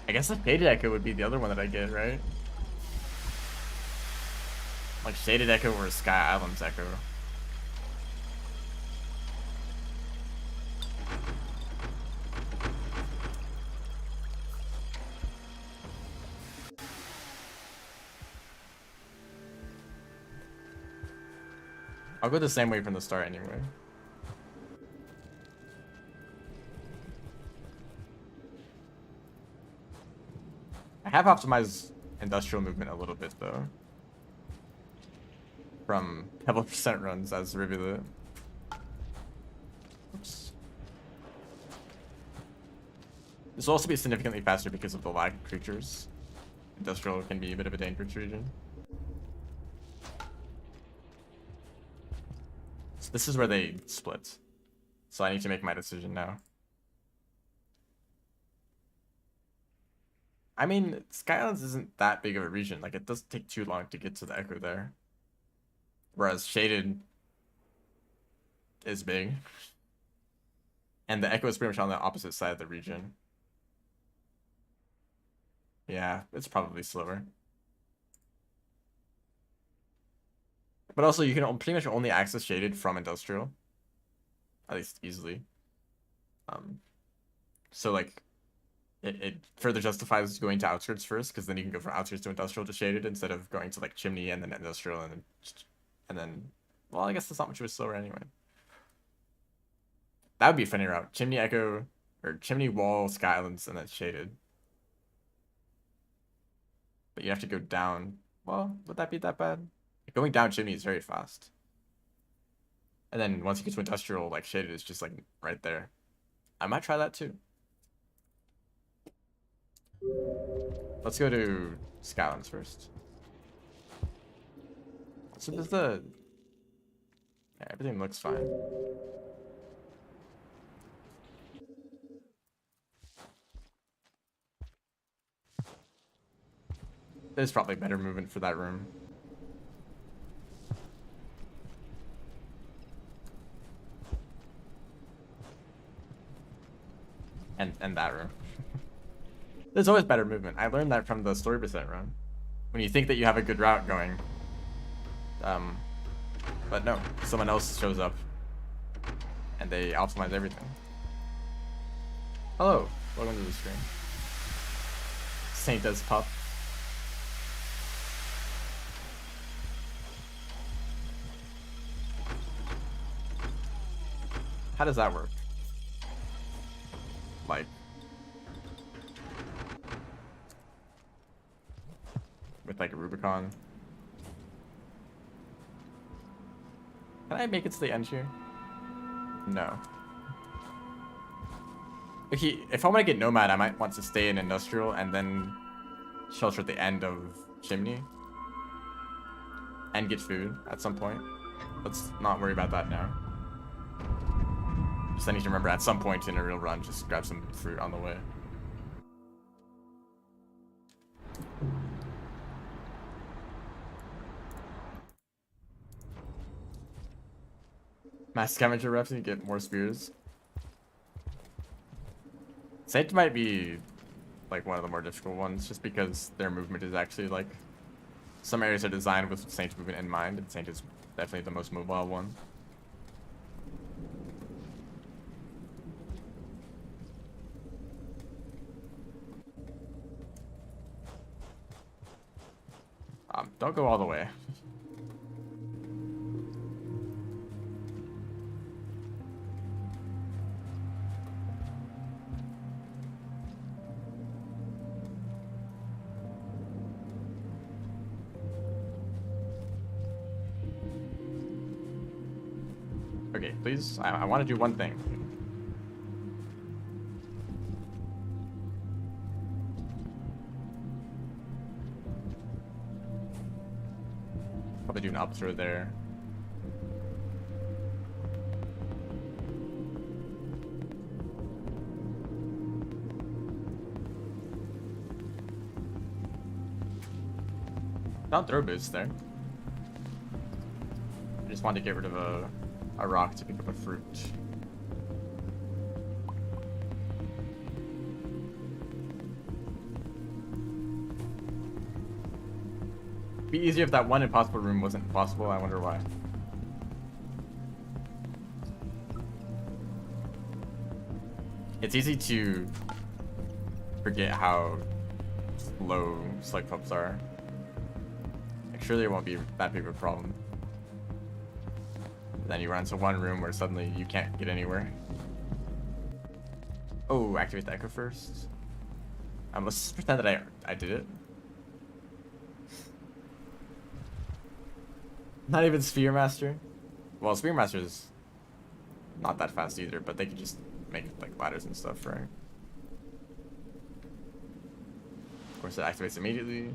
I guess the Shaded Echo would be the other one that I get, right? Like Shaded Echo or Sky Island's Echo. I'll go the same way from the start anyway. I have optimized industrial movement a little bit though. From Pebble percent runs as Rivulet. Oops. This will also be significantly faster because of the lag creatures. Industrial can be a bit of a dangerous region. So this is where they split. So I need to make my decision now. I mean, Skylands isn't that big of a region. Like, it doesn't take too long to get to the Echo there. Whereas Shaded is big. And the Echo is pretty much on the opposite side of the region. Yeah, it's probably slower. But also, you can pretty much only access Shaded from Industrial. At least easily. Um, so like it further justifies going to outskirts first, because then you can go from outskirts to industrial to shaded instead of going to like chimney and then industrial and then well, I guess that's not much of a slower anyway. That would be a funny route. Chimney echo or chimney wall skylands and then shaded. But you have to go down. Well, would that be that bad? Going down chimney is very fast. And then once you get to industrial, like shaded is just like right there. I might try that too. Let's go to Skylands first. So does the... Yeah, everything looks fine. There's probably better movement for that room. And that room. There's always better movement. I learned that from the story percent run. When you think that you have a good route going, but no, someone else shows up and they optimize everything. Hello, welcome to the stream. Saint as pup. How does that work? Like, with like a Rubicon. Can I make it to the end here? No. Okay, if I want to get Nomad, I might want to stay in Industrial and then shelter at the end of Chimney. And get food at some point. Let's not worry about that now. Just I need to remember at some point in a real run, just grab some fruit on the way. Mass scavenger reps and you get more spears. Saint might be like one of the more difficult ones just because their movement is actually like some areas are designed with Saint movement in mind, and Saint is definitely the most mobile one. Don't go all the way. Okay, please. I want to do one thing. Probably do an up throw there. Don't throw boost there. I just wanted to get rid of a rock to pick up a fruit. Be easier if that one impossible room wasn't possible. I wonder why. It's easy to forget how low slug pups are. Like, surely it won't be that big of a problem. Then you run into one room where suddenly you can't get anywhere. Oh, activate the echo first. Let's just pretend that I did it. Not even Sphere Master. Well, Sphere Master is not that fast either, but they can just make like ladders and stuff, right? Of course, it activates immediately.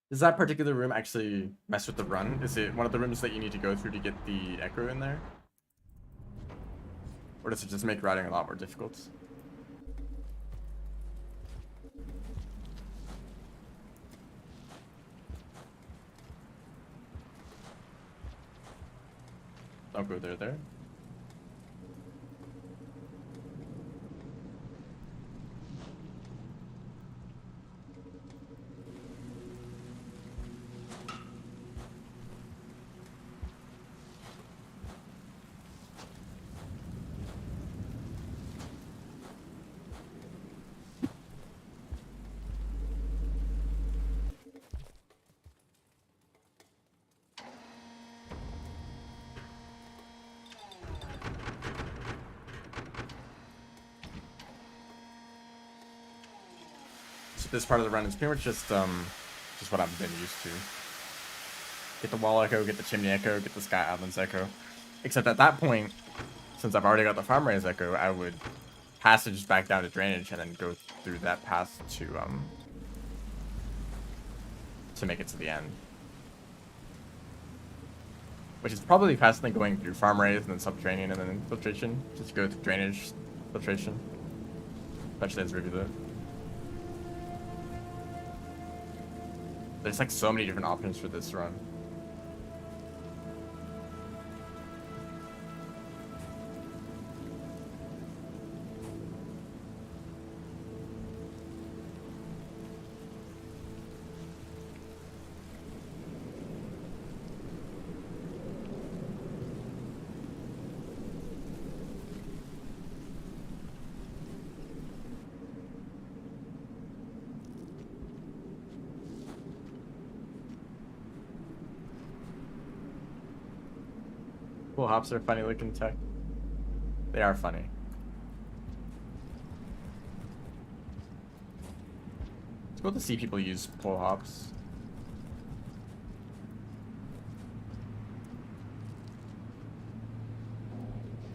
Does that particular room actually mess with the run? Is it one of the rooms that you need to go through to get the echo in there? Or does it just make routing a lot more difficult? Don't go there. So this part of the run is pretty much just what I've been used to. Get the wall echo, get the chimney echo, get the sky islands echo. Except at that point, since I've already got the farm raise echo, I would passage back down to drainage and then go through that path to make it to the end. Which is probably faster than going through farm raise and then subterranean and then infiltration. Just go through drainage, filtration. Especially as Rivulet. There's like so many different options for this run. Cool hops are funny looking tech. They are funny. It's cool to see people use pull hops.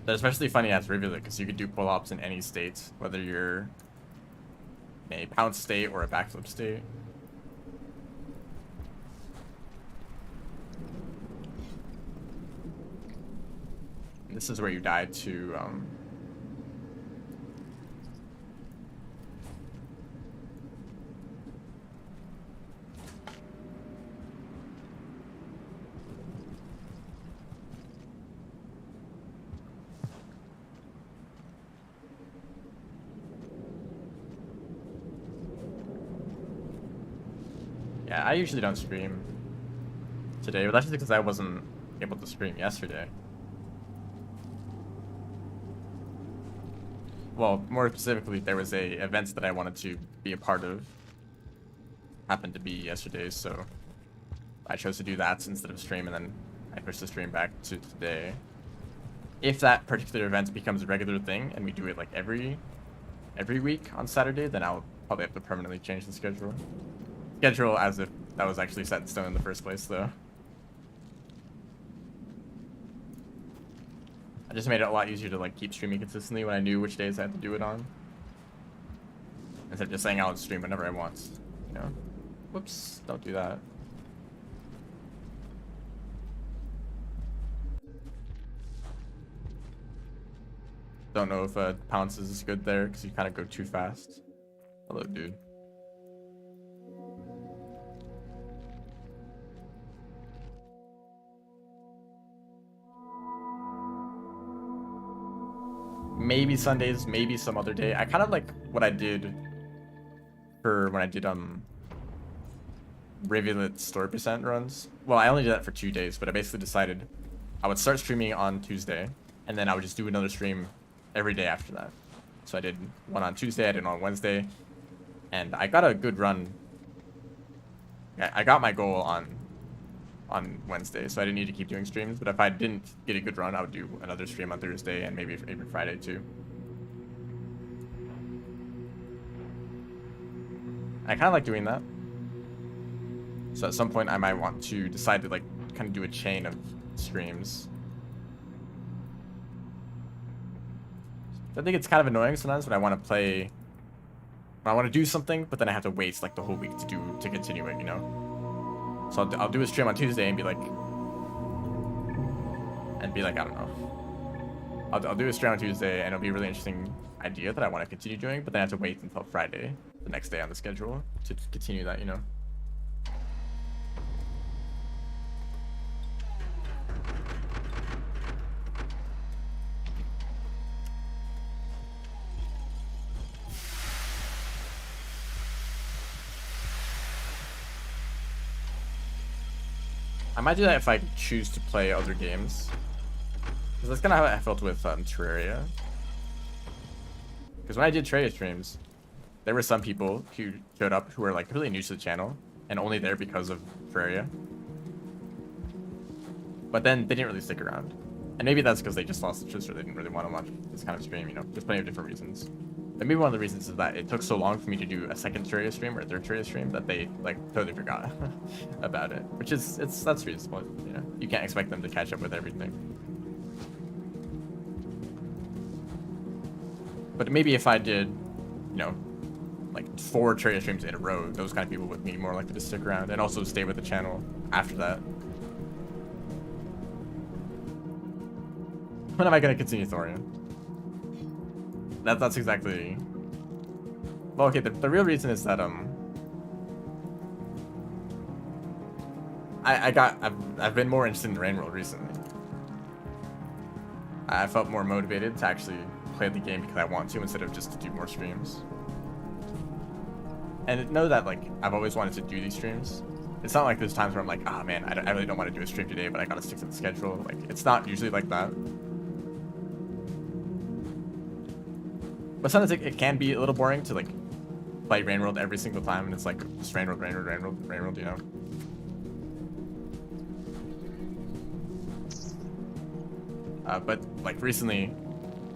They're especially funny as Rivulet because you could do pull hops in any state, whether you're in a pounce state or a backflip state. This is where you died to yeah, I usually don't stream today, but that's just because I wasn't able to stream yesterday. Well, more specifically, there was a event that I wanted to be a part of. Happened to be yesterday, so I chose to do that instead of stream, and then I pushed the stream back to today. If that particular event becomes a regular thing, and we do it like every week on Saturday, then I'll probably have to permanently change the schedule. Schedule as if that was actually set in stone in the first place, though. I just made it a lot easier to like keep streaming consistently when I knew which days I had to do it on. Instead of just saying I'll stream whenever I want, you know? Whoops, don't do that. Don't know if pounces is good there because you kind of go too fast. Hello, dude. Maybe Sundays, maybe some other day. I kind of like what I did for when I did Rivulet story percent runs. Well, I only did that for 2 days, but I basically decided I would start streaming on Tuesday, and then I would just do another stream every day after that. So I did one on Tuesday, I did one on Wednesday, and I got a good run. I got my goal on Wednesday, so I didn't need to keep doing streams, but if I didn't get a good run, I would do another stream on Thursday and maybe Friday too. I kind of like doing that. So at some point I might want to decide to like kind of do a chain of streams. I think it's kind of annoying sometimes when I want to play, when I want to do something, but then I have to wait like the whole week to continue it, you know? So I'll do a stream on Tuesday and be like, I don't know. I'll do a stream on Tuesday and it'll be a really interesting idea that I want to continue doing, but then I have to wait until Friday, the next day on the schedule, to continue that, you know? I might do that if I choose to play other games. Because that's kind of how I felt with Terraria. Because when I did Terraria streams, there were some people who showed up who were like really new to the channel and only there because of Terraria. But then they didn't really stick around. And maybe that's because they just lost interest or they didn't really want to watch this kind of stream, you know, there's plenty of different reasons. And maybe one of the reasons is that it took so long for me to do a second Terraria stream or a third Terraria stream that they like totally forgot about it. Which is, that's reasonable, you know. You can't expect them to catch up with everything. But maybe if I did, you know, like 4 Terraria streams in a row, those kind of people would be more likely to stick around and also stay with the channel after that. When am I gonna continue Thorium? That's exactly. Well, okay. The real reason is that I've been more interested in Rain World recently. I felt more motivated to actually play the game because I want to instead of just to do more streams. And know that like I've always wanted to do these streams. It's not like there's times where I'm like, ah, man, I really don't want to do a stream today, but I gotta stick to the schedule. Like it's not usually like that. But sometimes it can be a little boring to like play Rain World every single time, and it's like just Rain World, Rain World, Rain World, Rain World, you know. But like recently,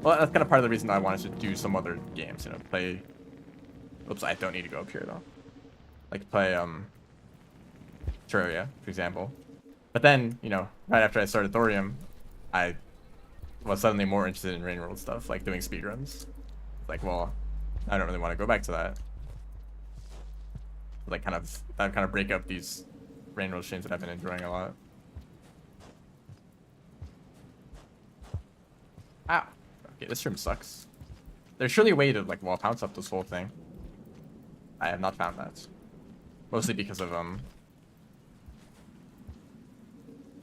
well, that's kind of part of the reason I wanted to do some other games, you know, play. Oops, I don't need to go up here though. Like play Terraria, for example. But then, you know, right after I started Thorium, I was suddenly more interested in Rain World stuff, like doing speedruns. Like, well, I don't really want to go back to that. Like, that kind of break up these Rain World streams that I've been enjoying a lot. Ah, okay, this room sucks. There's surely a way to like wall pounce up this whole thing. I have not found that. Mostly because of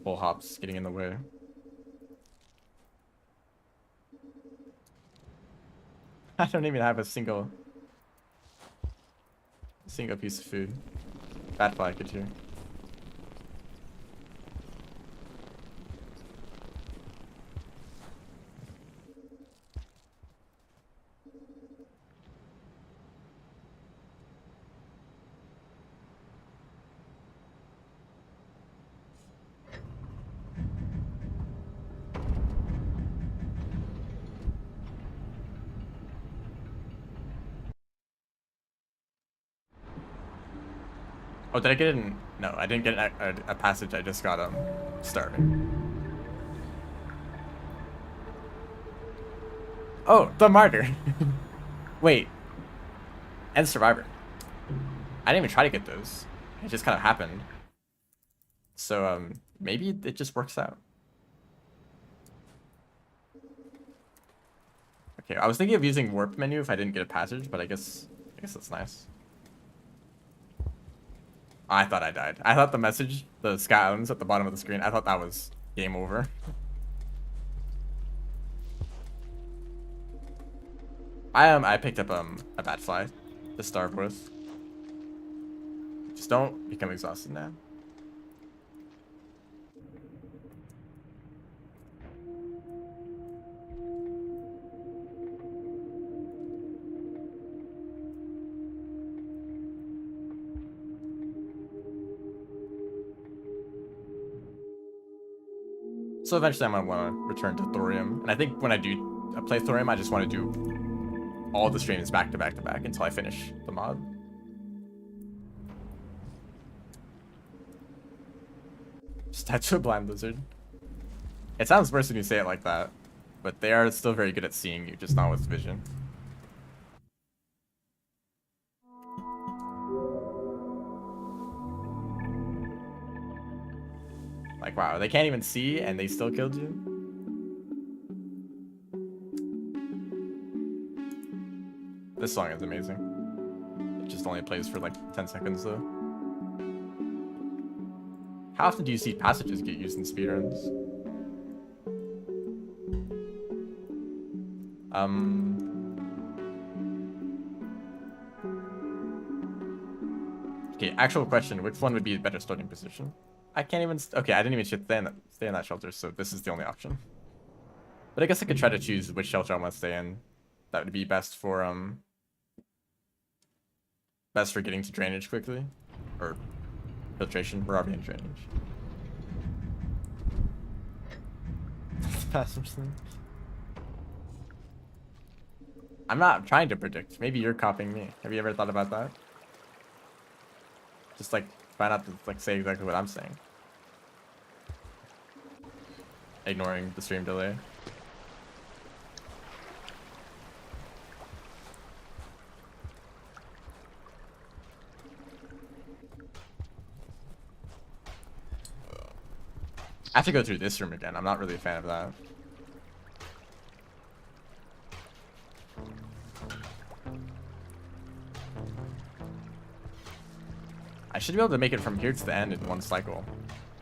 full hops getting in the way. I don't even have a single piece of food. Bad fly could hear. Oh, did I get an... No, I didn't get a passage. I just got starving. Oh, the martyr. Wait. And survivor. I didn't even try to get those. It just kind of happened. So maybe it just works out. Okay, I was thinking of using warp menu if I didn't get a passage, but I guess that's nice. I thought I died. I thought the message, the Sky Islands at the bottom of the screen, I thought that was game over. I picked up a bat fly to starve with. Just don't become exhausted now. So eventually I'm gonna want to return to Thorium, and I think when I do play Thorium, I just want to do all the streams back to back to back until I finish the mod. Statue of Blind Lizard. It sounds worse when you say it like that, but they are still very good at seeing you, just not with vision. Like, wow, they can't even see and they still killed you? This song is amazing. It just only plays for like 10 seconds though. How often do you see passages get used in speedruns? Okay, actual question, which one would be a better starting position? I can't even. Okay, I didn't even stay in that shelter, so this is the only option. But I guess I could try to choose which shelter I want to stay in. That would be best for getting to drainage quickly, or filtration. We're already in drainage. I'm not trying to predict. Maybe you're copying me. Have you ever thought about that? Just like try not to like say exactly what I'm saying. Ignoring the stream delay. I have to go through this room again. I'm not really a fan of that. I should be able to make it from here to the end in one cycle.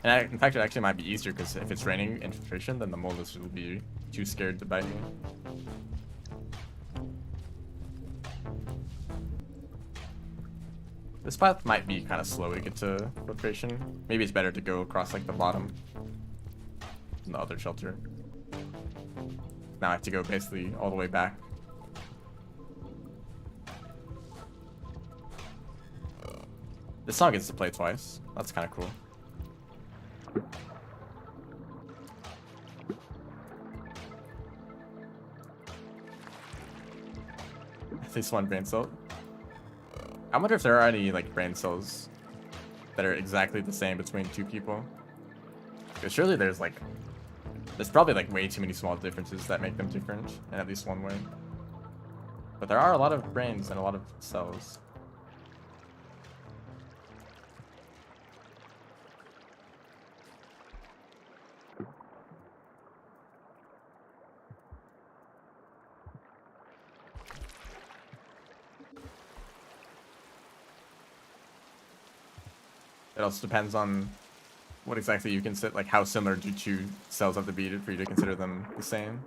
And in fact, it actually might be easier because if it's raining infiltration, then the molars will be too scared to bite me. This path might be kind of slow to get to filtration. Maybe it's better to go across like the bottom in the other shelter. Now I have to go basically all the way back. This song gets to play twice. That's kind of cool. At least one brain cell. I wonder if there are any like brain cells that are exactly the same between two people. Because surely there's probably like way too many small differences that make them different in at least one way. But there are a lot of brains and a lot of cells. It also depends on what exactly you consider, like how similar do two cells have to be for you to consider them the same.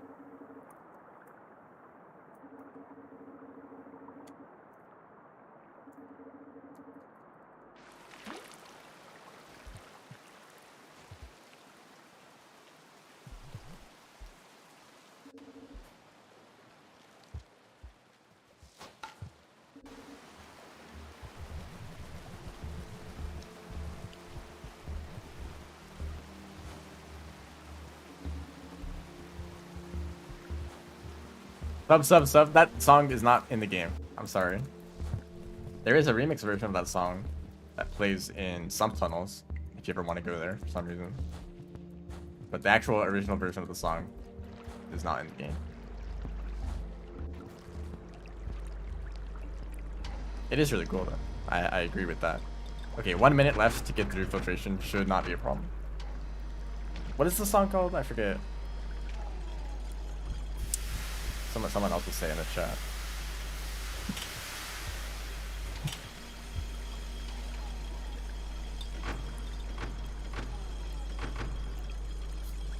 Sub. That song is not in the game. I'm sorry. There is a remix version of that song that plays in some tunnels, if you ever want to go there for some reason. But the actual original version of the song is not in the game. It is really cool though. I agree with that. Okay, 1 minute left to get through filtration. Should not be a problem. What is the song called? I forget. Someone else will say in the chat.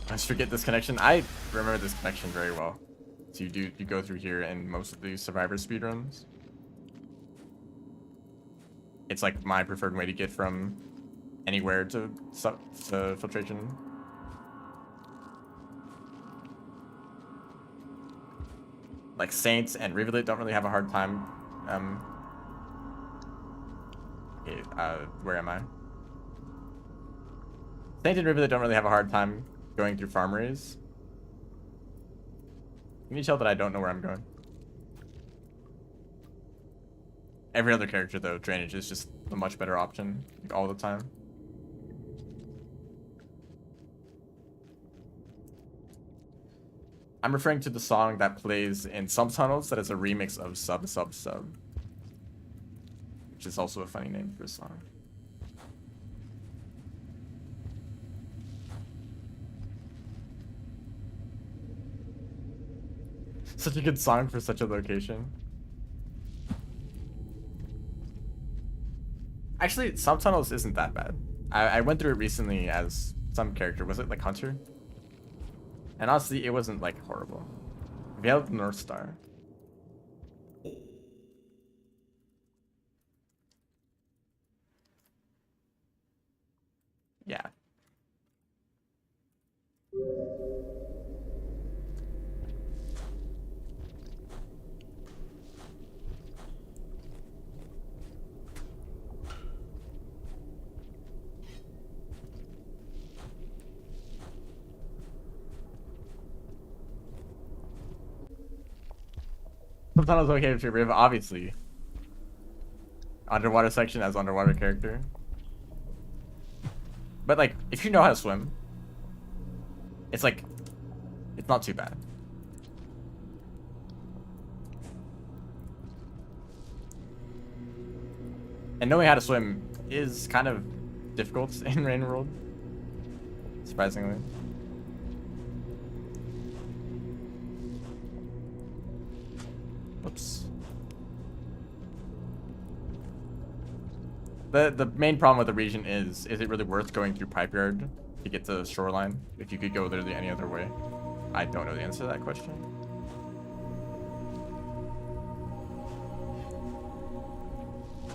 I just forget this connection. I remember this connection very well. So you go through here in most of the survivor speedruns. It's like my preferred way to get from anywhere to filtration. Like Saints and Rivulet don't really have a hard time. Okay, where am I? Saint and Rivulet don't really have a hard time going through farmeries. Can you tell that I don't know where I'm going? Every other character though, drainage is just a much better option, like, all the time. I'm referring to the song that plays in some tunnels that is a remix of Sub, which is also a funny name for a song. Such a good song for such a location. Actually, some tunnels isn't that bad. I went through it recently as some character. Was it like Hunter? And honestly, it wasn't like horrible. Veiled North Star. Yeah, Subtunnel's okay with your river, obviously. Underwater section as underwater character. But like, if you know how to swim, it's like, it's not too bad. And knowing how to swim is kind of difficult in Rain World, surprisingly. Oops. The main problem with the region is it really worth going through Pipe Yard to get to the shoreline if you could go literally any other way? I don't know the answer to that question.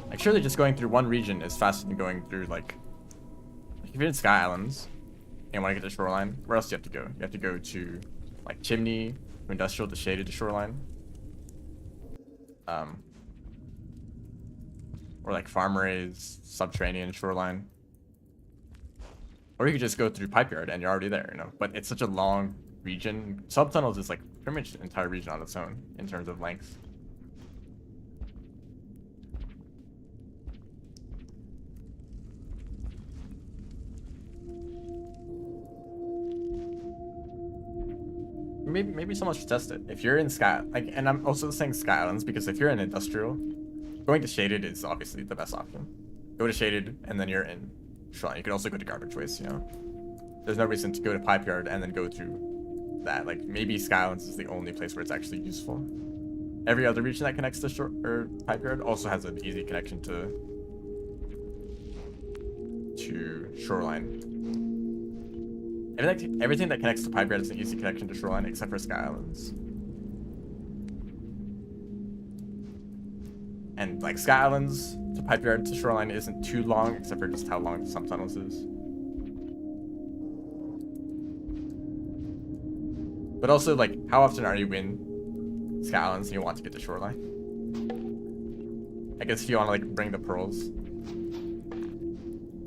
Like, surely just going through one region is faster than going through, like if you're in Sky Islands and want to get to shoreline, where else do you have to go? You have to go to, like, Chimney, Industrial, to Shaded, to shoreline. Or like Farmerays, Subterranean, shoreline. Or you could just go through Pipe Yard and you're already there, you know? But it's such a long region. Subtunnels is like pretty much the entire region on its own in terms of length. Maybe someone should test it. If you're in Sky, like, and I'm also saying Sky Islands because if you're in Industrial, going to Shaded is obviously the best option. Go to Shaded and then you're in Shoreline. You can also go to Garbage Waste, you know? There's no reason to go to Pipe Yard and then go through that. Like, maybe Sky Islands is the only place where it's actually useful. Every other region that connects to Pipe Yard also has an easy connection to Shoreline. Everything that connects to Pipe Yard is an easy connection to Shoreline except for Sky Islands. And like Sky Islands to Pipe Yard to Shoreline isn't too long, except for just how long some tunnels is. But also, like, how often are you in Sky Islands and you want to get to Shoreline? I guess if you want to like bring the pearls.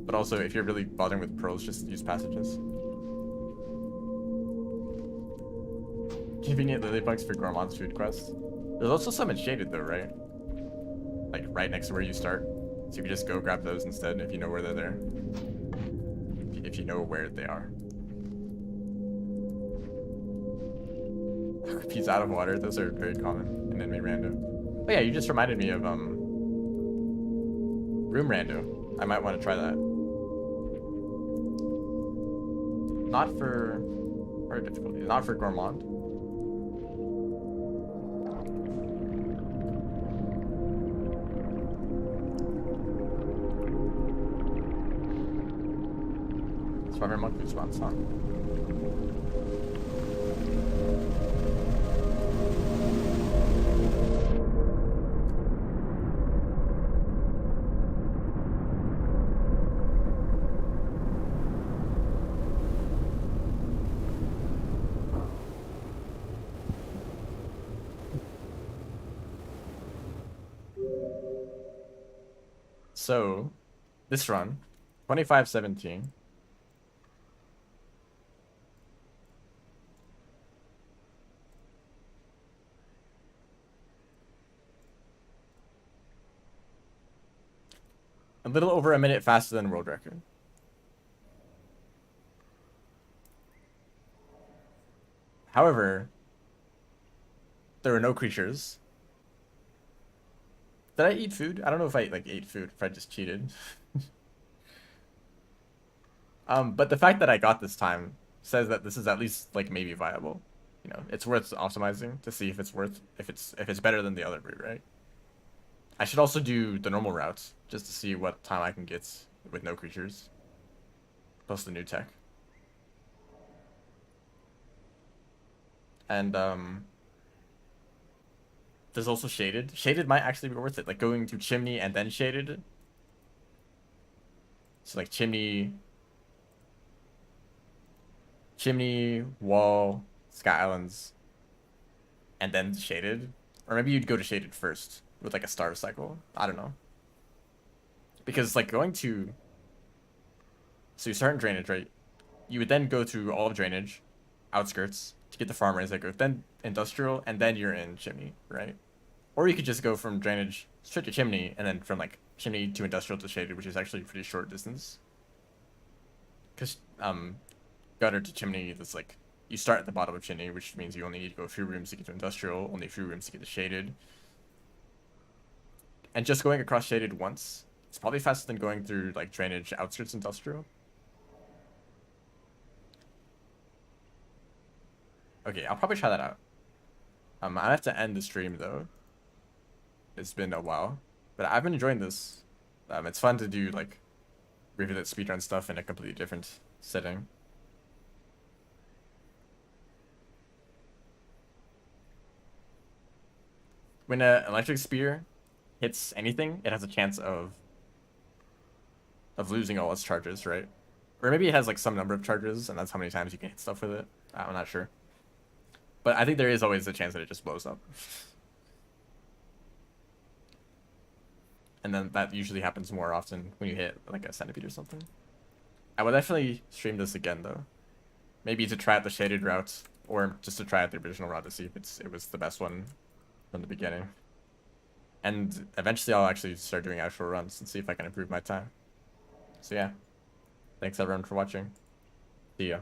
But also, if you're really bothering with pearls, just use passages. Convenient lilybugs for Gourmand's food quest. There's also some in Shaded though, right? Like right next to where you start. So you can just go grab those instead if you know where they're there. If you know where they are. Peas out of water, those are very common in enemy rando. Oh yeah, you just reminded me of room rando. I might want to try that. Not for hard difficulty, not for Gourmand. Spider Monkey response, huh? So, this run, 2517. A little over a minute faster than world record. However, there were no creatures. Did I eat food? I don't know if I like ate food, if I just cheated. But the fact that I got this time says that this is at least like maybe viable. You know, it's worth optimizing to see if it's better than the other route, right? I should also do the normal routes just to see what time I can get with no creatures. Plus the new tech. And there's also Shaded. Shaded might actually be worth it. Like going to Chimney and then Shaded. So like Chimney, Wall, Sky Islands, and then Shaded. Or maybe you'd go to Shaded first with like a star cycle. I don't know. Because like going to, so you start in Drainage, right? You would then go through all of Drainage, Outskirts, to get the Farmerays that go, then Industrial, and then you're in Chimney, right? Or you could just go from drainage straight to chimney, and then from like chimney to industrial to shaded, which is actually a pretty short distance. Because gutter to chimney, that's like you start at the bottom of chimney, which means you only need to go a few rooms to get to industrial, only a few rooms to get to shaded. And just going across shaded once, it's probably faster than going through like drainage outskirts industrial. Okay, I'll probably try that out. I have to end the stream though. It's been a while, but I've been enjoying this. It's fun to do like Rivulet speedrun stuff in a completely different setting. When an electric spear hits anything, it has a chance of losing all its charges, right? Or maybe it has like some number of charges, and that's how many times you can hit stuff with it. I'm not sure. But I think there is always a chance that it just blows up. And then that usually happens more often when you hit like a centipede or something. I would definitely stream this again though. Maybe to try out the shaded route, or just to try out the original route to see if it was the best one from the beginning. And eventually I'll actually start doing actual runs and see if I can improve my time. So yeah. Thanks everyone for watching. See ya.